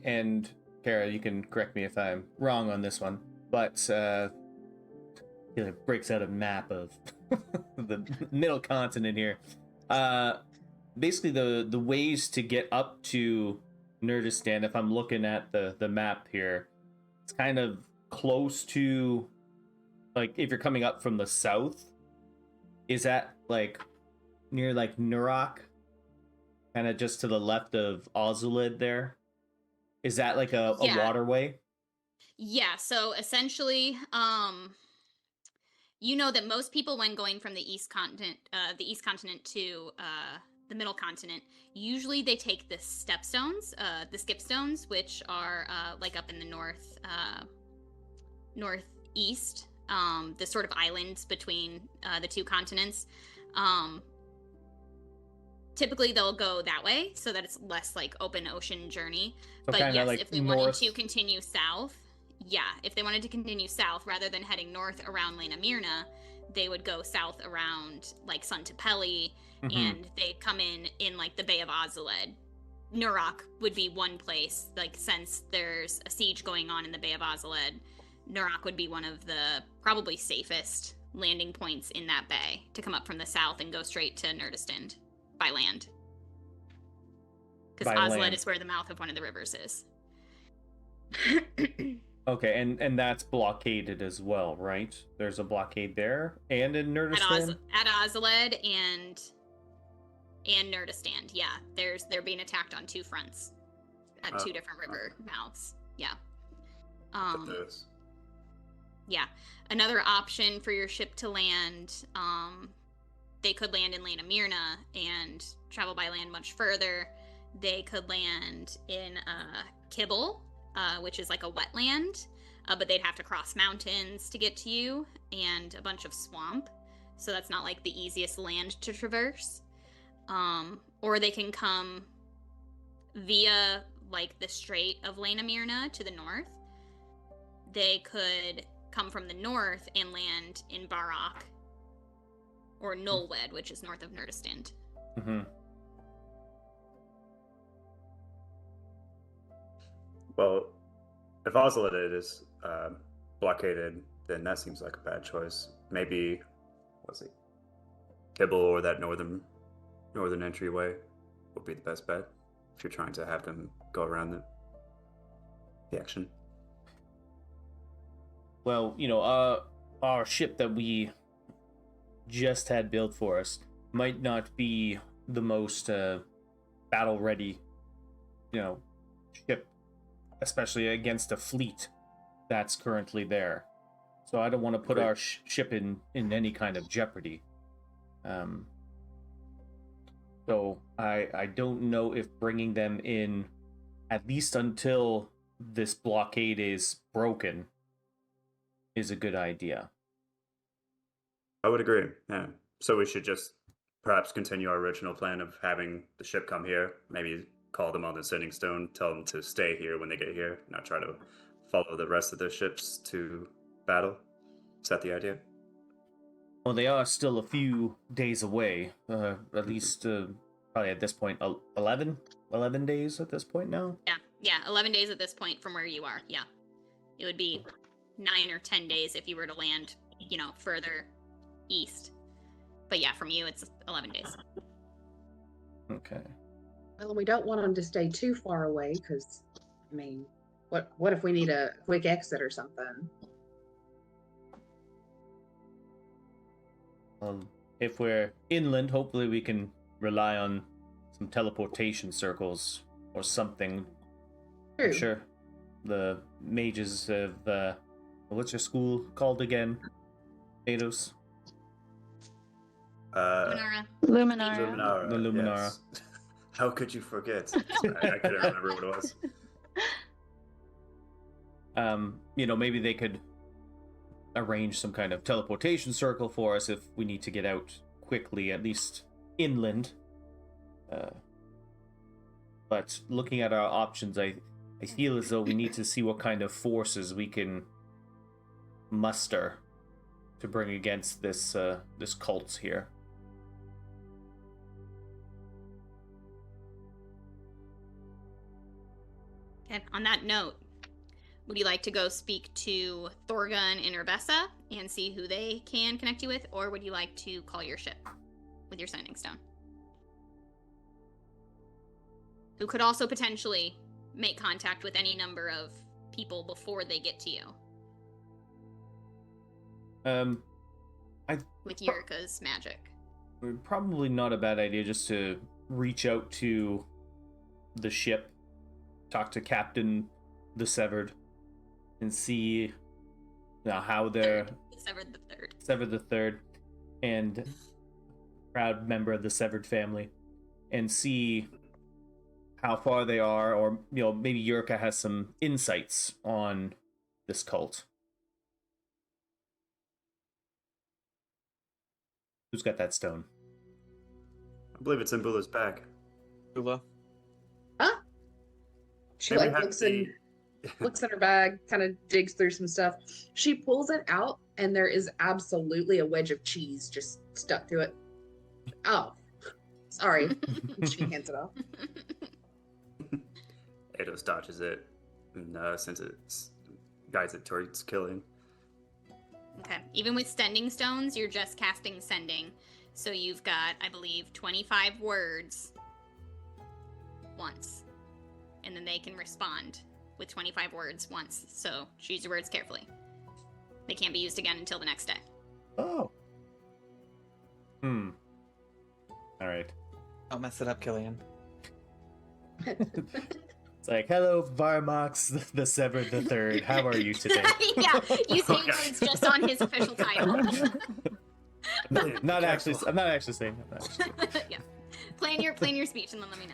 and Kara, you can correct me if I'm wrong on this one, but it breaks out a map of the middle continent here. basically the ways to get up to Nurdistan, if I'm looking at the map here, it's kind of close to, like, if you're coming up from the south, is that like near like Nurok, kind of just to the left of Ozuled there? Is that like a Yeah. waterway? Yeah, so essentially, you know that most people, when going from the east continent to the middle continent, usually they take the stepstones, the skipstones, which are like up in the northeast, the sort of islands between the two continents. Typically, they'll go that way so that it's less like open ocean journey. So But kinda yes, like if they north. wanted to continue south, if they wanted to continue south rather than heading north around Lena Mirna, they would go south around like Suntapelli, Mhm. and they'd come in like the Bay of Ozuled. Nurok would be one place, like since there's a siege going on in the Bay of Ozuled, Nurok would be one of the probably safest landing points in that bay to come up from the south and go straight to Nurdistand by land. Because By Ozuled land. is where the mouth of one of the rivers is. Okay, and that's blockaded as well, right? There's a blockade there and in Nurdistan. At Ozuled and Nurdistand, yeah. They're being attacked on two fronts at two different river mouths. Yeah. Yeah. Another option for your ship to land, they could land in Lena Mirna and travel by land much further. They could land in Kibble, which is like a wetland, but they'd have to cross mountains to get to you and a bunch of swamp. So that's not like the easiest land to traverse. Or they can come via like the Strait of Lena Mirna to the north. They could come from the north and land in Barok or Nulwed, which is north of Nurdistand. Mm-hmm. Well, if Ozuled is blockaded, then that seems like a bad choice. Maybe, what's it, Kibble or that northern entryway would be the best bet if you're trying to have them go around the action. Well, our ship that we just had built for us might not be the most battle ready, ship, especially against a fleet that's currently there. So I don't want to put our ship in any kind of jeopardy. So I don't know if bringing them in, at least until this blockade is broken, is a good idea. I would agree, yeah. So we should just perhaps continue our original plan of having the ship come here, maybe call them on the sending stone, tell them to stay here when they get here, not try to follow the rest of the ships to battle. Is that the idea? Well, they are still a few days away, at least probably at this point, 11 days at this point now? Yeah, 11 days at this point from where you are, yeah. It would be 9 or 10 days if you were to land, further east. But yeah, from you, it's 11 days. Okay. Well, we don't want them to stay too far away because, what if we need a quick exit or something? If we're inland, hopefully we can rely on some teleportation circles or something. True. I'm sure the mages of what's your school called again? Ados? Luminara. The Luminara. Yes. How could you forget? I couldn't remember what it was. Maybe they could arrange some kind of teleportation circle for us if we need to get out quickly, at least inland. But looking at our options, I feel as though we need to see what kind of forces we can muster to bring against this cult here. Okay, on that note, would you like to go speak to Thorgun and Urbessa and see who they can connect you with, or would you like to call your ship with your sending stone? who could also potentially make contact with any number of people before they get to you. With Yurika's magic. Probably not a bad idea just to reach out to the ship, talk to Captain the Severed, and see how they're Severed the Third, and proud member of the Severed family, and see how far they are, or maybe Yurika has some insights on this cult. Who's got that stone? I believe it's in Bula's bag. Bula. Huh? She Maybe like have looks the- in her bag, kind of digs through some stuff. She pulls it out, and there is absolutely a wedge of cheese just stuck to it. Oh, sorry. She hands it off. Eidos dodges it and since it guides it towards killing. Okay. Even with sending stones, you're just casting sending. So you've got, I believe, 25 words once. And then they can respond with 25 words once. So choose your words carefully. They can't be used again until the next day. Oh. All right. Don't mess it up, Killian. It's like, hello, Varmox the Severed the Third. How are you today? Yeah, you say Okay. words just on his official title. I'm not actually saying that. Yeah. Plan your speech and then let me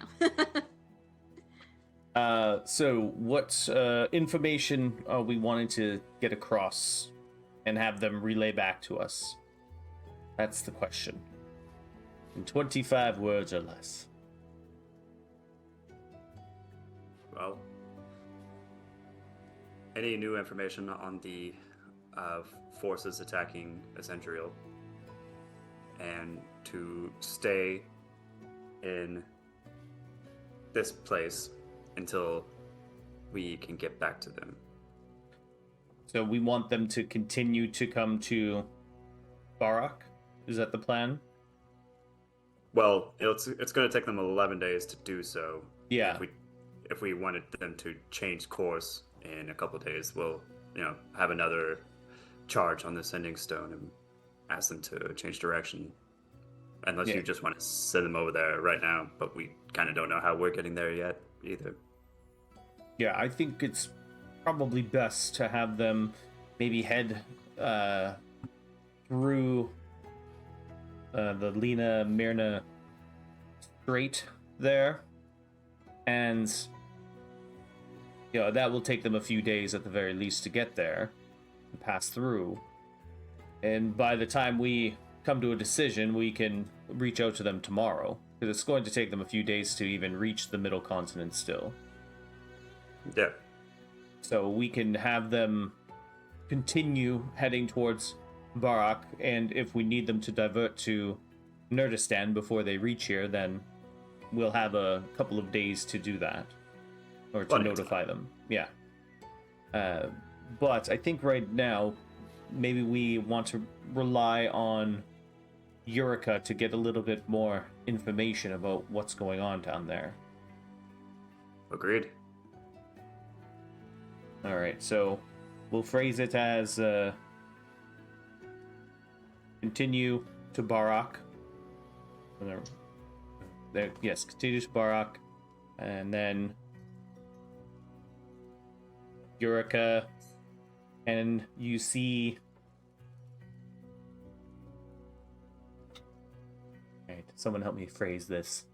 know. So what information are we wanting to get across and have them relay back to us? That's the question. In 25 words or less. Well, any new information on the forces attacking Ascendrial, and to stay in this place until we can get back to them. So we want them to continue to come to Barak? Is that the plan? Well, it's going to take them 11 days to do so. Yeah. If we wanted them to change course in a couple of days, we'll have another charge on the sending stone and ask them to change direction. Unless Yeah. you just want to send them over there right now, but we kind of don't know how we're getting there yet either. Yeah, I think it's probably best to have them maybe head through the Lena Myrna Strait there, and that will take them a few days at the very least to get there and pass through. And by the time we come to a decision, we can reach out to them tomorrow, because it's going to take them a few days to even reach the middle continent still. Yeah. So we can have them continue heading towards Barak, and if we need them to divert to Nurdistan before they reach here, then we'll have a couple of days to do that, or to Plenty of notify them. Yeah. But I think right now, maybe we want to rely on Yurika to get a little bit more information about what's going on down there. Agreed. All right, so we'll phrase it as continue to Barak. Yes, continue to Barak, and then Yurika, and you see. All right, someone help me phrase this,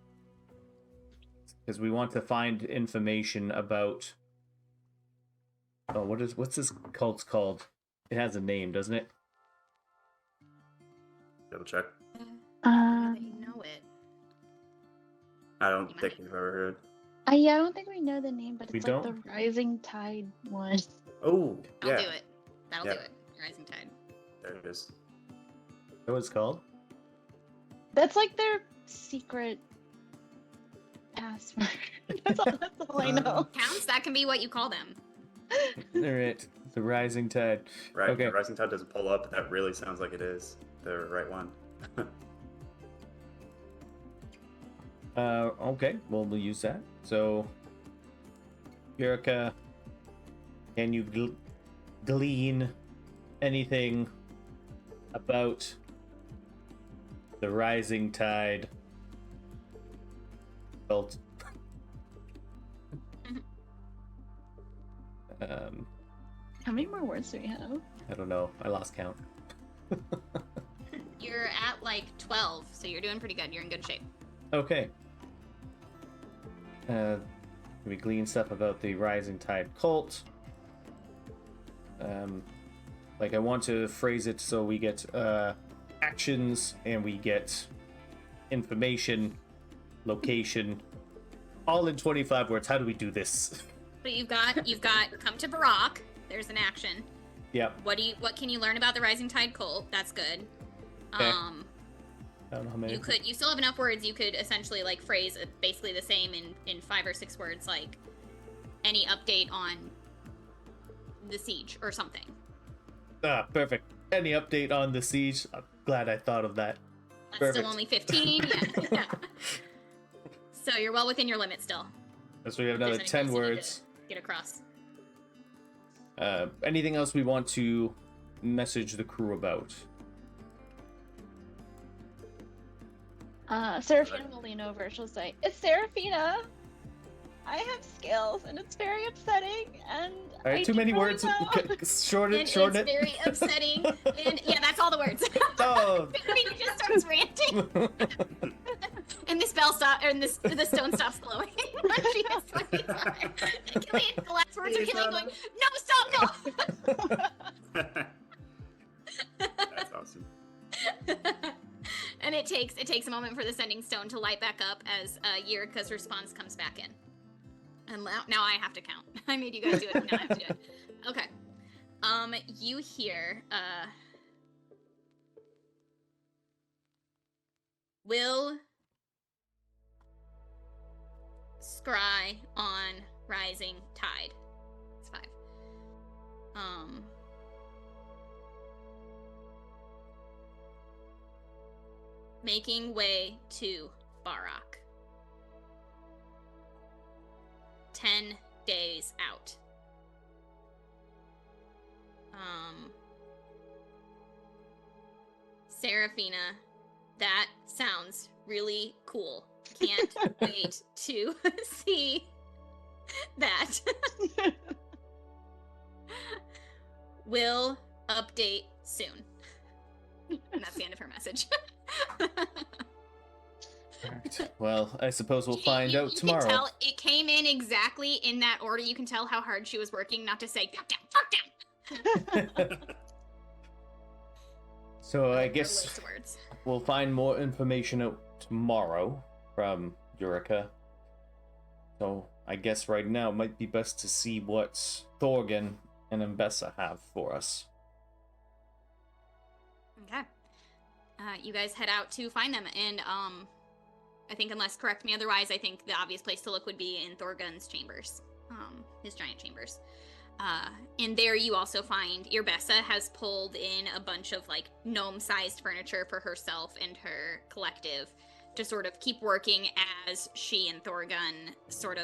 because we want to find information about. Oh, what's this cult called? It has a name, doesn't it? Double check. They know it. I don't think we've ever heard. Yeah, I don't think we know the name, but We it's like don't? the Rising Tide one. Oh, I'll yeah. do it. That'll Yeah. do it. Rising Tide. There it is. What it's called? That's like their secret password. that's all I know. Counts? That can be what you call them. All right, the Rising Tide. Right. Okay. The Rising Tide doesn't pull up, but that really sounds like it is the right one. Okay, well, we'll use that. So, Yurika, can you glean anything about the rising tide cult? How many more words do we have? I don't know. I lost count. You're at like 12, so you're doing pretty good. You're in good shape. Okay. We glean stuff about the rising tide cult. Like I want to phrase it so we get actions and we get information, location, all in 25 words. How do we do this? But you've got come to Barak. There's an action. Yep. What can you learn about the Rising Tide cult? That's good. Okay. I don't know how many. You still have enough words. You could essentially like phrase it basically the same in 5 or 6 words, like any update on the siege or something. Perfect. Any update on the siege? I'm glad I thought of that. That's Perfect. still only 15. Yeah. So you're well within your limit still. So we have If there's another anything 10 else you need words. to get across. Anything else we want to message the crew about? Seraphina will lean over. She'll say, "It's Seraphina. I have skills, and it's very upsetting. And All right, too many words. Shorten And it. it's very upsetting. And yeah, that's all the words. Oh. He just starts ranting. And the spell stops, and the stone stops glowing. She is like, Killian, the last words are Killian going, "No, stop, no." That's awesome. And it takes a moment for the sending stone to light back up as Yurika's response comes back in. And now I have to count. I made you guys do it. Now I have to do it. Okay. You hear will scry on rising tide. It's 5. Making way to Barak. 10 days out. Seraphina, that sounds really cool. Can't wait to see that. Will update soon. And that's the end of her message. Alright. Well, I suppose we'll find out You tomorrow. can tell it came in exactly in that order. You can tell how hard she was working not to say, fuck down. So I Like, her guess list of words. we'll find more information out tomorrow from Yurika. So I guess right now it might be best to see what Thorgan and Mbessa have for us. Okay. You guys head out to find them, and I think, unless correct me otherwise, I think the obvious place to look would be in Thorgun's chambers, his giant chambers. And there you also find Irbessa has pulled in a bunch of like gnome-sized furniture for herself and her collective to sort of keep working as she and Thorgun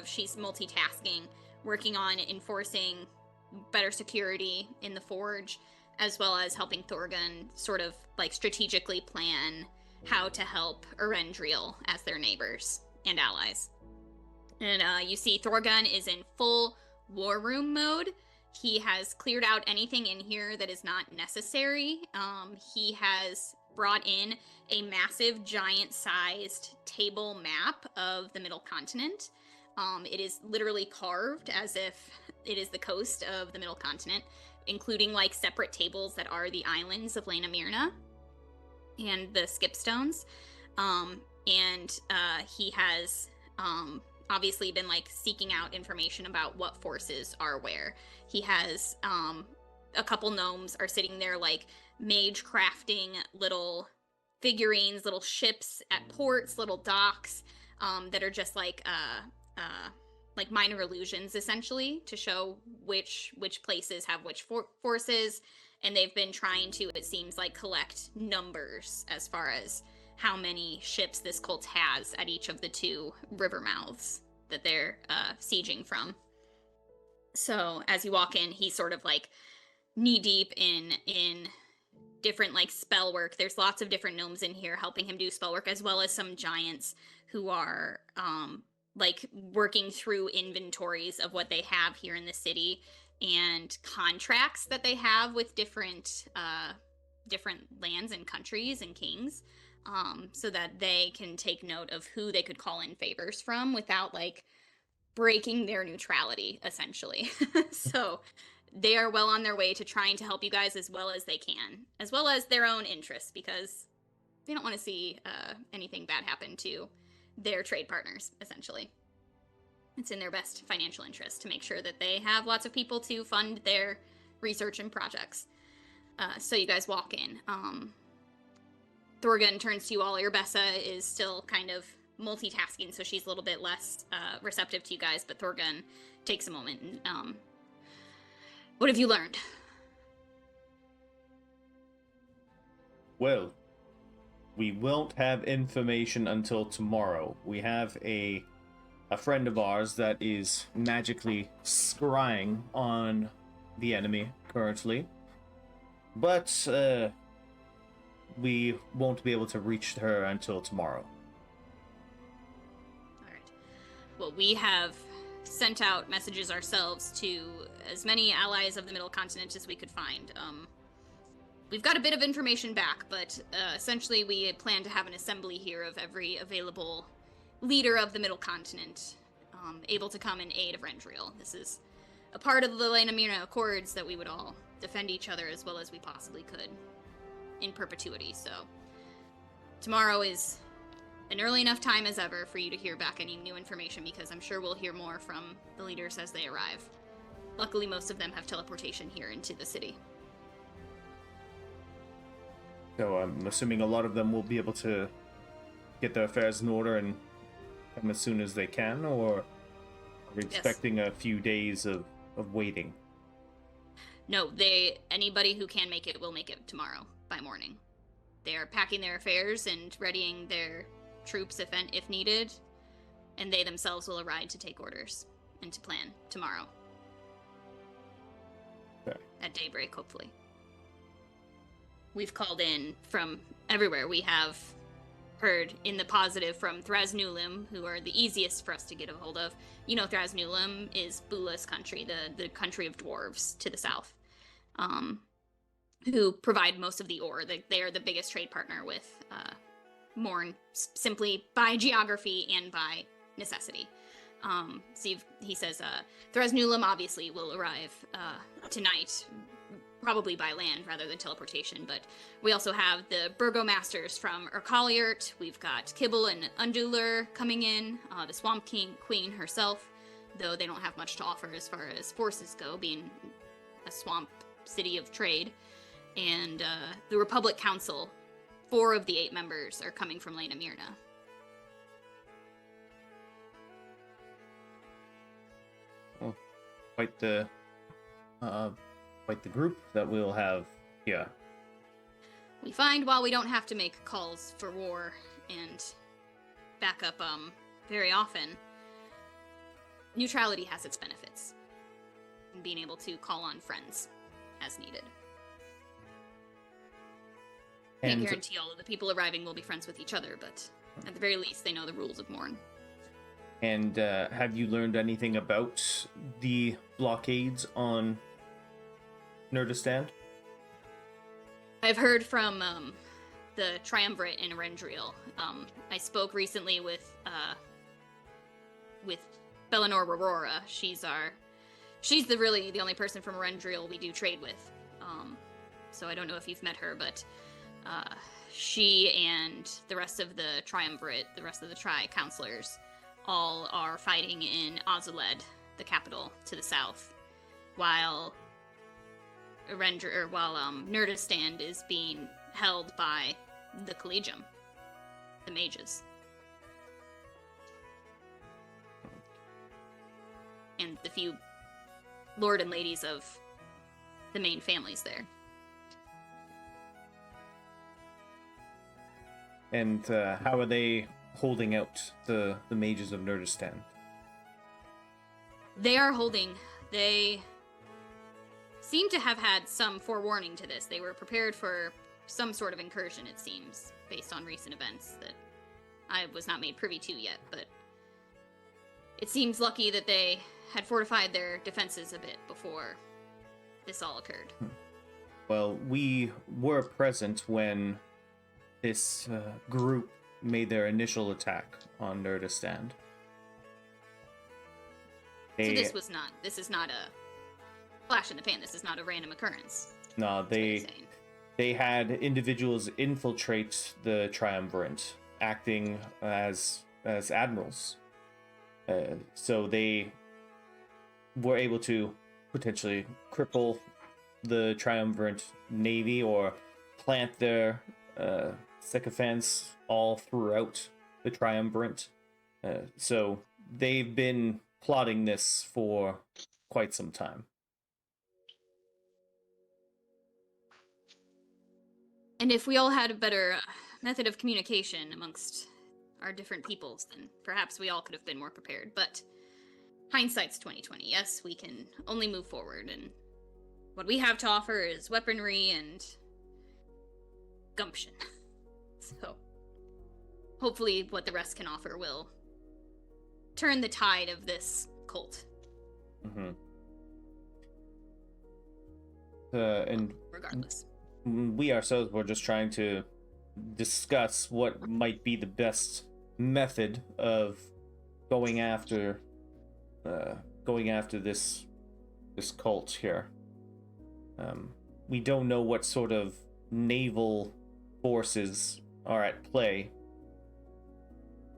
she's multitasking, working on enforcing better security in the forge, as well as helping Thorgun sort of like strategically plan how to help Erendriel as their neighbors and allies. And you see Thorgun is in full war room mode. He has cleared out anything in here that is not necessary. He has brought in a massive, giant-sized table map of the Middle Continent. It is literally carved as if it is the coast of the Middle Continent, including like separate tables that are the islands of Lena Myrna and the skipstones. He has obviously been like seeking out information about what forces are where. He has a couple gnomes are sitting there like mage crafting little figurines, little ships at ports, little docks that are just like minor illusions essentially to show which places have which forces. And they've been trying to, it seems like, collect numbers as far as how many ships this cult has at each of the 2 river mouths that they're sieging from. So as you walk in, he's sort of like knee deep in different like spell work. There's lots of different gnomes in here helping him do spell work, as well as some giants who are like working through inventories of what they have here in the city and contracts that they have with different lands and countries and kings, so that they can take note of who they could call in favors from without like breaking their neutrality, essentially. So they are well on their way to trying to help you guys as well as they can, as well as their own interests, because they don't want to see anything bad happen to their trade partners, essentially. It's in their best financial interest to make sure that they have lots of people to fund their research and projects. So you guys walk in. Thorgun turns to you all. Irbessa is still kind of multitasking, so she's a little bit less receptive to you guys, but Thorgun takes a moment and what have you learned? Well, we won't have information until tomorrow. We have a friend of ours that is magically scrying on the enemy currently, but we won't be able to reach her until tomorrow. All right. Well, we have sent out messages ourselves to as many allies of the Middle Continent as we could find. We've got a bit of information back, but essentially we plan to have an assembly here of every available leader of the Middle Continent, able to come in aid of Rendriel. This is a part of the Lena Mirna Accords that we would all defend each other as well as we possibly could in perpetuity. So tomorrow is an early enough time as ever for you to hear back any new information, because I'm sure we'll hear more from the leaders as they arrive. Luckily, most of them have teleportation here into the city. So I'm assuming a lot of them will be able to get their affairs in order and come as soon as they can, or are we expecting a few days of waiting? No, anybody who can make it will make it tomorrow by morning. They are packing their affairs and readying their troops if needed, and they themselves will arrive to take orders and to plan tomorrow. Okay. At daybreak, hopefully. We've called in from everywhere. We have heard in the positive from Thrasnulim, who are the easiest for us to get a hold of. You know, Thrasnulim is Bula's country, the country of dwarves to the south, who provide most of the ore. They are the biggest trade partner with Morn, simply by geography and by necessity. He says Thrasnulim obviously will arrive tonight, probably by land rather than teleportation, but we also have the burgomasters from Urkaliert. We've got Kibble and Undular coming in, the Swamp Queen herself, though they don't have much to offer as far as forces go, being a swamp city of trade. And the Republic Council, 4 of the 8 members are coming from Lena Mirna. Well, quite the group that we'll have here. We find while we don't have to make calls for war and backup very often, neutrality has its benefits. And being able to call on friends as needed. Can't guarantee all of the people arriving will be friends with each other, but at the very least, they know the rules of Morn. And have you learned anything about the blockades on Nurdistand? I've heard from the Triumvirate in Rendriel. I spoke recently with Bellinor Aurora. She's really the only person from Rendriel we do trade with. So I don't know if you've met her, but she and the rest of the Triumvirate, the rest of the Tri-Counselors, all are fighting in Ozuled, the capital to the south, while Nurdistand is being held by the Collegium, the mages, and the few lord and ladies of the main families there. And how are they holding out the mages of Nurdistand? They are holding. They seem to have had some forewarning to this. They were prepared for some sort of incursion, it seems, based on recent events that I was not made privy to yet, but it seems lucky that they had fortified their defenses a bit before this all occurred. Well, we were present when this group made their initial attack on Nurdistand. So this is not a flash in the pan. This is not a random occurrence. No, they had individuals infiltrate the Triumvirate, acting as admirals. So they were able to potentially cripple the Triumvirate navy or plant their sycophants all throughout the Triumvirate. So they've been plotting this for quite some time. And if we all had a better method of communication amongst our different peoples, then perhaps we all could have been more prepared. But hindsight's 20/20. Yes, we can only move forward, and what we have to offer is weaponry and gumption. So hopefully what the rest can offer will turn the tide of this cult. Mm-hmm. And regardless, we ourselves were just trying to discuss what might be the best method of going after this cult here. We don't know what sort of naval forces are at play,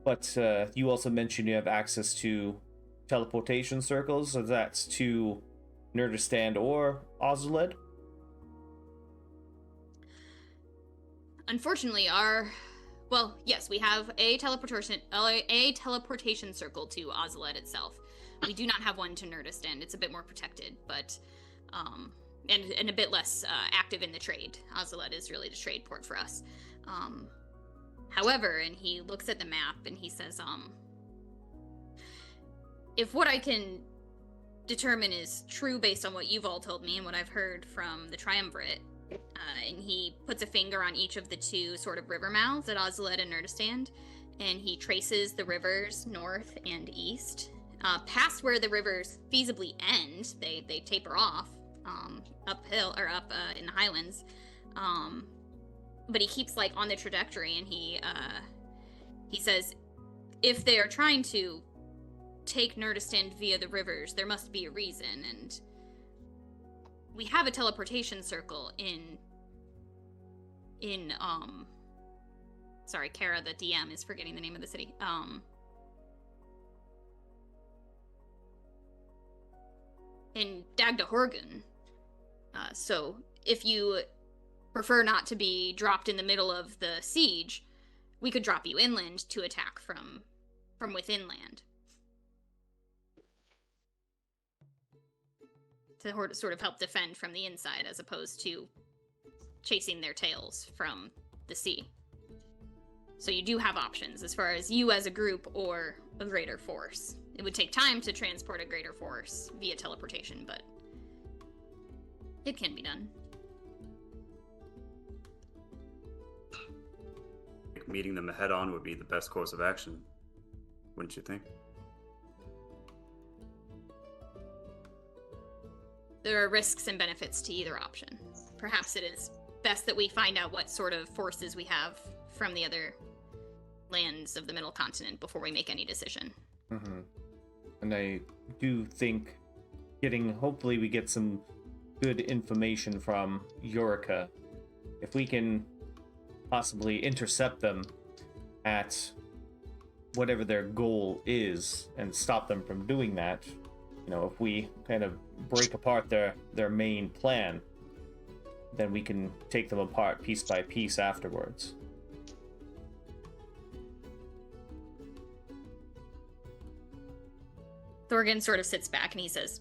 but you also mentioned you have access to teleportation circles, so that's to Nurdistand or Ozuled. unfortunately, yes, we have a teleportation circle to Ozuled itself. We do not have one to Nurdistand. It's a bit more protected, but and a bit less active in the trade. Ozuled is really the trade port for us. However, and he looks at the map and he says, if what I can determine is true based on what you've all told me and what I've heard from the Triumvirate, and he puts a finger on each of the two sort of river mouths at Ozuled and Nurdistand, and he traces the rivers north and east, past where the rivers feasibly end. They taper off uphill or up in the highlands, but he keeps like on the trajectory, and he says, if they are trying to take Nurdistand via the rivers, there must be a reason, and we have a teleportation circle in sorry, Kara, the DM, is forgetting the name of the city. In Dagda Horgun. So if you prefer not to be dropped in the middle of the siege, we could drop you inland to attack from within land. To sort of help defend from the inside, as opposed to chasing their tails from the sea. So you do have options as far as you as a group or a greater force. It would take time to transport a greater force via teleportation, but it can be done. Meeting them head on would be the best course of action, wouldn't you think? There are risks and benefits to either option. Perhaps it is best that we find out what sort of forces we have from the other lands of the Middle Continent before we make any decision. Mm-hmm. And I do think hopefully we get some good information from Eurica. If we can possibly intercept them at whatever their goal is and stop them from doing that, if we kind of break apart their main plan, then we can take them apart piece by piece afterwards. Thorgan sort of sits back and he says,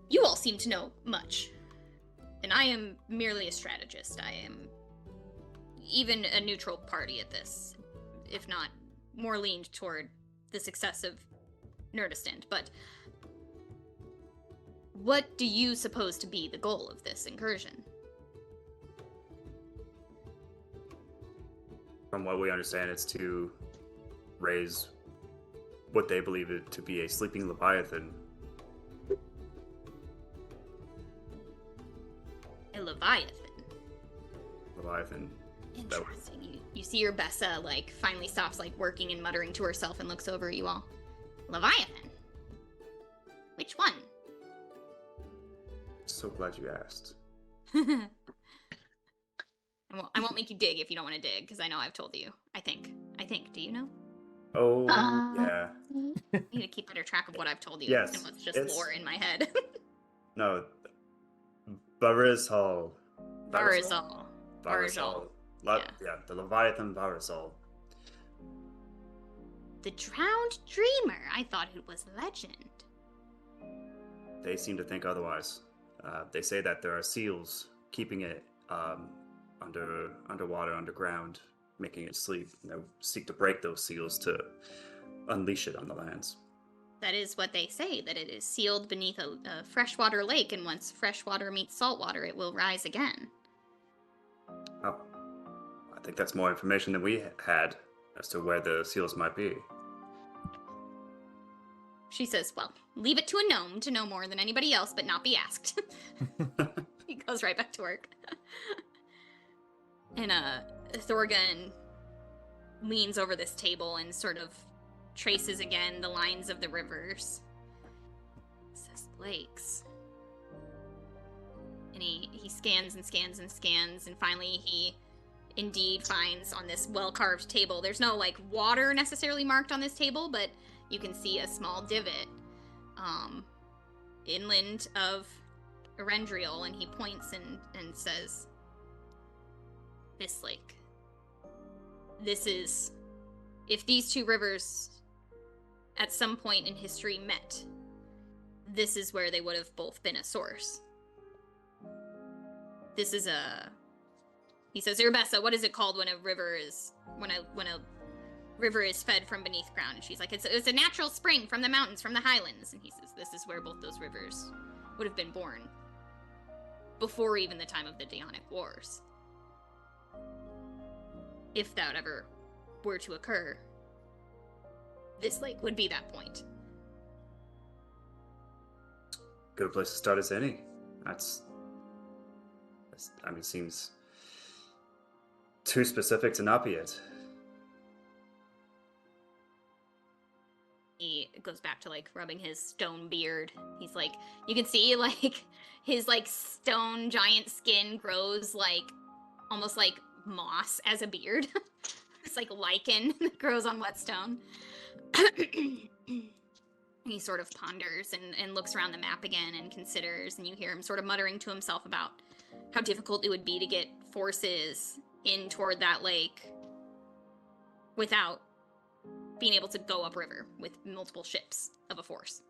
"You all seem to know much, and I am merely a strategist. I am even a neutral party at this, if not more leaned toward the success of Nurdistand, but what do you suppose to be the goal of this incursion? From what we understand, it's to raise what they believe it to be a sleeping leviathan. A leviathan. Leviathan. Interesting. You see your Bessa, like, finally stops, like, working and muttering to herself and looks over at you all. Leviathan? Which one? So glad you asked. I won't make you dig if you don't want to dig, because I know I've told you. I think. Do you know? Oh, Uh, yeah. I need to keep better track of what I've told you. Yes, And what's just it's- lore in my head. No. Barizal. Barizal. Barizal. Yeah. Yeah, the Leviathan Barizal. The drowned dreamer. I thought it was legend. They seem to think otherwise. They say that there are seals keeping it underwater, underground, making it sleep. And they seek to break those seals to unleash it on the lands. That is what they say, that it is sealed beneath a freshwater lake, and once freshwater meets saltwater, it will rise again. Oh, I think that's more information than we had as to where the seals might be. She says, well, leave it to a gnome to know more than anybody else, but not be asked. He goes right back to work. And Thorgun leans over this table and sort of traces again the lines of the rivers. Says lakes. And he scans and scans and scans, and finally he indeed finds on this well-carved table, there's no, like, water necessarily marked on this table, but you can see a small divot inland of Erendriel, and he points and says, this lake. This is... If these two rivers at some point in history met, this is where they would have both been a source. This is a... He says, Irbessa, what is it called when a river is... When a river is fed from beneath ground? And she's like, it's a natural spring from the mountains, from the highlands. And he says, this is where both those rivers would have been born. Before even the time of the Dionic Wars. If that ever were to occur, this lake would be that point. Good place to start as any. That's I mean, seems too specific to not be it. He goes back to, like, rubbing his stone beard. He's like, you can see, like, his, like, stone giant skin grows, like, almost like moss as a beard. It's like lichen that grows on whetstone. He sort of ponders and looks around the map again and considers, and you hear him sort of muttering to himself about how difficult it would be to get forces in toward that lake without being able to go upriver with multiple ships of a force.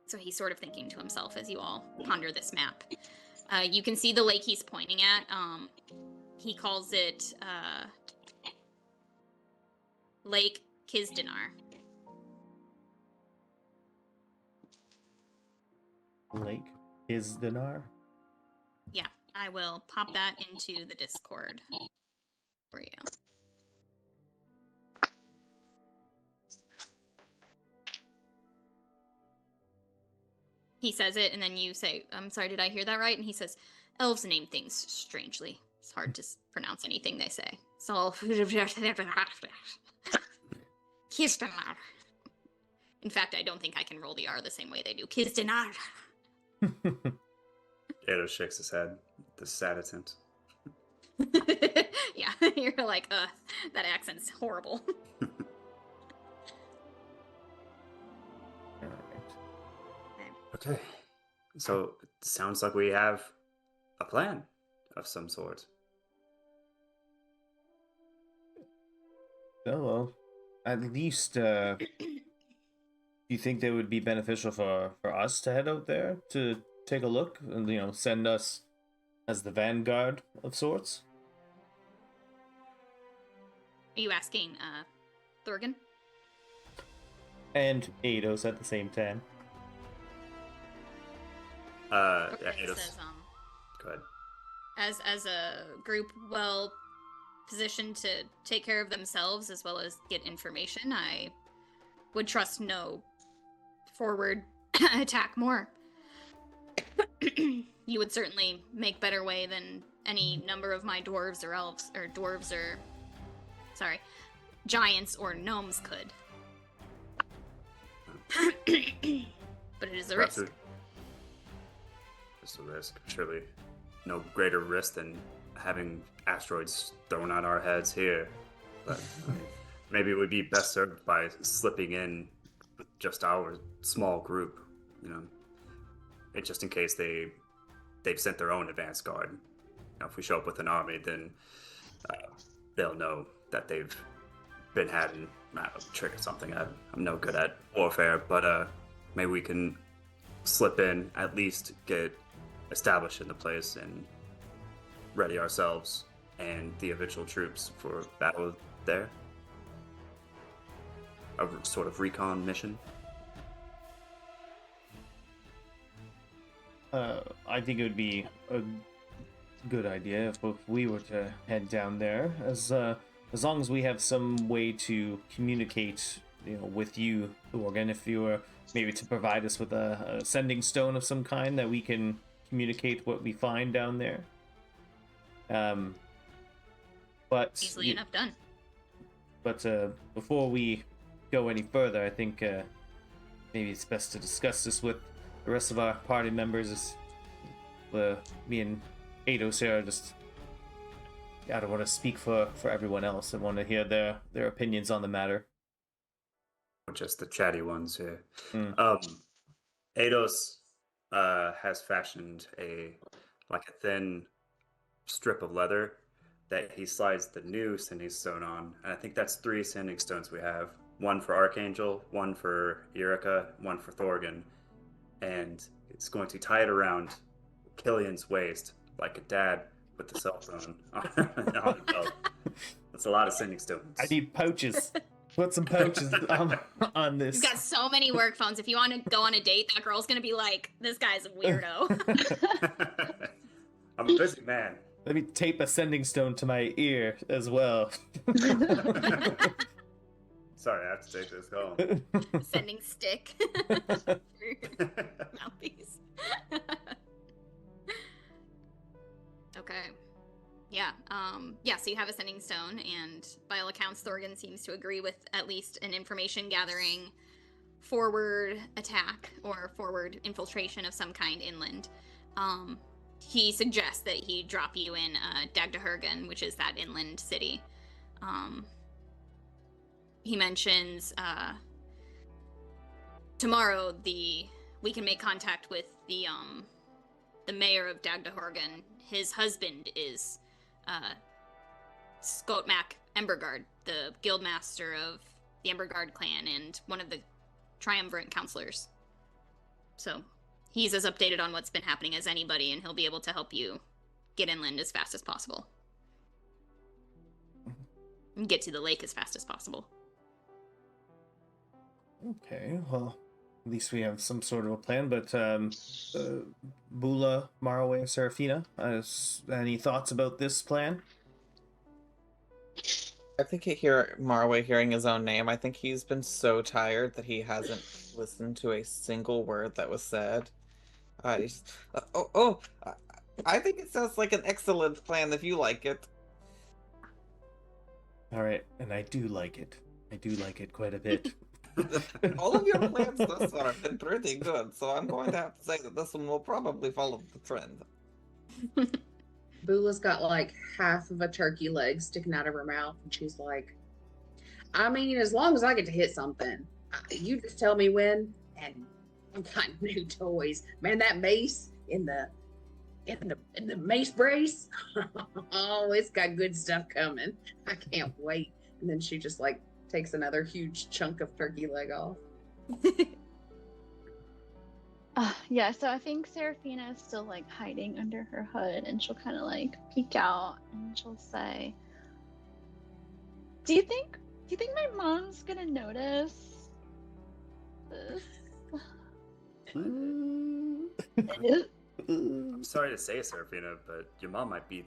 So he's sort of thinking to himself as you all ponder this map. You can see the lake he's pointing at. He calls it Lake Kizdinar. Lake Isdinar? Yeah, I will pop that into the Discord for you. He says it, and then you say, I'm sorry, did I hear that right? And he says, elves name things strangely. It's hard to pronounce anything they say. So, Kizdinar. In fact, I don't think I can roll the R the same way they do. Kizdinar. Edo shakes his head. The sad attempt. Yeah, you're like, that accent's horrible. Okay. So, it sounds like we have a plan of some sort. Oh, well. At least, do you think that would be beneficial for us to head out there to take a look and, send us as the vanguard of sorts? Are you asking, Thorgan? And Eidos at the same time. Yeah, It Eidos. says, Go ahead. as a group well positioned to take care of themselves as well as get information, I would trust no forward attack more. You would certainly make better way than any number of my dwarves or elves, or dwarves or, sorry, giants or gnomes could. But it is a Perhaps risk. It's a risk. Surely no greater risk than having asteroids thrown on our heads here. But I mean, maybe it would be best served by slipping in with just our small group, you know, just in case they've sent their own advance guard. You know, if we show up with an army, then they'll know that they've been had in a trick or something. I'm no good at warfare, but maybe we can slip in, at least get established in the place and ready ourselves and the eventual troops for battle there. A sort of recon mission. I think it would be a good idea if we were to head down there, as long as we have some way to communicate, with you, Organ. If you were maybe to provide us with a sending stone of some kind that we can communicate what we find down there. But Easily enough done. But before we go any further, I think maybe it's best to discuss this with the rest of our party members. As me and Eidos here I don't want to speak for everyone else. I want to hear their opinions on the matter. Just the chatty ones here. Mm. Eidos has fashioned a thin strip of leather that he slides the new sending stone on, and I think that's 3 sending stones we have. One for Archangel, one for Eureka, one for Thorgan, and it's going to tie it around Killian's waist like a dad with the cell phone on the belt. That's a lot of sending stones. I need pouches. Put some pouches on this. You've got so many work phones. If you want to go on a date, that girl's gonna be like, "This guy's a weirdo." I'm a busy man. Let me tape a sending stone to my ear as well. Sorry, I have to take this home. Sending stick. For your mouthpiece. Okay. Yeah. So you have a sending stone, and by all accounts, Thorgan seems to agree with at least an information gathering forward attack or forward infiltration of some kind inland. He suggests that he drop you in Dagdahurgan, which is that inland city. He mentions tomorrow we can make contact with the mayor of Dagdahurgan. His husband is Skotmak Emberguard, the guildmaster of the Emberguard clan and one of the triumvirate counselors. So he's as updated on what's been happening as anybody, and he'll be able to help you get inland as fast as possible. And get to the lake as fast as possible. Okay, well, at least we have some sort of a plan, but Bula, Marwe, Serafina, any thoughts about this plan? I think Marwe hearing his own name, I think he's been so tired that he hasn't listened to a single word that was said. I think it sounds like an excellent plan if you like it. All right, and I do like it. I do like it quite a bit. All of your plans thus far have been pretty good, so I'm going to have to say that this one will probably follow the trend. Bula's got like half of a turkey leg sticking out of her mouth, and she's like, I mean, as long as I get to hit something, you just tell me when, and I'm got new toys. Man, that mace in the mace brace, oh, it's got good stuff coming. I can't wait. And then she just like takes another huge chunk of turkey leg off. Yeah, so I think Serafina is still like hiding under her hood, and she'll kind of like peek out and she'll say, Do you think my mom's gonna notice? this. I'm sorry to say it, Serafina, but your mom might be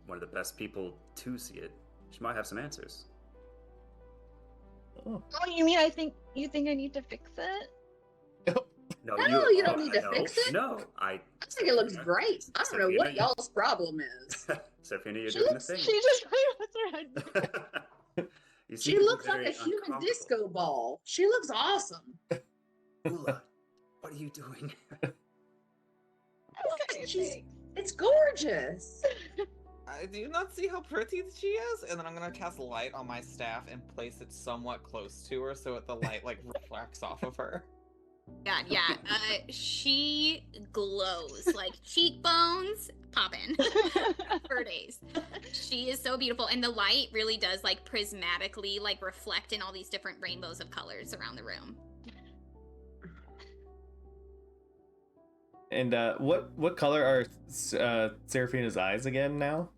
one of the best people to see it. She might have some answers. Oh. Oh, you mean you think I need to fix it? No, No, you don't need to no, fix it. No, I think it looks great. I don't know what y'all's problem is. Serafina, you're She doing looks- the thing. She just puts her head. You seem She to be looks like very a human uncomfortable. disco ball. She looks awesome. Ula, what are you doing? Okay, She's- thanks. It's gorgeous. Do you not see how pretty she is? And then I'm gonna cast light on my staff and place it somewhat close to her so that the light like reflects off of her. God, yeah. She glows like cheekbones popping for days. She is so beautiful, and the light really does like prismatically like reflect in all these different rainbows of colors around the room. And what color are Serafina's eyes again now?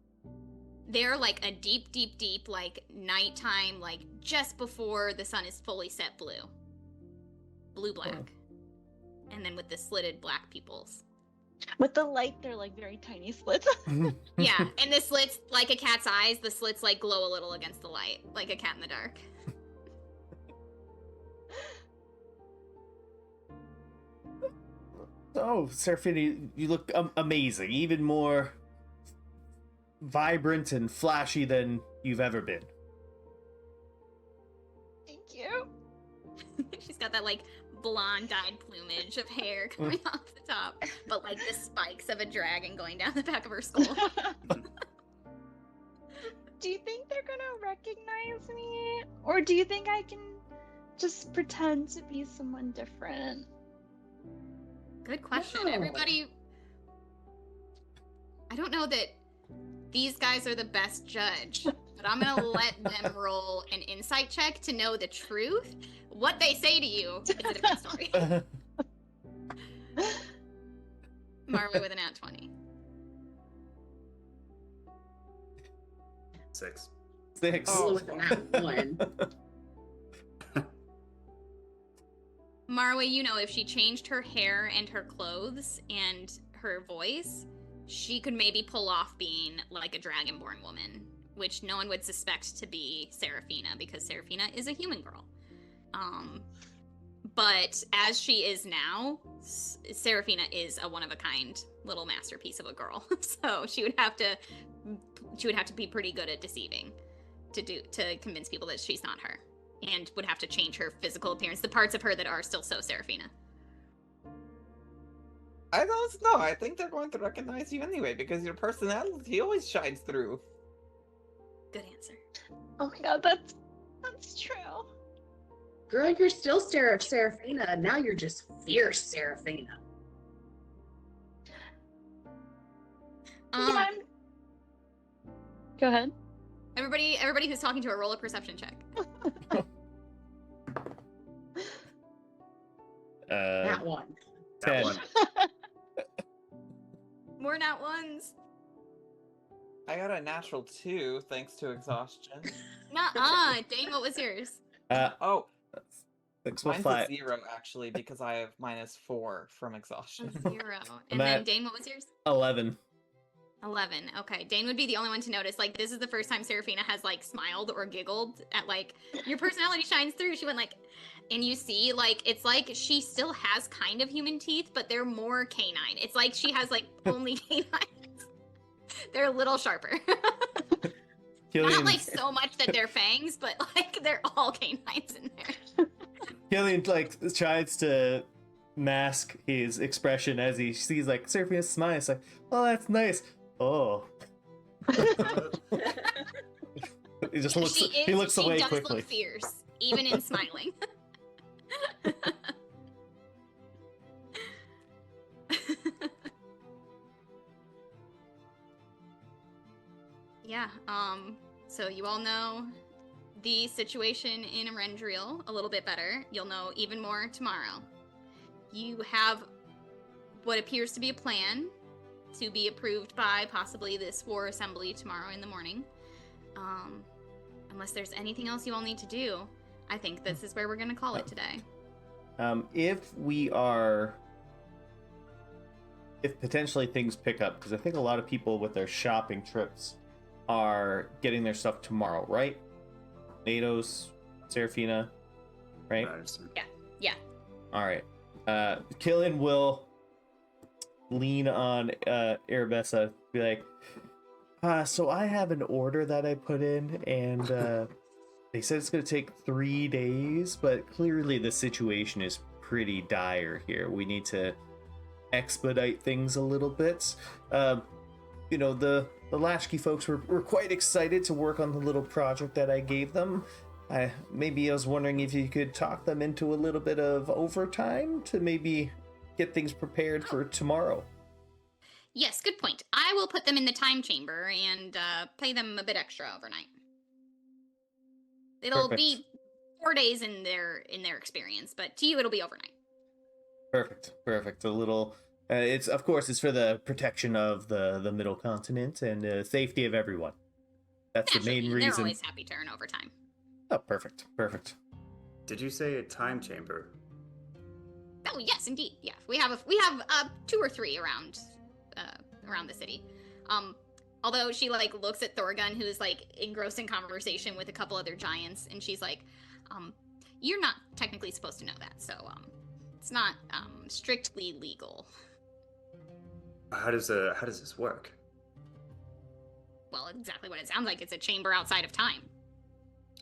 They're like a deep, deep, deep, like nighttime, like just before the sun is fully set blue. Blue-black. Oh. And then with the slitted black pupils. With the light, they're like very tiny slits. Yeah, and the slits, like a cat's eyes, the slits like glow a little against the light, like a cat in the dark. Oh, Serafina, you look amazing. Even more vibrant and flashy than you've ever been. Thank you. She's got that like blonde dyed plumage of hair coming off the top, but like the spikes of a dragon going down the back of her skull. Do you think they're gonna recognize me? Or do you think I can just pretend to be someone different? Good question. No. Everybody, I don't know that these guys are the best judge, but I'm gonna let them roll an insight check to know the truth. What they say to you is a different story. Marway with an at 20. 6. 6. Oh. With that one. Marway, you know, if she changed her hair and her clothes and her voice, she could maybe pull off being like a dragonborn woman, which no one would suspect to be Serafina because Serafina is a human girl. But as she is now, Serafina is a one-of-a-kind little masterpiece of a girl. So she would have to be pretty good at deceiving to convince people that she's not her, and would have to change her physical appearance, the parts of her that are still so Serafina. I don't know. I think they're going to recognize you anyway because your personality always shines through. Good answer. Oh my god, that's true. Girl, you're still Serafina. Now you're just fierce Serafina. Yeah, Go ahead. Everybody who's talking to her, roll a perception check. That one. That 10. one. More nat ones. I got a natural 2 thanks to exhaustion. Nuh-uh. Dane, what was yours? Oh, 6 plus mine's 5. a 0 actually because I have -4 from exhaustion. A 0. And Matt. then Dane, what was yours? 11. 11. Okay. Dane would be the only one to notice. Like, this is the first time Serafina has, like, smiled or giggled at, like, your personality shines through. She went, like, and you see, like, it's like she still has kind of human teeth, but they're more canine. It's like she has, like, only canines. They're a little sharper. Not, Killian, like, so much that they're fangs, but, like, they're all canines in there. Killian, like, tries to mask his expression as he sees, like, Serafina's smile. It's like, oh, that's nice. Oh. He just looks. He looks away she does quickly. look fierce, even in smiling. Yeah, so you all know the situation in Arendriel a little bit better. You'll know even more tomorrow. You have what appears to be a plan to be approved by possibly this war assembly tomorrow in the morning. Unless there's anything else you all need to do, I think this is where we're going to call it today. if potentially things pick up, because I think a lot of people with their shopping trips are getting their stuff tomorrow, right? Natos, Serafina, right? Yeah. All right. Killian will lean on Arabessa, be like, so I have an order that I put in, and they said it's going to take 3 days, but clearly the situation is pretty dire here. We need to expedite things a little bit. You know, the Lashkey folks were quite excited to work on the little project that I gave them. Maybe I was wondering if you could talk them into a little bit of overtime to maybe get things prepared for tomorrow. Yes, good point. I will put them in the time chamber and pay them a bit extra overnight. It'll Perfect. be 4 days in their experience, but to you it'll be overnight. Perfect. A little. It's of course it's for the protection of the middle continent and the safety of everyone. That's the main Naturally, reason. They're always happy to earn overtime. Oh, perfect. Did you say a time chamber? Oh yes, indeed. Yeah, we have 2 or 3 around the city. Although she like looks at Thorgun, who is like engrossed in conversation with a couple other giants, and she's like, "You're not technically supposed to know that, so it's not strictly legal." How does this work? Well, exactly what it sounds like. It's a chamber outside of time.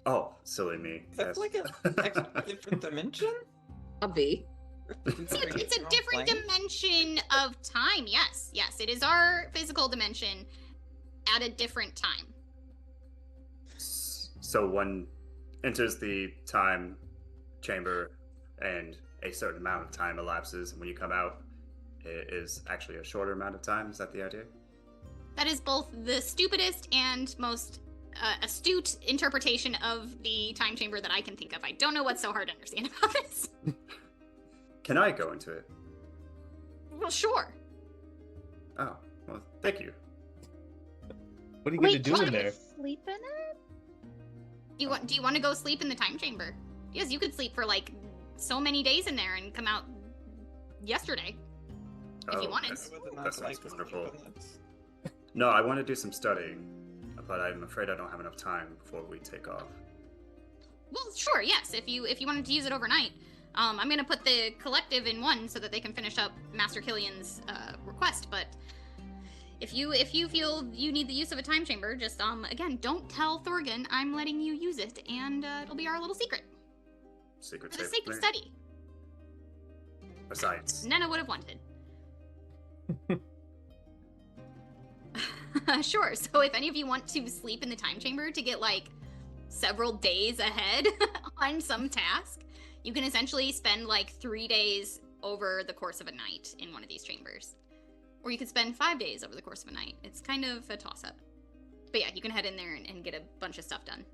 Oh, silly me. That's like a different dimension? A V. It's a different dimension of time. Yes, it is our physical dimension at a different time. So one enters the time chamber and a certain amount of time elapses, and when you come out, it is actually a shorter amount of time. Is that the idea? That is both the stupidest and most astute interpretation of the time chamber that I can think of. I don't know what's so hard to understand about this. Can I go into it? Well, sure. Oh, well, thank you. What are you gonna do can in we there? sleep in it? Do you want to go sleep in the time chamber? Yes, you could sleep for like so many days in there and come out yesterday if you wanted. That sounds wonderful. No, I want to do some studying, but I'm afraid I don't have enough time before we take off. Well, sure, yes. If you wanted to use it overnight, I'm gonna put the collective in one so that they can finish up Master Killian's request. But if you feel you need the use of a time chamber, just again, don't tell Thorgun I'm letting you use it, and it'll be our little secret Secret for the safe sake of plan? study. Besides, Nana would have wanted. Sure. So if any of you want to sleep in the time chamber to get like several days ahead on some task, you can essentially spend like 3 days over the course of a night in one of these chambers. Or you could spend 5 days over the course of a night. It's kind of a toss-up. But yeah, you can head in there and get a bunch of stuff done.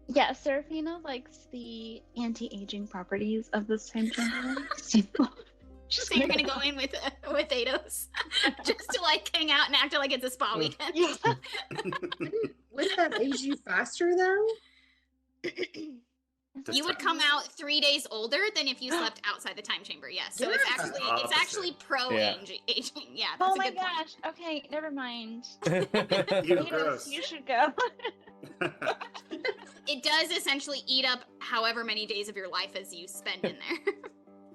Yeah, Serafina likes the anti-aging properties of this time chamber. So you're gonna go in with Ados just to like hang out and act like it's a spa weekend. Yeah. Wouldn't that age you faster though? You would come out 3 days older than if you slept outside the time chamber. Yes, so Yeah. it's actually pro aging. Yeah, that's Oh a my good point. gosh. Okay, never mind. you Ados, gross. you should go. It does essentially eat up however many days of your life as you spend in there.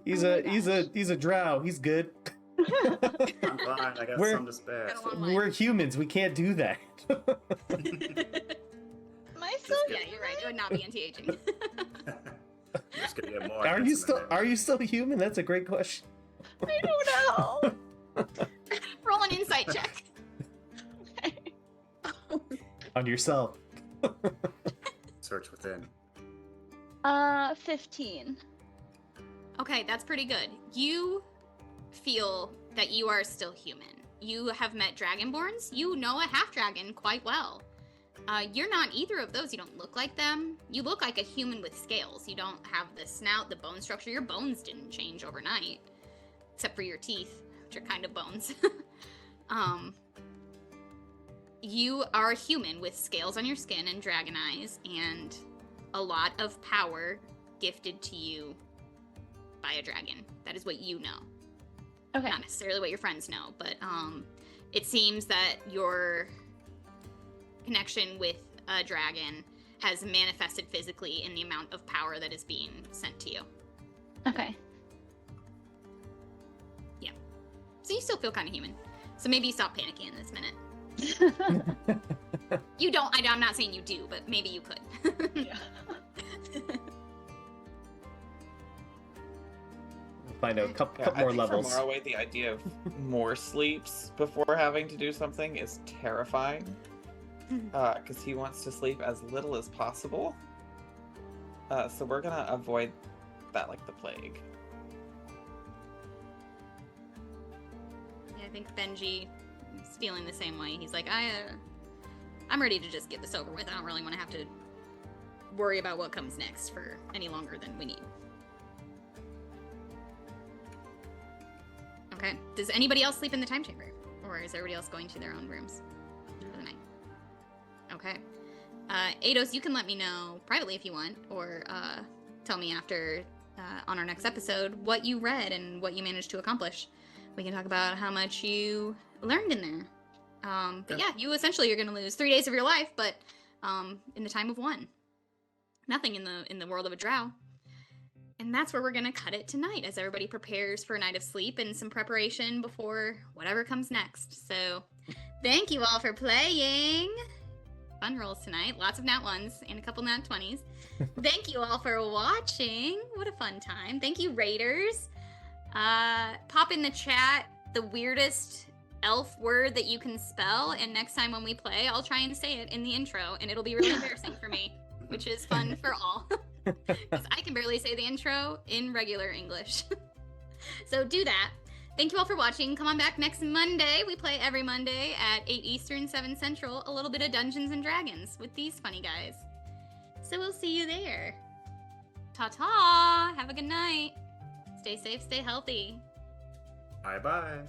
He's a drow. He's good. I'm fine. I got We're- some to spare. Got a long life. We're humans. We can't do that. Myself. Yeah, you're right. It would not be anti-aging. I'm just gonna get more. Are you still human? That's a great question. I don't know. Roll an insight check. On yourself. Search within. 15. Okay, that's pretty good. You feel that you are still human. You have met dragonborns. You know a half-dragon quite well. You're not either of those. You don't look like them. You look like a human with scales. You don't have the snout, the bone structure. Your bones didn't change overnight, except for your teeth, which are kind of bones. You are a human with scales on your skin and dragon eyes, and a lot of power gifted to you by a dragon. That is what you know. Okay. Not necessarily what your friends know, but it seems that your connection with a dragon has manifested physically in the amount of power that is being sent to you. Okay. Yeah. So you still feel kind of human. So maybe you stop panicking in this minute. You don't. I'm not saying you do, but maybe you could. Yeah. Find a couple Yeah, I more think levels. For Morrowind, the idea of more sleeps before having to do something is terrifying. Because he wants to sleep as little as possible. So we're gonna avoid that like the plague. Yeah, I think Benji is feeling the same way. He's like, I'm ready to just get this over with. I don't really want to have to worry about what comes next for any longer than we need. Okay. Does anybody else sleep in the time chamber? Or is everybody else going to their own rooms for the night? Okay. Eidos, you can let me know privately if you want, or tell me after on our next episode what you read and what you managed to accomplish. We can talk about how much you learned in there. But yeah, you essentially are going to lose 3 days of your life, but in the time of 1. Nothing in the world of a drow. And that's where we're going to cut it tonight as everybody prepares for a night of sleep and some preparation before whatever comes next. So thank you all for playing. Fun rolls tonight. Lots of nat 1s and a couple nat 20s. Thank you all for watching. What a fun time. Thank you, Raiders. Pop in the chat the weirdest elf word that you can spell, and next time when we play, I'll try and say it in the intro, and it'll be really embarrassing for me, which is fun for all. Because I can barely say the intro in regular English. So do that. Thank you all for watching. Come on back next Monday. We play every Monday at 8 Eastern, 7 Central, a little bit of Dungeons and Dragons with these funny guys. So we'll see you there. Ta-ta! Have a good night. Stay safe, stay healthy. Bye-bye.